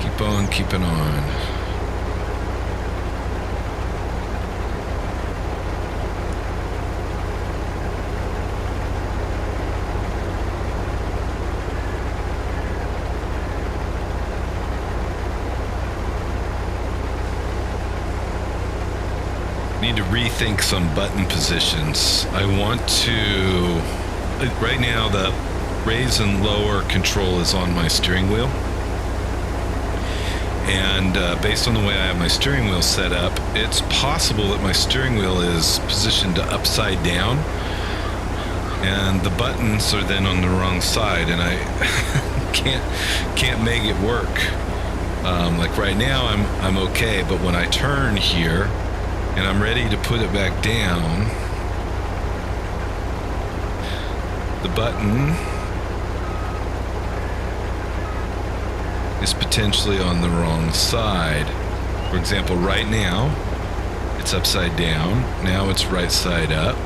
S1: Keep on keeping on. Need to rethink some button positions. I want to... Right now, the raise and lower control is on my steering wheel. And based on the way I have my steering wheel set up, it's possible that my steering wheel is positioned to upside down. And the buttons are then on the wrong side, and I can't make it work. Like right now, I'm okay, but when I turn here, and I'm ready to put it back down, the button is potentially on the wrong side. For example, right now, it's upside down. Now it's right side up.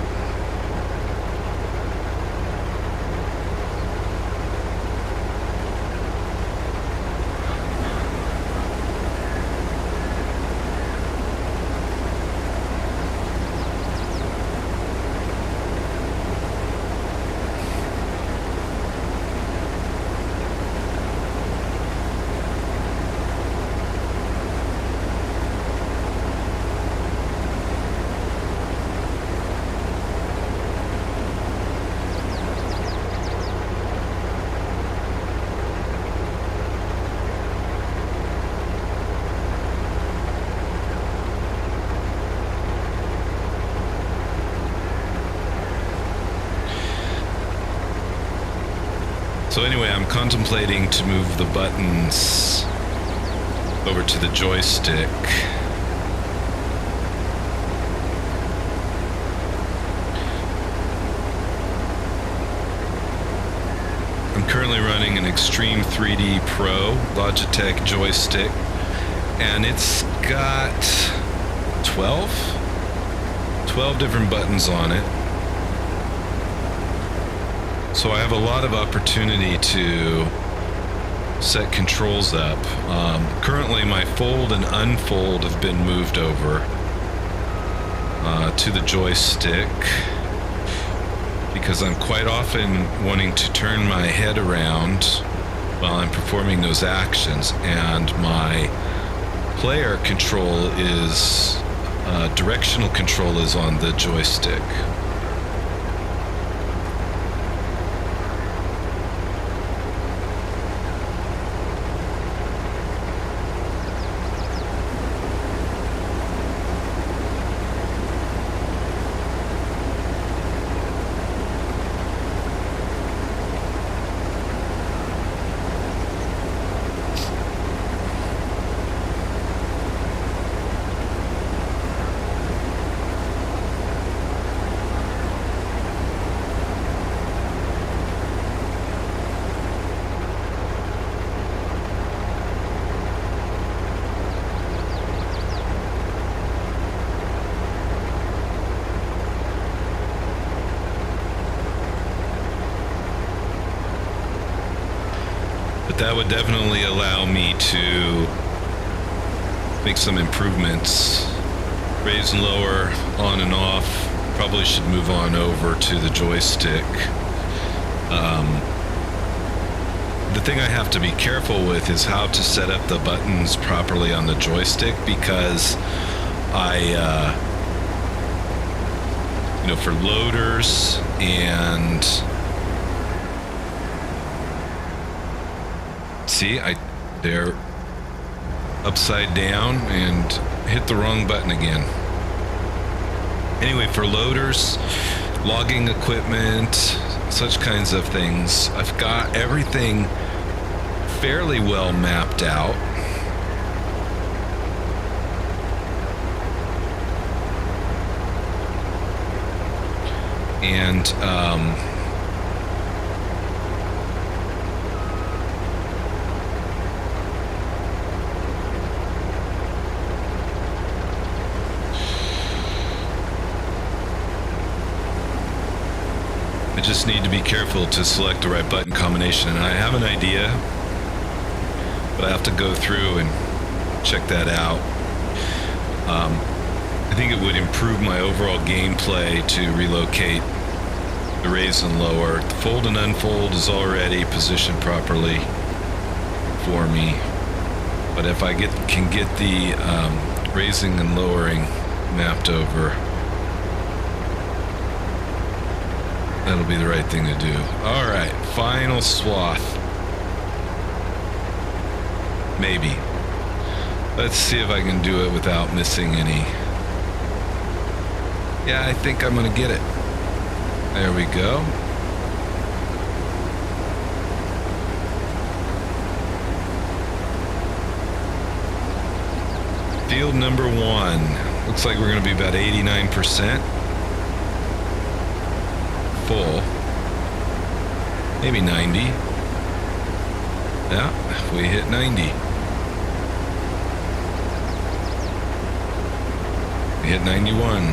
S1: So anyway, I'm contemplating to move the buttons over to the joystick. I'm currently running an Extreme 3D Pro Logitech joystick, and it's got 12 different buttons on it. So I have a lot of opportunity to set controls up. Currently my fold and unfold have been moved over to the joystick because I'm quite often wanting to turn my head around while I'm performing those actions, and my player control is directional control is on the joystick. But that would definitely allow me to make some improvements. Raise and lower, on and off. Probably should move on over to the joystick. The thing I have to be careful with is how to set up the buttons properly on the joystick, because for loaders and see, they're upside down and hit the wrong button again. Anyway, for loaders, logging equipment, such kinds of things, I've got everything fairly well mapped out. And I just need to be careful to select the right button combination, and I have an idea, but I have to go through and check that out. I think it would improve my overall gameplay to relocate the raise and lower. The fold and unfold is already positioned properly for me, but if I can get the raising and lowering mapped over, that'll be the right thing to do. All right, final swath. Maybe. Let's see if I can do it without missing any. Yeah, I think I'm gonna get it. There we go. Field number 1. Looks like we're gonna be about 89% full. Maybe 90. Yeah, if we hit 90. We hit 91.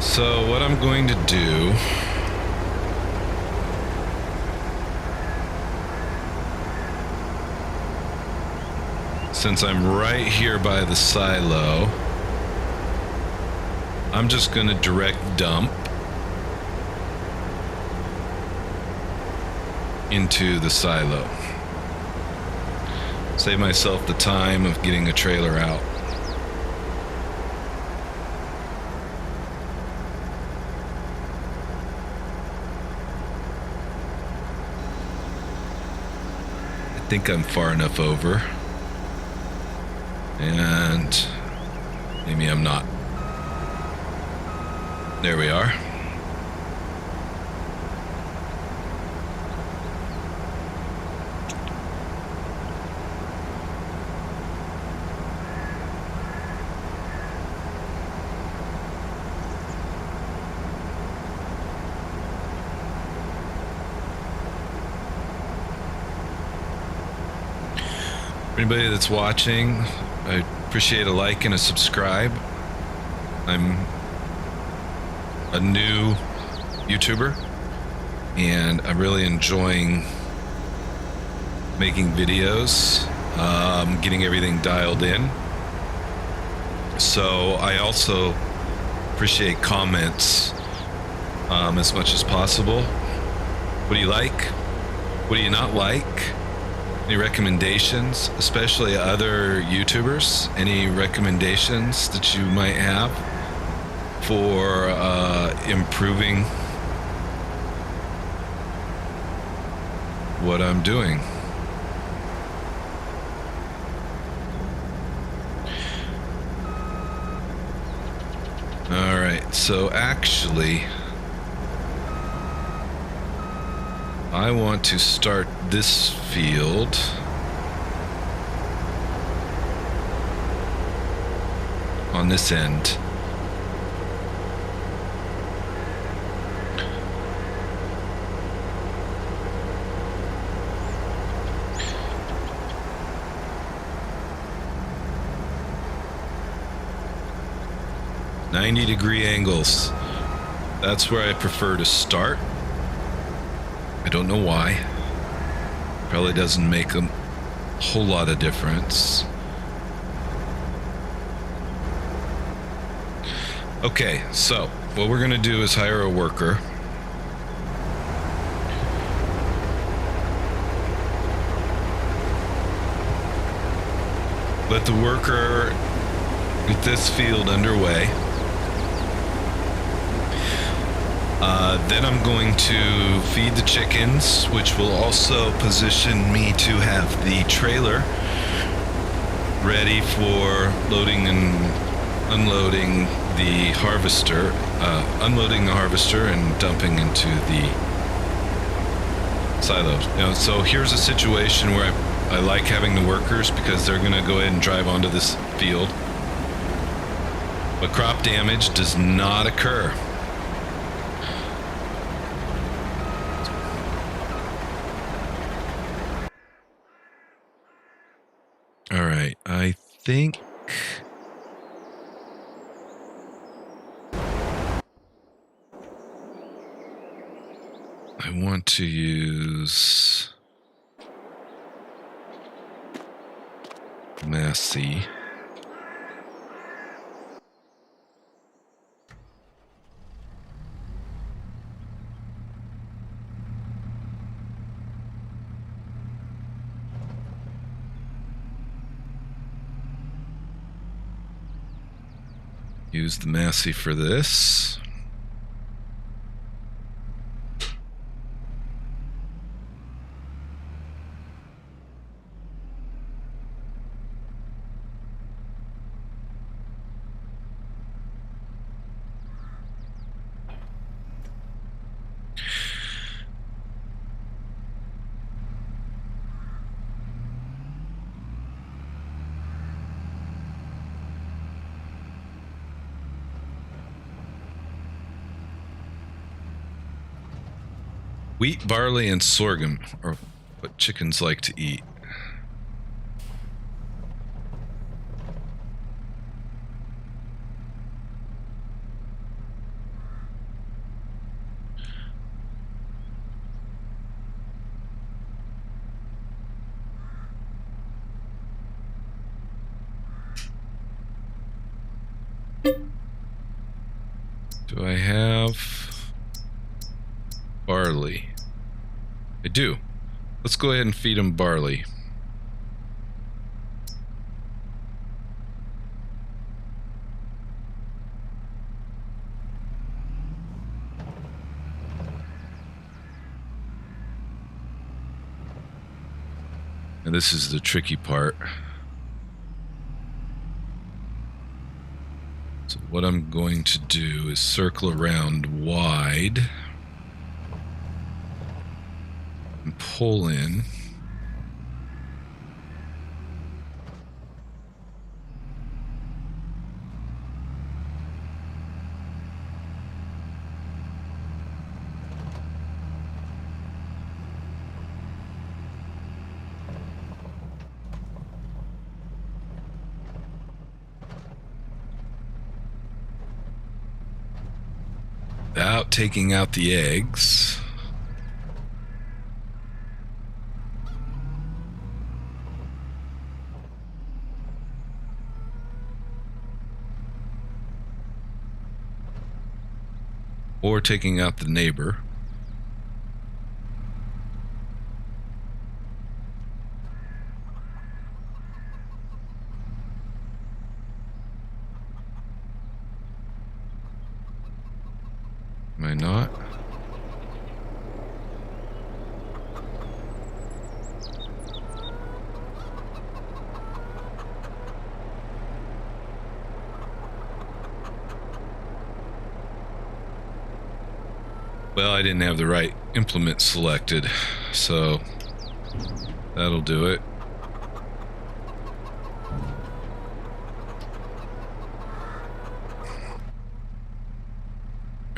S1: So what I'm going to do, since I'm right here by the silo, I'm just going to direct dump into the silo. Save myself the time of getting a trailer out. I think I'm far enough over. And maybe I'm not. There we are. Anybody that's watching, I appreciate a like and a subscribe. I'm a new YouTuber, and I'm really enjoying making videos, getting everything dialed in. So I also appreciate comments as much as possible. What do you like? What do you not like? Any recommendations, especially other YouTubers? Any recommendations that you might have for improving what I'm doing? All right, so actually, I want to start this field on this end. .90-degree angles. That's where I prefer to start. I don't know why. Probably doesn't make a whole lot of difference. Okay, so what we're gonna do is hire a worker. Let the worker get this field underway. Then I'm going to feed the chickens, which will also position me to have the trailer ready for loading and unloading the harvester, unloading the harvester and dumping into the silos. You know, so here's a situation where I like having the workers because they're going to go ahead and drive onto this field. But crop damage does not occur. All right, I think I want to use Massey. Use the Massey for this. Wheat, barley, and sorghum are what chickens like to eat. Do I have barley? I do. Let's go ahead and feed them barley. And this is the tricky part. So what I'm going to do is circle around wide and pull in. Without taking out the eggs. Or taking out the neighbor. Am I not? Well, I didn't have the right implement selected, so that'll do it.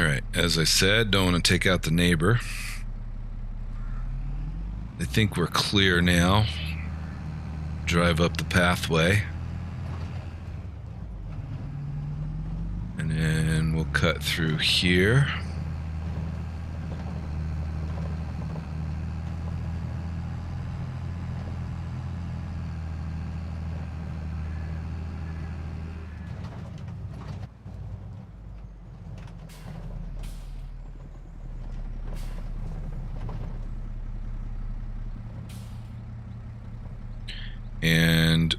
S1: Alright, as I said, don't want to take out the neighbor. I think we're clear now. Drive up the pathway. And then we'll cut through here. And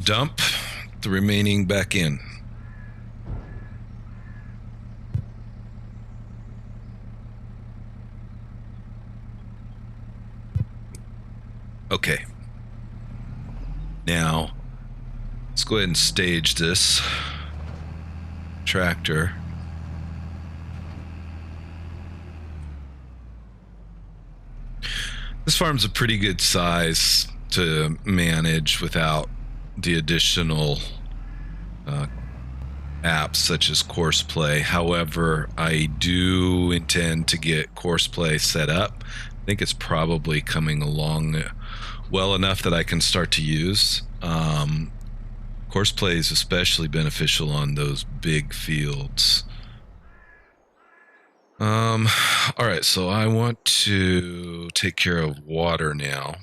S1: dump the remaining back in. Okay. Now, let's go ahead and stage this tractor. This farm's a pretty good size to manage without the additional apps such as Courseplay. However, I do intend to get Courseplay set up. I think it's probably coming along well enough that I can start to use. Courseplay is especially beneficial on those big fields. All right, so I want to take care of water now.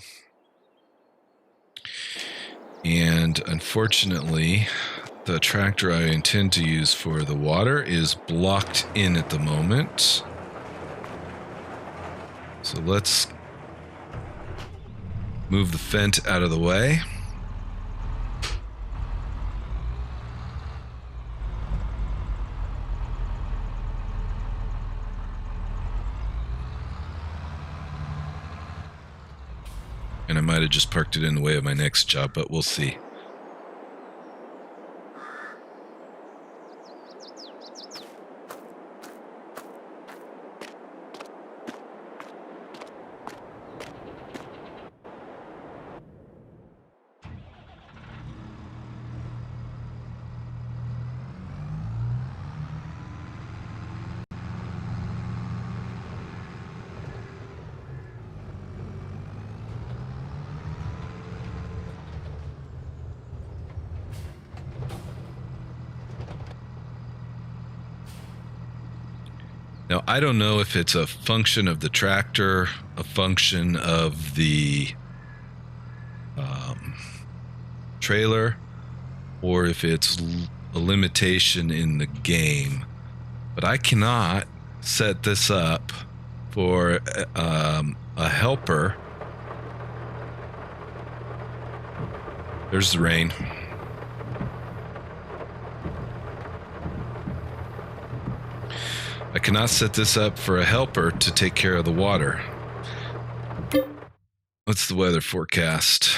S1: And unfortunately, the tractor I intend to use for the water is blocked in at the moment. So let's move the fence out of the way. And I might have just parked it in the way of my next job, but we'll see. Now, I don't know if it's a function of the tractor, a function of the trailer, or if it's a limitation in the game. But I cannot set this up for a helper. There's the rain. I cannot set this up for a helper to take care of the water. What's the weather forecast?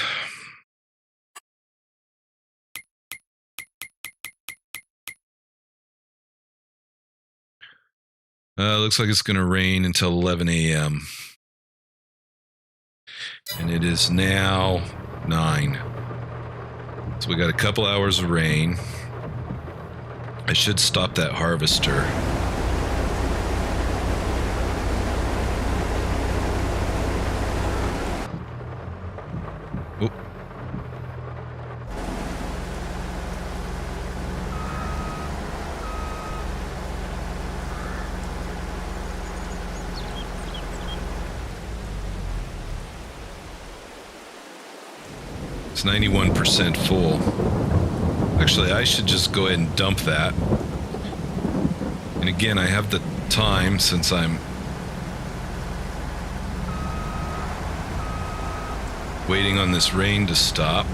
S1: Looks like it's going to rain until 11 a.m. And it is now 9. So we got a couple hours of rain. I should stop that harvester. It's 91% full. Actually, I should just go ahead and dump that. And again, I have the time since I'm waiting on this rain to stop.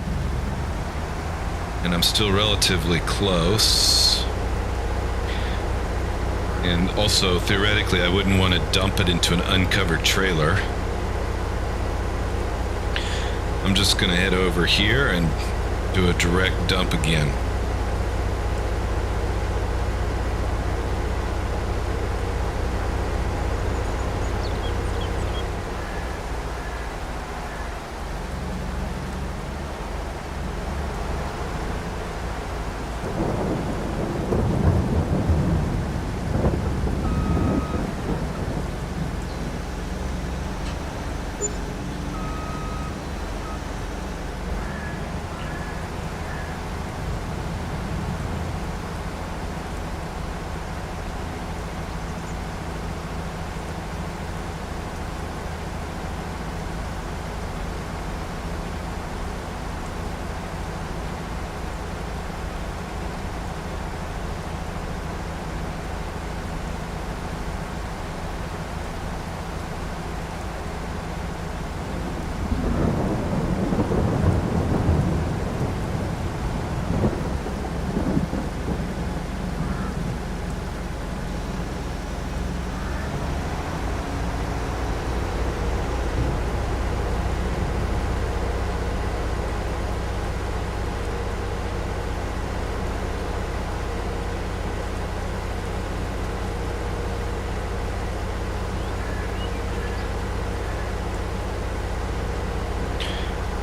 S1: And I'm still relatively close. And also, theoretically, I wouldn't want to dump it into an uncovered trailer. I'm just going to head over here and do a direct dump again.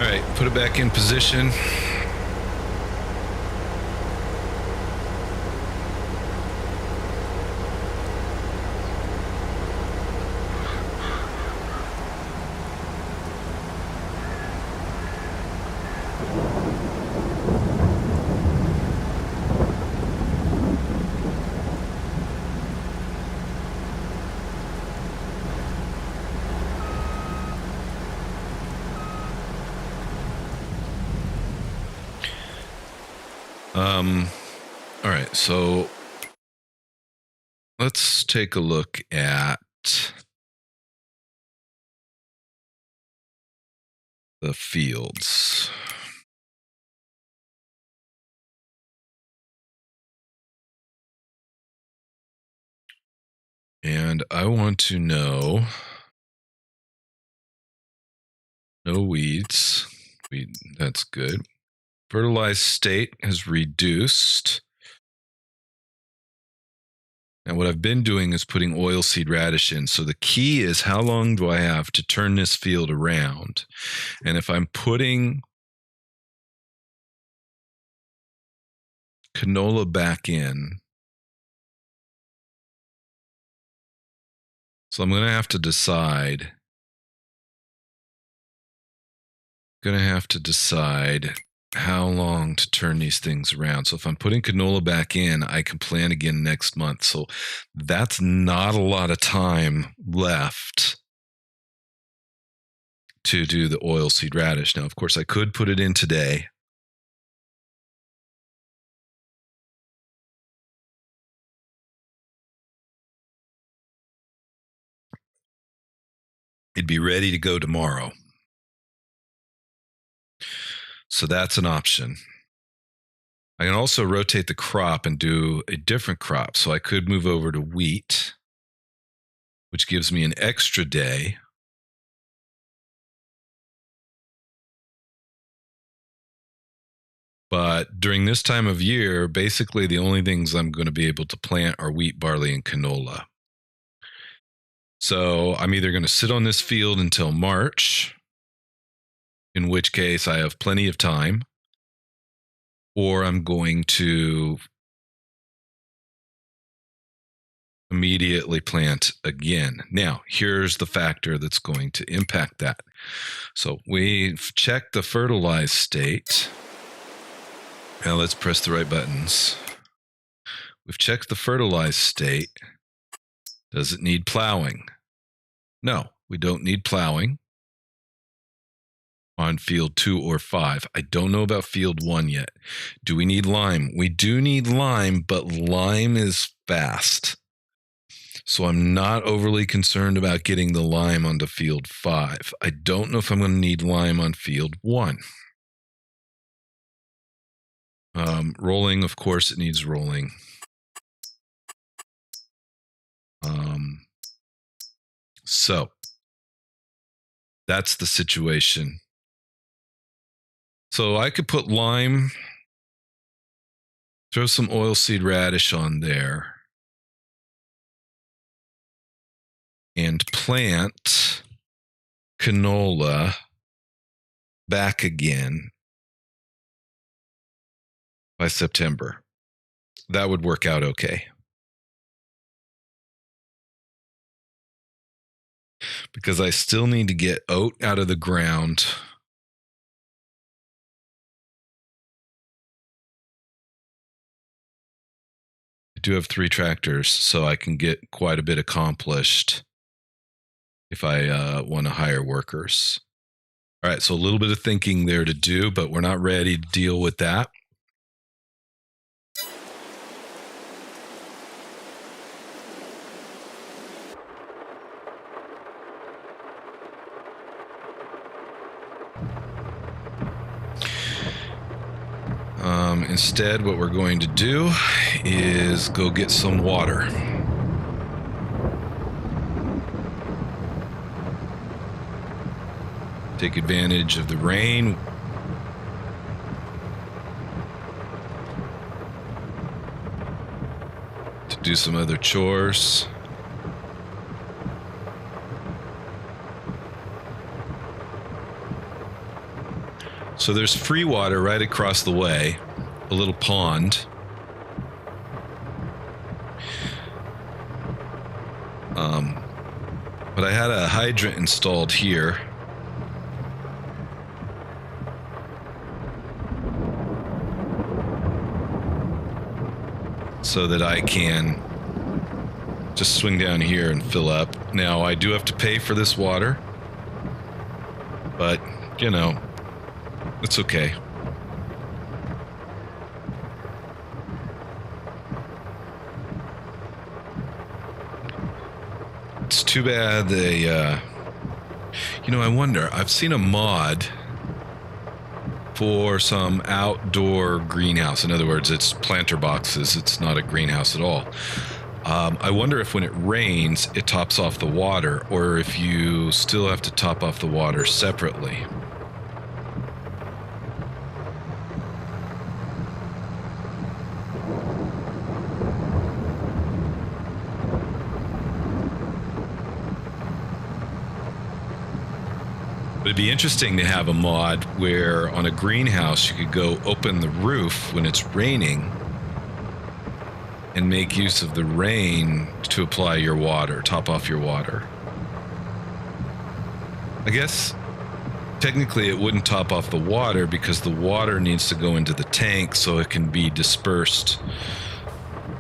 S1: All right, put it back in position. All right, so let's take a look at the fields. And I want to know, no weeds. That's good. Fertilized state has reduced. And what I've been doing is putting oilseed radish in. So the key is, how long do I have to turn this field around? And if I'm putting canola back in, so I'm going to have to decide. How long to turn these things around. So if I'm putting canola back in, I can plant again next month. So that's not a lot of time left to do the oilseed radish. Now, of course, I could put it in today. It'd be ready to go tomorrow. So that's an option. I can also rotate the crop and do a different crop. So I could move over to wheat, which gives me an extra day. But during this time of year, basically the only things I'm going to be able to plant are wheat, barley, and canola. So I'm either going to sit on this field until March, in which case I have plenty of time, or I'm going to immediately plant again. Now, here's the factor that's going to impact that. So we've checked the fertilized state. Now let's press the right buttons. We've checked the fertilized state. Does it need plowing? No, we don't need plowing on field 2 or 5. I don't know about field 1 yet. Do we need lime? We do need lime, but lime is fast. So I'm not overly concerned about getting the lime onto field 5. I don't know if I'm going to need lime on field 1. Rolling, of course, it needs rolling. So that's the situation. So I could put lime, throw some oilseed radish on there, and plant canola back again by September. That would work out okay. Because I still need to get oat out of the ground. I do have 3 tractors, so I can get quite a bit accomplished if I want to hire workers. All right, so a little bit of thinking there to do, but we're not ready to deal with that. Instead, what we're going to do is go get some water. Take advantage of the rain. To do some other chores. So there's free water right across the way. A little pond. But I had a hydrant installed here. So that I can just swing down here and fill up. Now, I do have to pay for this water. But, you know, it's okay. It's too bad they, I wonder, I've seen a mod for some outdoor greenhouse. In other words, it's planter boxes. It's not a greenhouse at all. I wonder if when it rains, it tops off the water, or if you still have to top off the water separately. It'd be interesting to have a mod where on a greenhouse you could go open the roof when it's raining and make use of the rain to apply your water, top off your water. I guess technically it wouldn't top off the water because the water needs to go into the tank so it can be dispersed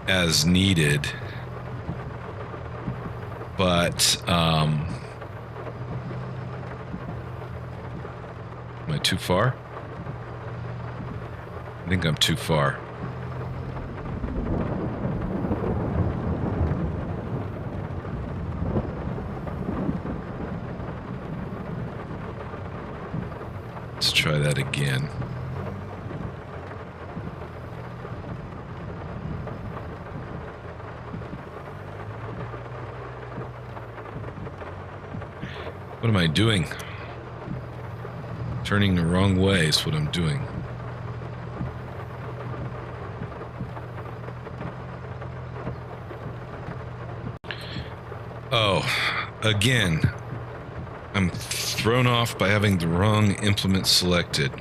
S1: as needed. But, am I too far? I think I'm too far. Let's try that again. What am I doing? Turning the wrong way is what I'm doing. Oh, again, I'm thrown off by having the wrong implement selected.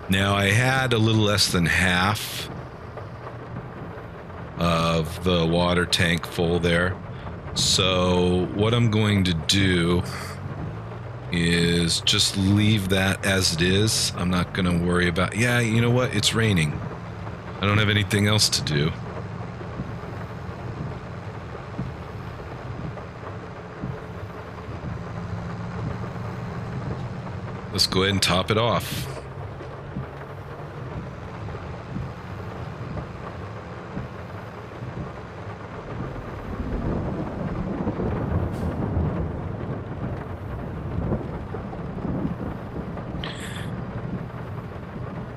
S1: Now, I had a little less than half of the water tank full there. So what I'm going to do is just leave that as it is. I'm not going to worry about, yeah, you know what? It's raining. I don't have anything else to do. Let's go ahead and top it off.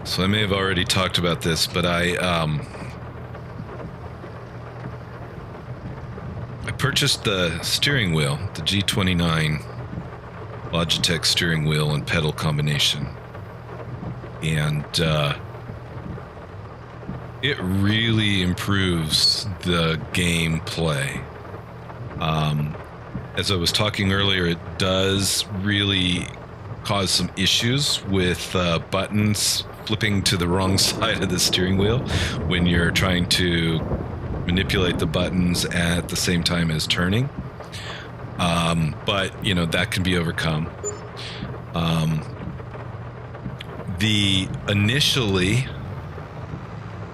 S1: So I may have already talked about this, but I purchased the steering wheel, the G29 Logitech steering wheel and pedal combination, and it really improves the gameplay. As I was talking earlier, it does really cause some issues with buttons flipping to the wrong side of the steering wheel when you're trying to manipulate the buttons at the same time as turning. But, you know, that can be overcome. Initially,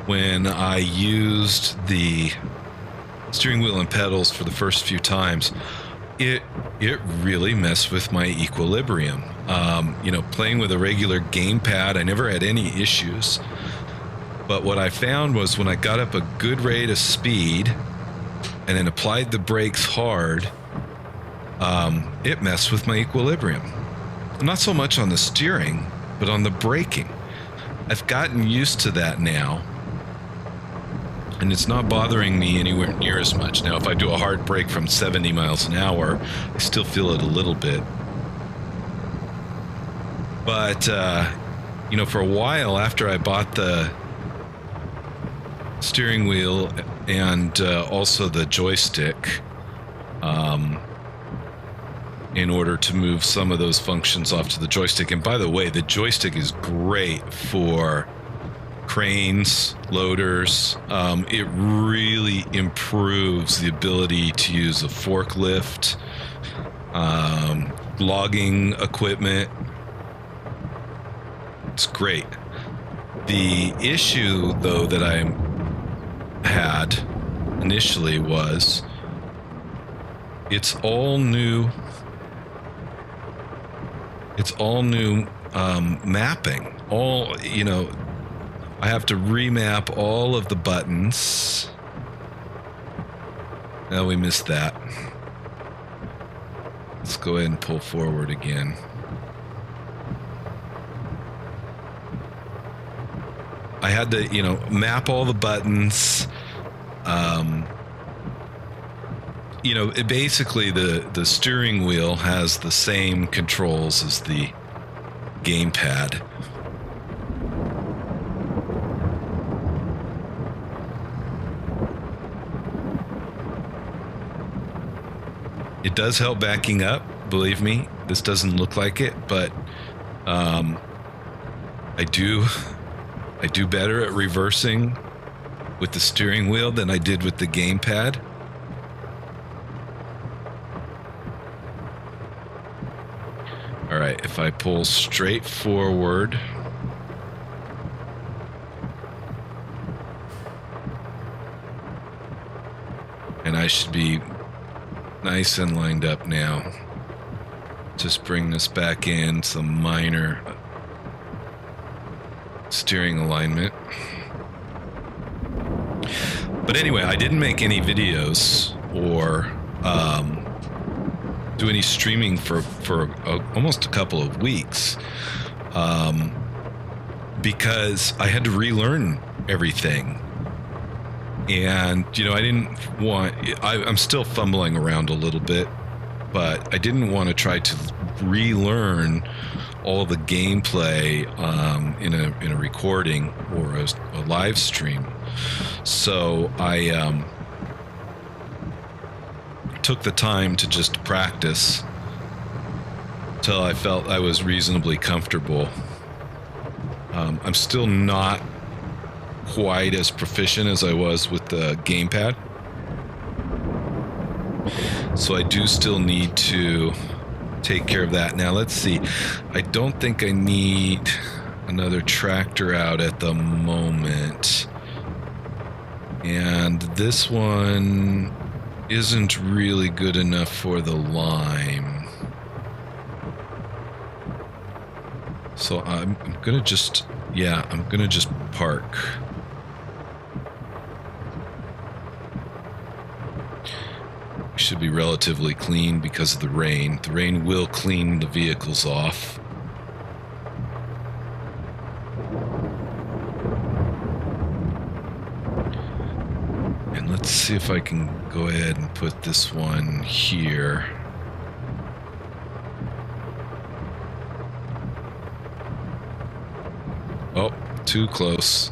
S1: when I used the steering wheel and pedals for the first few times, it really messed with my equilibrium. Playing with a regular gamepad, I never had any issues. But what I found was when I got up a good rate of speed and then applied the brakes hard, it messed with my equilibrium. Not so much on the steering, but on the braking. I've gotten used to that now, and it's not bothering me anywhere near as much. Now, if I do a hard brake from 70 miles an hour, I still feel it a little bit. But, for a while after I bought the steering wheel and also the joystick, in order to move some of those functions off to the joystick. And by the way, the joystick is great for cranes, loaders. It really improves the ability to use a forklift, logging equipment. It's great. The issue, though, that I had initially was it's all new It's all new mapping. All, I have to remap all of the buttons. No, we missed that. Let's go ahead and pull forward again. I had to, map all the buttons. Basically the steering wheel has the same controls as the gamepad. It does help backing up, believe me. This doesn't look like it, but I do better at reversing with the steering wheel than I did with the gamepad. All right, if I pull straight forward, and I should be nice and lined up now. Just bring this back in, some minor steering alignment. But anyway, I didn't make any videos or do any streaming for almost a couple of weeks because I had to relearn everything. And, I didn't want... I'm still fumbling around a little bit, but I didn't want to try to relearn all the gameplay in a recording or a live stream. So I took the time to just practice till I felt I was reasonably comfortable. I'm still not quite as proficient as I was with the gamepad, so I do still need to take care of that. Now let's see, I don't think I need another tractor out at the moment, and this one isn't really good enough for the lime, so I'm gonna just park. Should be relatively clean because of the rain. The rain will clean the vehicles off. And let's see if I can go ahead and put this one here. Oh, too close.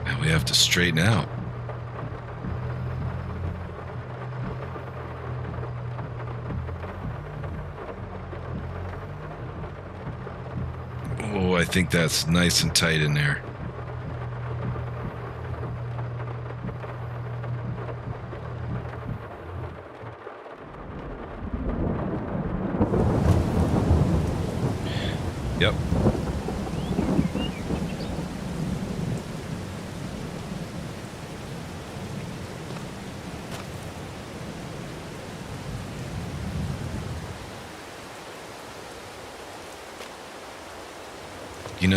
S1: Now we have to straighten out. Oh, I think that's nice and tight in there. Yep.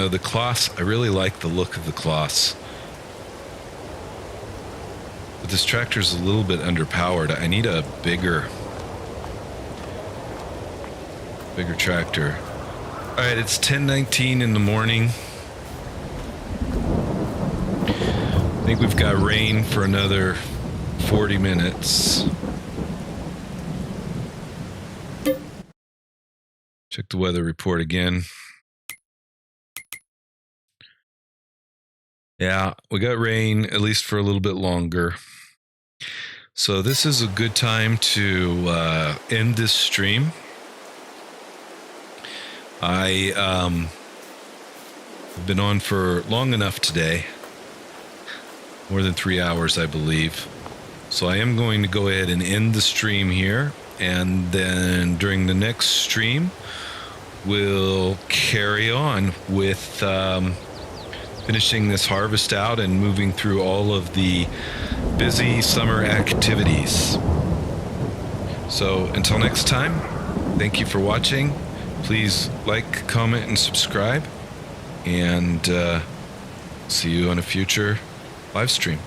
S1: The cloths, I really like the look of the cloths. But this tractor's a little bit underpowered. I need a bigger tractor. All right, it's 10:19 in the morning. I think we've got rain for another 40 minutes. Check the weather report again. Yeah, we got rain, at least for a little bit longer. So this is a good time to end this stream. I've been on for long enough today. More than 3 hours, I believe. So I am going to go ahead and end the stream here. And then during the next stream, we'll carry on with finishing this harvest out and moving through all of the busy summer activities. So until next time, thank you for watching. Please like, comment, and subscribe. And see you on a future live stream.